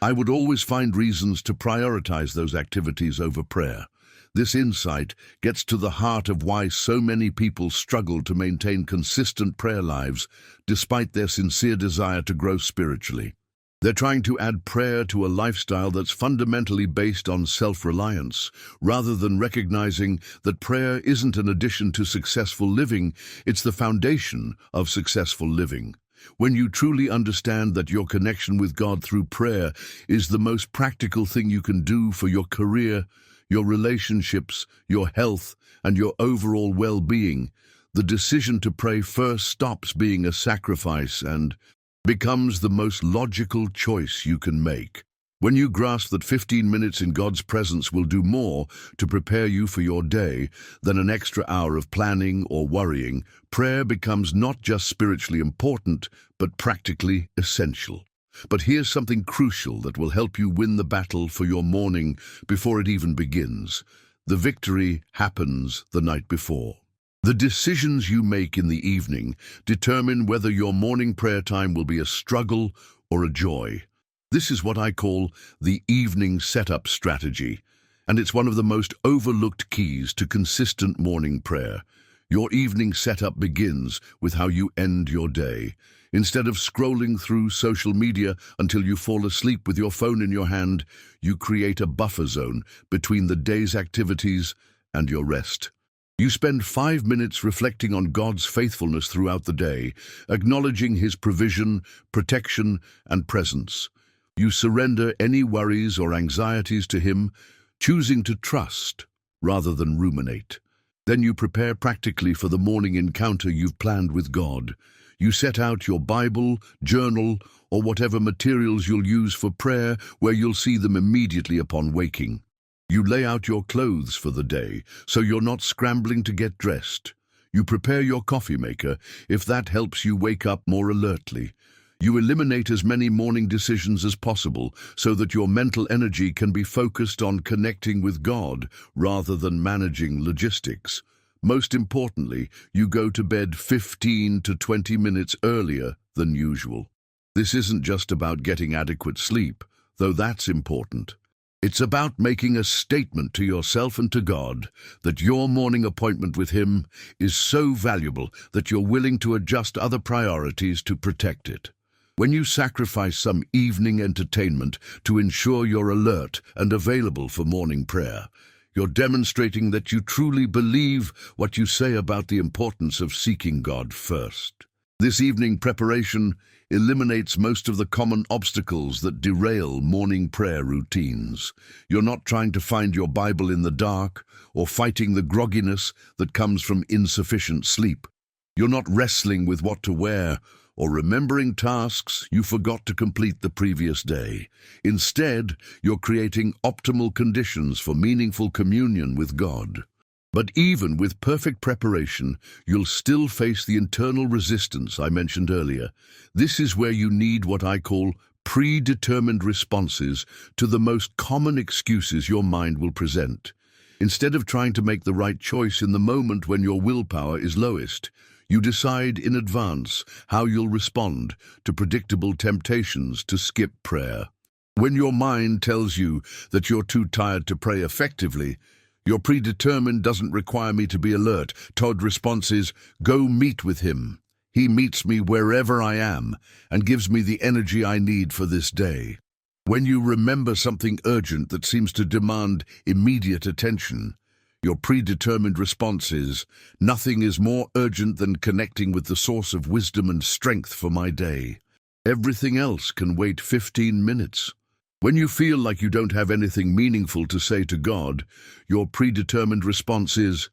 I would always find reasons to prioritize those activities over prayer. This insight gets to the heart of why so many people struggle to maintain consistent prayer lives despite their sincere desire to grow spiritually. They're trying to add prayer to a lifestyle that's fundamentally based on self-reliance, rather than recognizing that prayer isn't an addition to successful living, it's the foundation of successful living. When you truly understand that your connection with God through prayer is the most practical thing you can do for your career, your relationships, your health, and your overall well-being, the decision to pray first stops being a sacrifice and becomes the most logical choice you can make. When you grasp that 15 minutes in God's presence will do more to prepare you for your day than an extra hour of planning or worrying, prayer becomes not just spiritually important, but practically essential. But here's something crucial that will help you win the battle for your morning before it even begins. The victory happens the night before. The decisions you make in the evening determine whether your morning prayer time will be a struggle or a joy. This is what I call the evening setup strategy, and it's one of the most overlooked keys to consistent morning prayer. Your evening setup begins with how you end your day. Instead of scrolling through social media until you fall asleep with your phone in your hand, you create a buffer zone between the day's activities and your rest. You spend 5 minutes reflecting on God's faithfulness throughout the day, acknowledging His provision, protection, and presence. You surrender any worries or anxieties to Him, choosing to trust rather than ruminate. Then you prepare practically for the morning encounter you've planned with God. You set out your Bible, journal, or whatever materials you'll use for prayer, where you'll see them immediately upon waking. You lay out your clothes for the day, so you're not scrambling to get dressed. You prepare your coffee maker, if that helps you wake up more alertly. You eliminate as many morning decisions as possible, so that your mental energy can be focused on connecting with God rather than managing logistics. Most importantly, you go to bed 15 to 20 minutes earlier than usual. This isn't just about getting adequate sleep, though that's important. It's about making a statement to yourself and to God that your morning appointment with Him is so valuable that you're willing to adjust other priorities to protect it. When you sacrifice some evening entertainment to ensure you're alert and available for morning prayer, you're demonstrating that you truly believe what you say about the importance of seeking God first. This evening preparation eliminates most of the common obstacles that derail morning prayer routines. You're not trying to find your Bible in the dark or fighting the grogginess that comes from insufficient sleep. You're not wrestling with what to wear or remembering tasks you forgot to complete the previous day. Instead, you're creating optimal conditions for meaningful communion with God. But even with perfect preparation, you'll still face the internal resistance I mentioned earlier. This is where you need what I call predetermined responses to the most common excuses your mind will present. Instead of trying to make the right choice in the moment when your willpower is lowest, you decide in advance how you'll respond to predictable temptations to skip prayer. When your mind tells you that you're too tired to pray effectively, your predetermined doesn't require me to be alert. Todd's response is, go meet with Him. He meets me wherever I am and gives me the energy I need for this day. When you remember something urgent that seems to demand immediate attention, your predetermined response is, nothing is more urgent than connecting with the source of wisdom and strength for my day. Everything else can wait 15 minutes. When you feel like you don't have anything meaningful to say to God, your predetermined response is,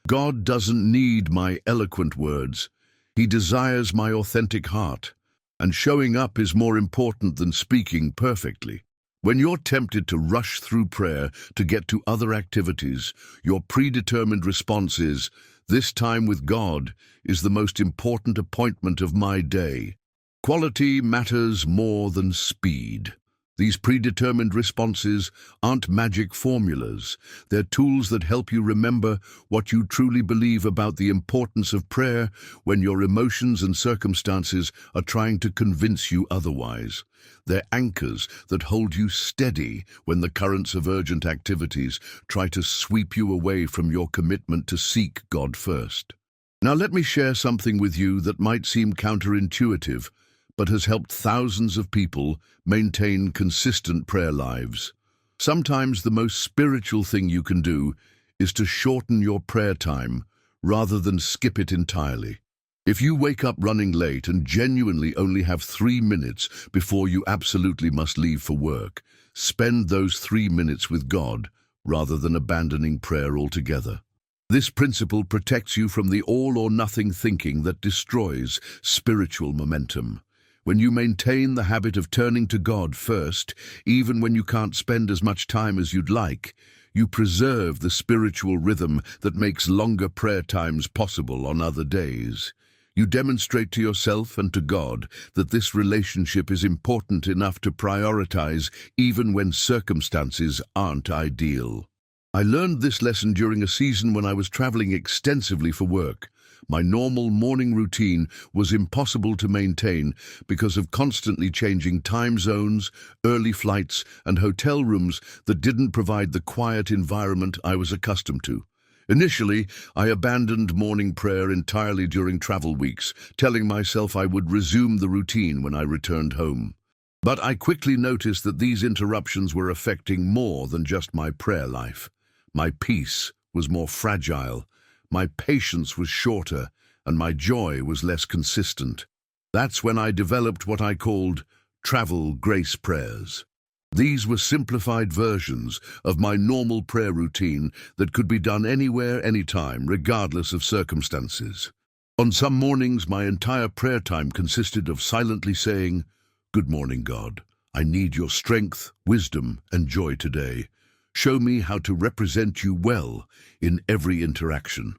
God doesn't need my eloquent words. He desires my authentic heart, and showing up is more important than speaking perfectly. When you're tempted to rush through prayer to get to other activities, your predetermined response is, this time with God is the most important appointment of my day. Quality matters more than speed. These predetermined responses aren't magic formulas. They're tools that help you remember what you truly believe about the importance of prayer when your emotions and circumstances are trying to convince you otherwise. They're anchors that hold you steady when the currents of urgent activities try to sweep you away from your commitment to seek God first. Now let me share something with you that might seem counterintuitive, but has helped thousands of people maintain consistent prayer lives. Sometimes the most spiritual thing you can do is to shorten your prayer time rather than skip it entirely. If you wake up running late and genuinely only have 3 minutes before you absolutely must leave for work, spend those 3 minutes with God rather than abandoning prayer altogether. This principle protects you from the all-or-nothing thinking that destroys spiritual momentum. When you maintain the habit of turning to God first, even when you can't spend as much time as you'd like, you preserve the spiritual rhythm that makes longer prayer times possible on other days. You demonstrate to yourself and to God that this relationship is important enough to prioritize even when circumstances aren't ideal. I learned this lesson during a season when I was traveling extensively for work. My normal morning routine was impossible to maintain because of constantly changing time zones, early flights, and hotel rooms that didn't provide the quiet environment I was accustomed to. Initially, I abandoned morning prayer entirely during travel weeks, telling myself I would resume the routine when I returned home. But I quickly noticed that these interruptions were affecting more than just my prayer life. My peace was more fragile. my patience was shorter, and my joy was less consistent. That's when I developed what I called travel grace prayers. These were simplified versions of my normal prayer routine that could be done anywhere, anytime, regardless of circumstances. On some mornings, my entire prayer time consisted of silently saying, "Good morning, God. I need your strength, wisdom, and joy today. Show me how to represent you well in every interaction."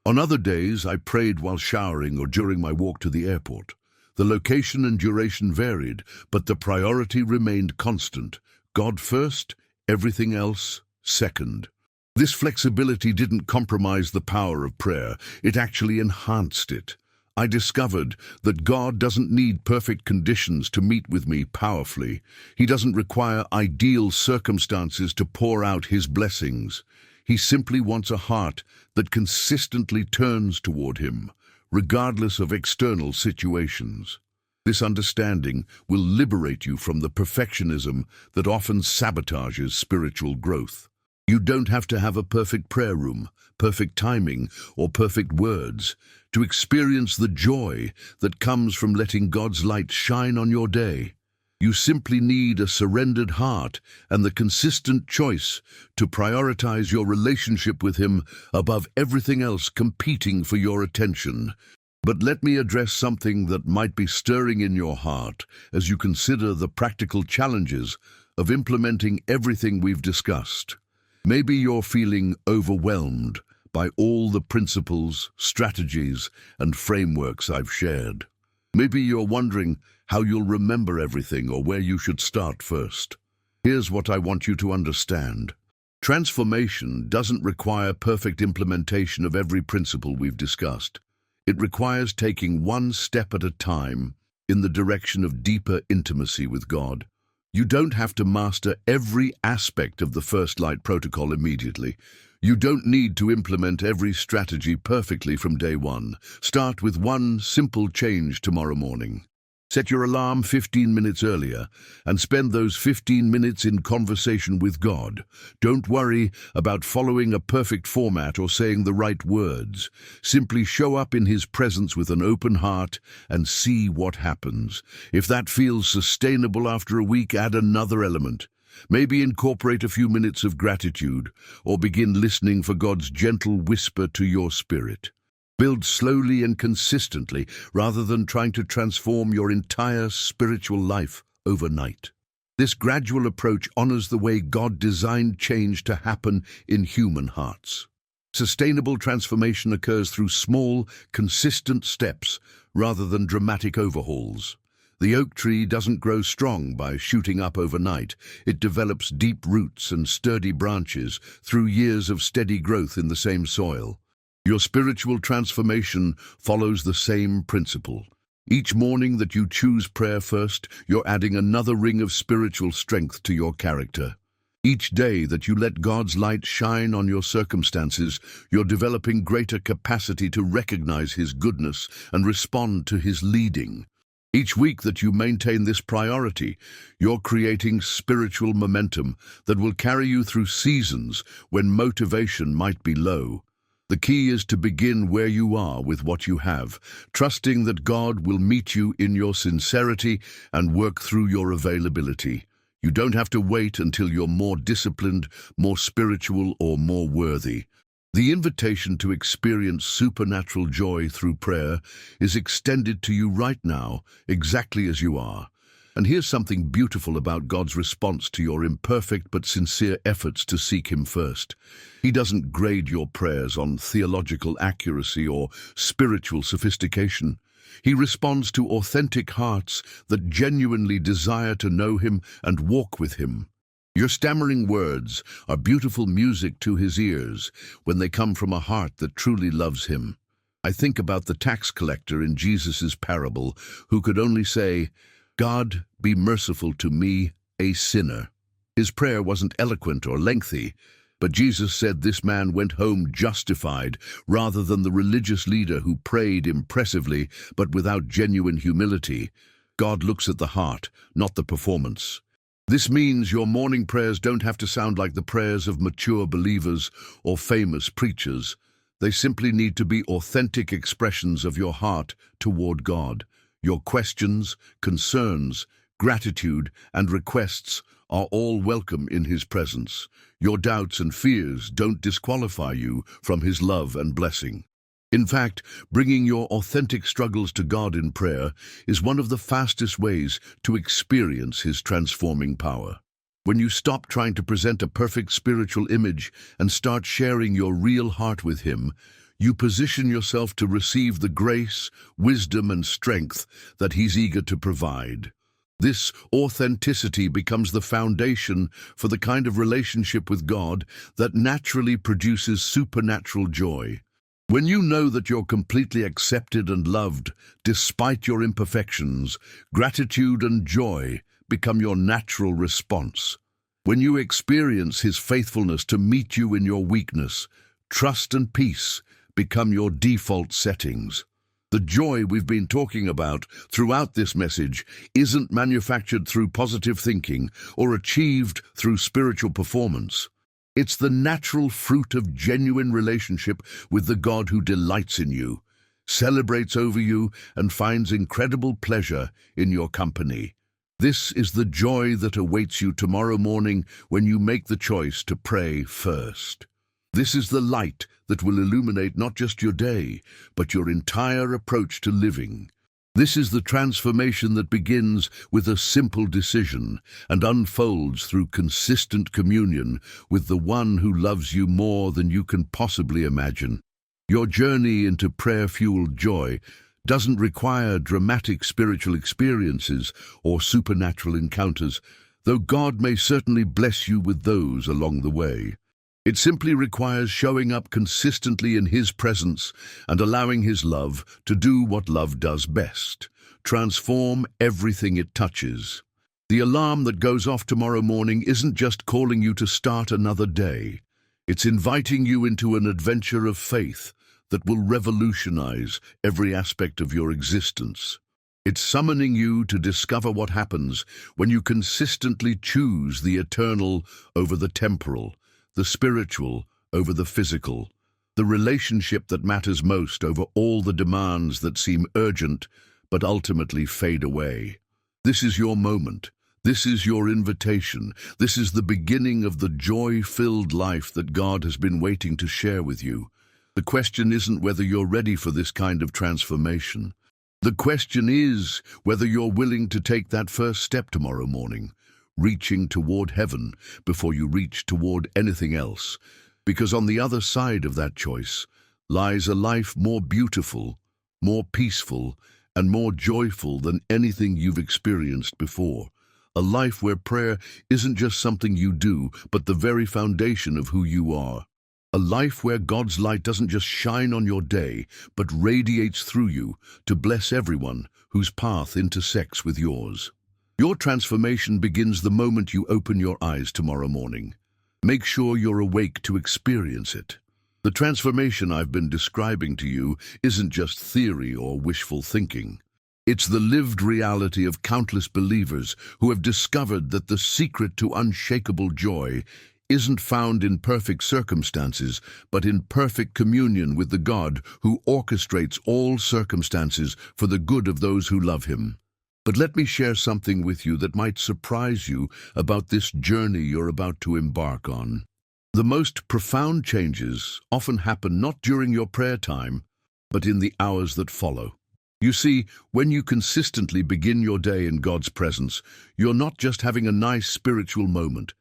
On other days, I prayed while showering or during my walk to the airport. The location and duration varied, but the priority remained constant. God first, everything else second. This flexibility didn't compromise the power of prayer, it actually enhanced it. I discovered that God doesn't need perfect conditions to meet with me powerfully. He doesn't require ideal circumstances to pour out His blessings. He simply wants a heart that consistently turns toward Him, regardless of external situations. This understanding will liberate you from the perfectionism that often sabotages spiritual growth. You don't have to have a perfect prayer room, perfect timing, or perfect words to experience the joy that comes from letting God's light shine on your day. You simply need a surrendered heart and the consistent choice to prioritize your relationship with Him above everything else competing for your attention. But let me address something that might be stirring in your heart as you consider the practical challenges of implementing everything we've discussed. Maybe you're feeling overwhelmed by all the principles, strategies, and frameworks I've shared. Maybe you're wondering how you'll remember everything or where you should start first. Here's what I want you to understand. Transformation doesn't require perfect implementation of every principle we've discussed. It requires taking one step at a time in the direction of deeper intimacy with God. You don't have to master every aspect of the First Light protocol immediately. You don't need to implement every strategy perfectly from day one. Start with one simple change tomorrow morning. Set your alarm 15 minutes earlier and spend those 15 minutes in conversation with God. Don't worry about following a perfect format or saying the right words. Simply show up in His presence with an open heart and see what happens. If that feels sustainable after a week, add another element. Maybe incorporate a few minutes of gratitude or begin listening for God's gentle whisper to your spirit. Build slowly and consistently rather than trying to transform your entire spiritual life overnight. This gradual approach honors the way God designed change to happen in human hearts. Sustainable transformation occurs through small, consistent steps rather than dramatic overhauls. The oak tree doesn't grow strong by shooting up overnight. It develops deep roots and sturdy branches through years of steady growth in the same soil. Your spiritual transformation follows the same principle. Each morning that you choose prayer first, you're adding another ring of spiritual strength to your character. Each day that you let God's light shine on your circumstances, you're developing greater capacity to recognize His goodness and respond to His leading. Each week that you maintain this priority, you're creating spiritual momentum that will carry you through seasons when motivation might be low. The key is to begin where you are with what you have, trusting that God will meet you in your sincerity and work through your availability. You don't have to wait until you're more disciplined, more spiritual, or more worthy. The invitation to experience supernatural joy through prayer is extended to you right now, exactly as you are. And here's something beautiful about God's response to your imperfect but sincere efforts to seek Him first. He doesn't grade your prayers on theological accuracy or spiritual sophistication. He responds to authentic hearts that genuinely desire to know Him and walk with Him. Your stammering words are beautiful music to His ears when they come from a heart that truly loves Him. I think about the tax collector in Jesus' parable who could only say, "God, be merciful to me, a sinner." His prayer wasn't eloquent or lengthy, but Jesus said this man went home justified rather than the religious leader who prayed impressively but without genuine humility. God looks at the heart, not the performance. This means your morning prayers don't have to sound like the prayers of mature believers or famous preachers. They simply need to be authentic expressions of your heart toward God. Your questions, concerns, gratitude, and requests are all welcome in His presence. Your doubts and fears don't disqualify you from His love and blessing. In fact, bringing your authentic struggles to God in prayer is one of the fastest ways to experience His transforming power. When you stop trying to present a perfect spiritual image and start sharing your real heart with Him, you position yourself to receive the grace, wisdom, and strength that He's eager to provide. This authenticity becomes the foundation for the kind of relationship with God that naturally produces supernatural joy. When you know that you're completely accepted and loved, despite your imperfections, gratitude and joy become your natural response. When you experience His faithfulness to meet you in your weakness, trust and peace become your default settings. The joy we've been talking about throughout this message isn't manufactured through positive thinking or achieved through spiritual performance. It's the natural fruit of genuine relationship with the God who delights in you, celebrates over you, and finds incredible pleasure in your company. This is the joy that awaits you tomorrow morning when you make the choice to pray first. This is the light that will illuminate not just your day, but your entire approach to living. This is the transformation that begins with a simple decision and unfolds through consistent communion with the one who loves you more than you can possibly imagine. Your journey into prayer-fueled joy doesn't require dramatic spiritual experiences or supernatural encounters, though God may certainly bless you with those along the way. It simply requires showing up consistently in His presence and allowing His love to do what love does best: transform everything it touches. The alarm that goes off tomorrow morning isn't just calling you to start another day. It's inviting you into an adventure of faith that will revolutionize every aspect of your existence. It's summoning you to discover what happens when you consistently choose the eternal over the temporal, the spiritual over the physical, the relationship that matters most over all the demands that seem urgent but ultimately fade away. This is your moment. This is your invitation. This is the beginning of the joy-filled life that God has been waiting to share with you. The question isn't whether you're ready for this kind of transformation. The question is whether you're willing to take that first step tomorrow morning, reaching toward heaven before you reach toward anything else, because on the other side of that choice lies a life more beautiful, more peaceful, and more joyful than anything you've experienced before. A life where prayer isn't just something you do, but the very foundation of who you are. A life where God's light doesn't just shine on your day, but radiates through you to bless everyone whose path intersects with yours. Your transformation begins the moment you open your eyes tomorrow morning. Make sure you're awake to experience it. The transformation I've been describing to you isn't just theory or wishful thinking. It's the lived reality of countless believers who have discovered that the secret to unshakable joy isn't found in perfect circumstances, but in perfect communion with the God who orchestrates all circumstances for the good of those who love Him. But let me share something with you that might surprise you about this journey you're about to embark on. The most profound changes often happen not during your prayer time, but in the hours that follow. You see, when you consistently begin your day in God's presence, you're not just having a nice spiritual moment.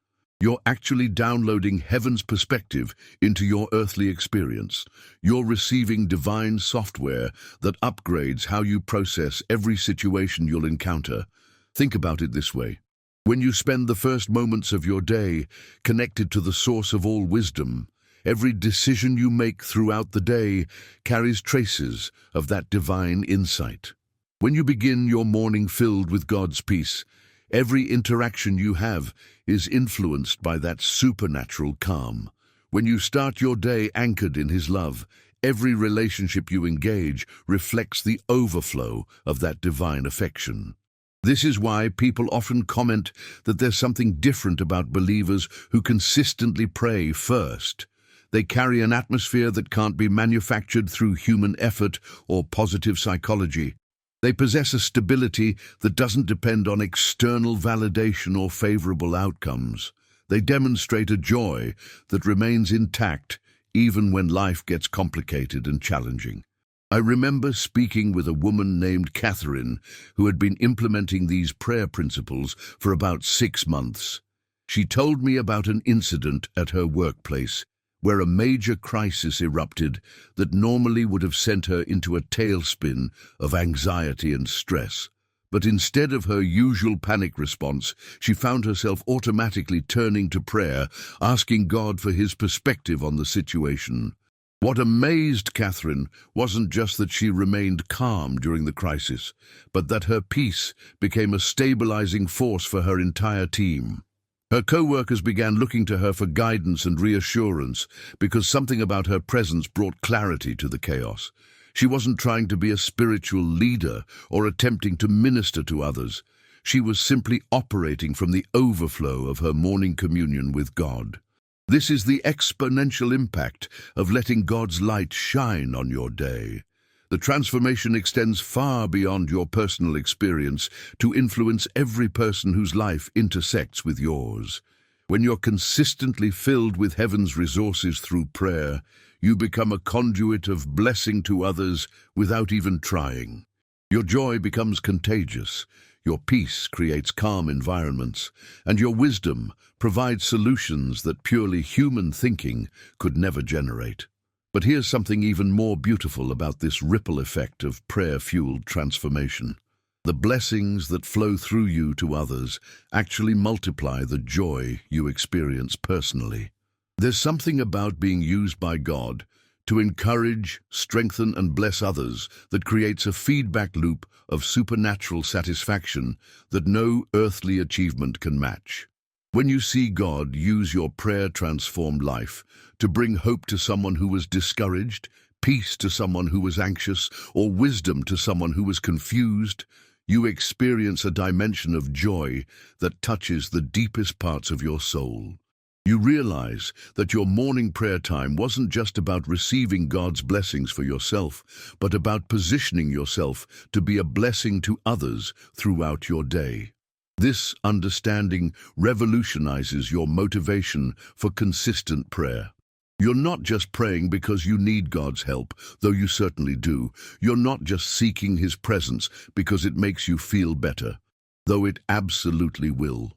You're actually downloading heaven's perspective into your earthly experience. You're receiving divine software that upgrades how you process every situation you'll encounter. Think about it this way. When you spend the first moments of your day connected to the source of all wisdom, every decision you make throughout the day carries traces of that divine insight. When you begin your morning filled with God's peace, every interaction you have is influenced by that supernatural calm. When you start your day anchored in His love, every relationship you engage reflects the overflow of that divine affection. This is why people often comment that there's something different about believers who consistently pray first. They carry an atmosphere that can't be manufactured through human effort or positive psychology. They possess a stability that doesn't depend on external validation or favorable outcomes. They demonstrate a joy that remains intact even when life gets complicated and challenging. I remember speaking with a woman named Catherine who had been implementing these prayer principles for about 6 months. She told me about an incident at her workplace where a major crisis erupted that normally would have sent her into a tailspin of anxiety and stress. But instead of her usual panic response, she found herself automatically turning to prayer, asking God for his perspective on the situation. What amazed Catherine wasn't just that she remained calm during the crisis, but that her peace became a stabilizing force for her entire team. Her co-workers began looking to her for guidance and reassurance because something about her presence brought clarity to the chaos. She wasn't trying to be a spiritual leader or attempting to minister to others. She was simply operating from the overflow of her morning communion with God. This is the exponential impact of letting God's light shine on your day. The transformation extends far beyond your personal experience to influence every person whose life intersects with yours. When you're consistently filled with heaven's resources through prayer, you become a conduit of blessing to others without even trying. Your joy becomes contagious, your peace creates calm environments, and your wisdom provides solutions that purely human thinking could never generate. But here's something even more beautiful about this ripple effect of prayer-fueled transformation. The blessings that flow through you to others actually multiply the joy you experience personally. There's something about being used by God to encourage, strengthen, and bless others that creates a feedback loop of supernatural satisfaction that no earthly achievement can match. When you see God use your prayer-transformed life to bring hope to someone who was discouraged, peace to someone who was anxious, or wisdom to someone who was confused, you experience a dimension of joy that touches the deepest parts of your soul. You realize that your morning prayer time wasn't just about receiving God's blessings for yourself, but about positioning yourself to be a blessing to others throughout your day. This understanding revolutionizes your motivation for consistent prayer. You're not just praying because you need God's help, though you certainly do. You're not just seeking his presence because it makes you feel better, though it absolutely will.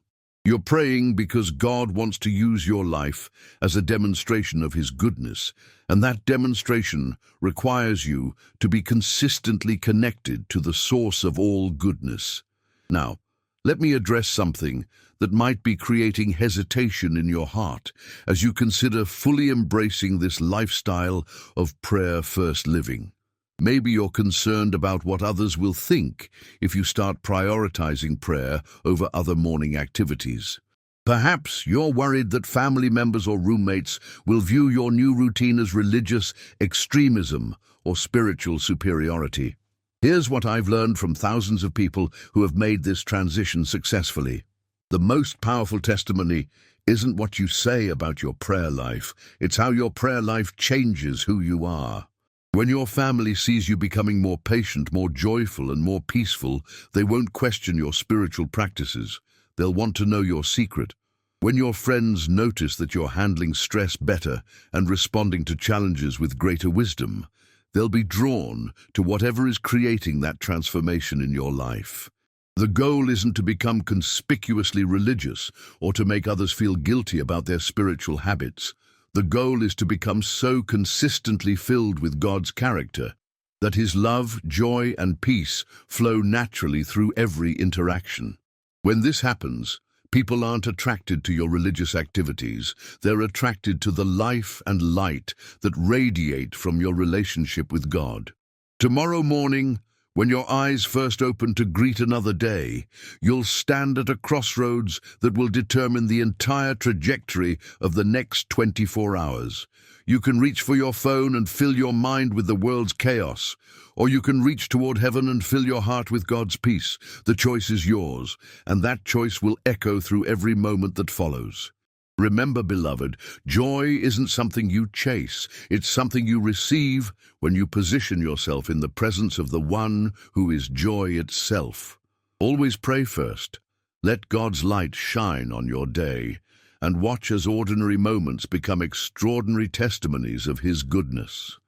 You're praying because God wants to use your life as a demonstration of his goodness, and that demonstration requires you to be consistently connected to the source of all goodness. Now, let me address something that might be creating hesitation in your heart as you consider fully embracing this lifestyle of prayer-first living. Maybe you're concerned about what others will think if you start prioritizing prayer over other morning activities. Perhaps you're worried that family members or roommates will view your new routine as religious extremism or spiritual superiority. Here's what I've learned from thousands of people who have made this transition successfully. The most powerful testimony isn't what you say about your prayer life, it's how your prayer life changes who you are. When your family sees you becoming more patient, more joyful, and more peaceful, they won't question your spiritual practices. They'll want to know your secret. When your friends notice that you're handling stress better and responding to challenges with greater wisdom, they'll be drawn to whatever is creating that transformation in your life. The goal isn't to become conspicuously religious or to make others feel guilty about their spiritual habits. The goal is to become so consistently filled with God's character that his love, joy, and peace flow naturally through every interaction. When this happens, people aren't attracted to your religious activities. They're attracted to the life and light that radiate from your relationship with God. Tomorrow morning, when your eyes first open to greet another day, you'll stand at a crossroads that will determine the entire trajectory of the next 24 hours. You can reach for your phone and fill your mind with the world's chaos, or you can reach toward heaven and fill your heart with God's peace. The choice is yours, and that choice will echo through every moment that follows. Remember, beloved, joy isn't something you chase. It's something you receive when you position yourself in the presence of the one who is joy itself. Always pray first. Let God's light shine on your day, and watch as ordinary moments become extraordinary testimonies of His goodness.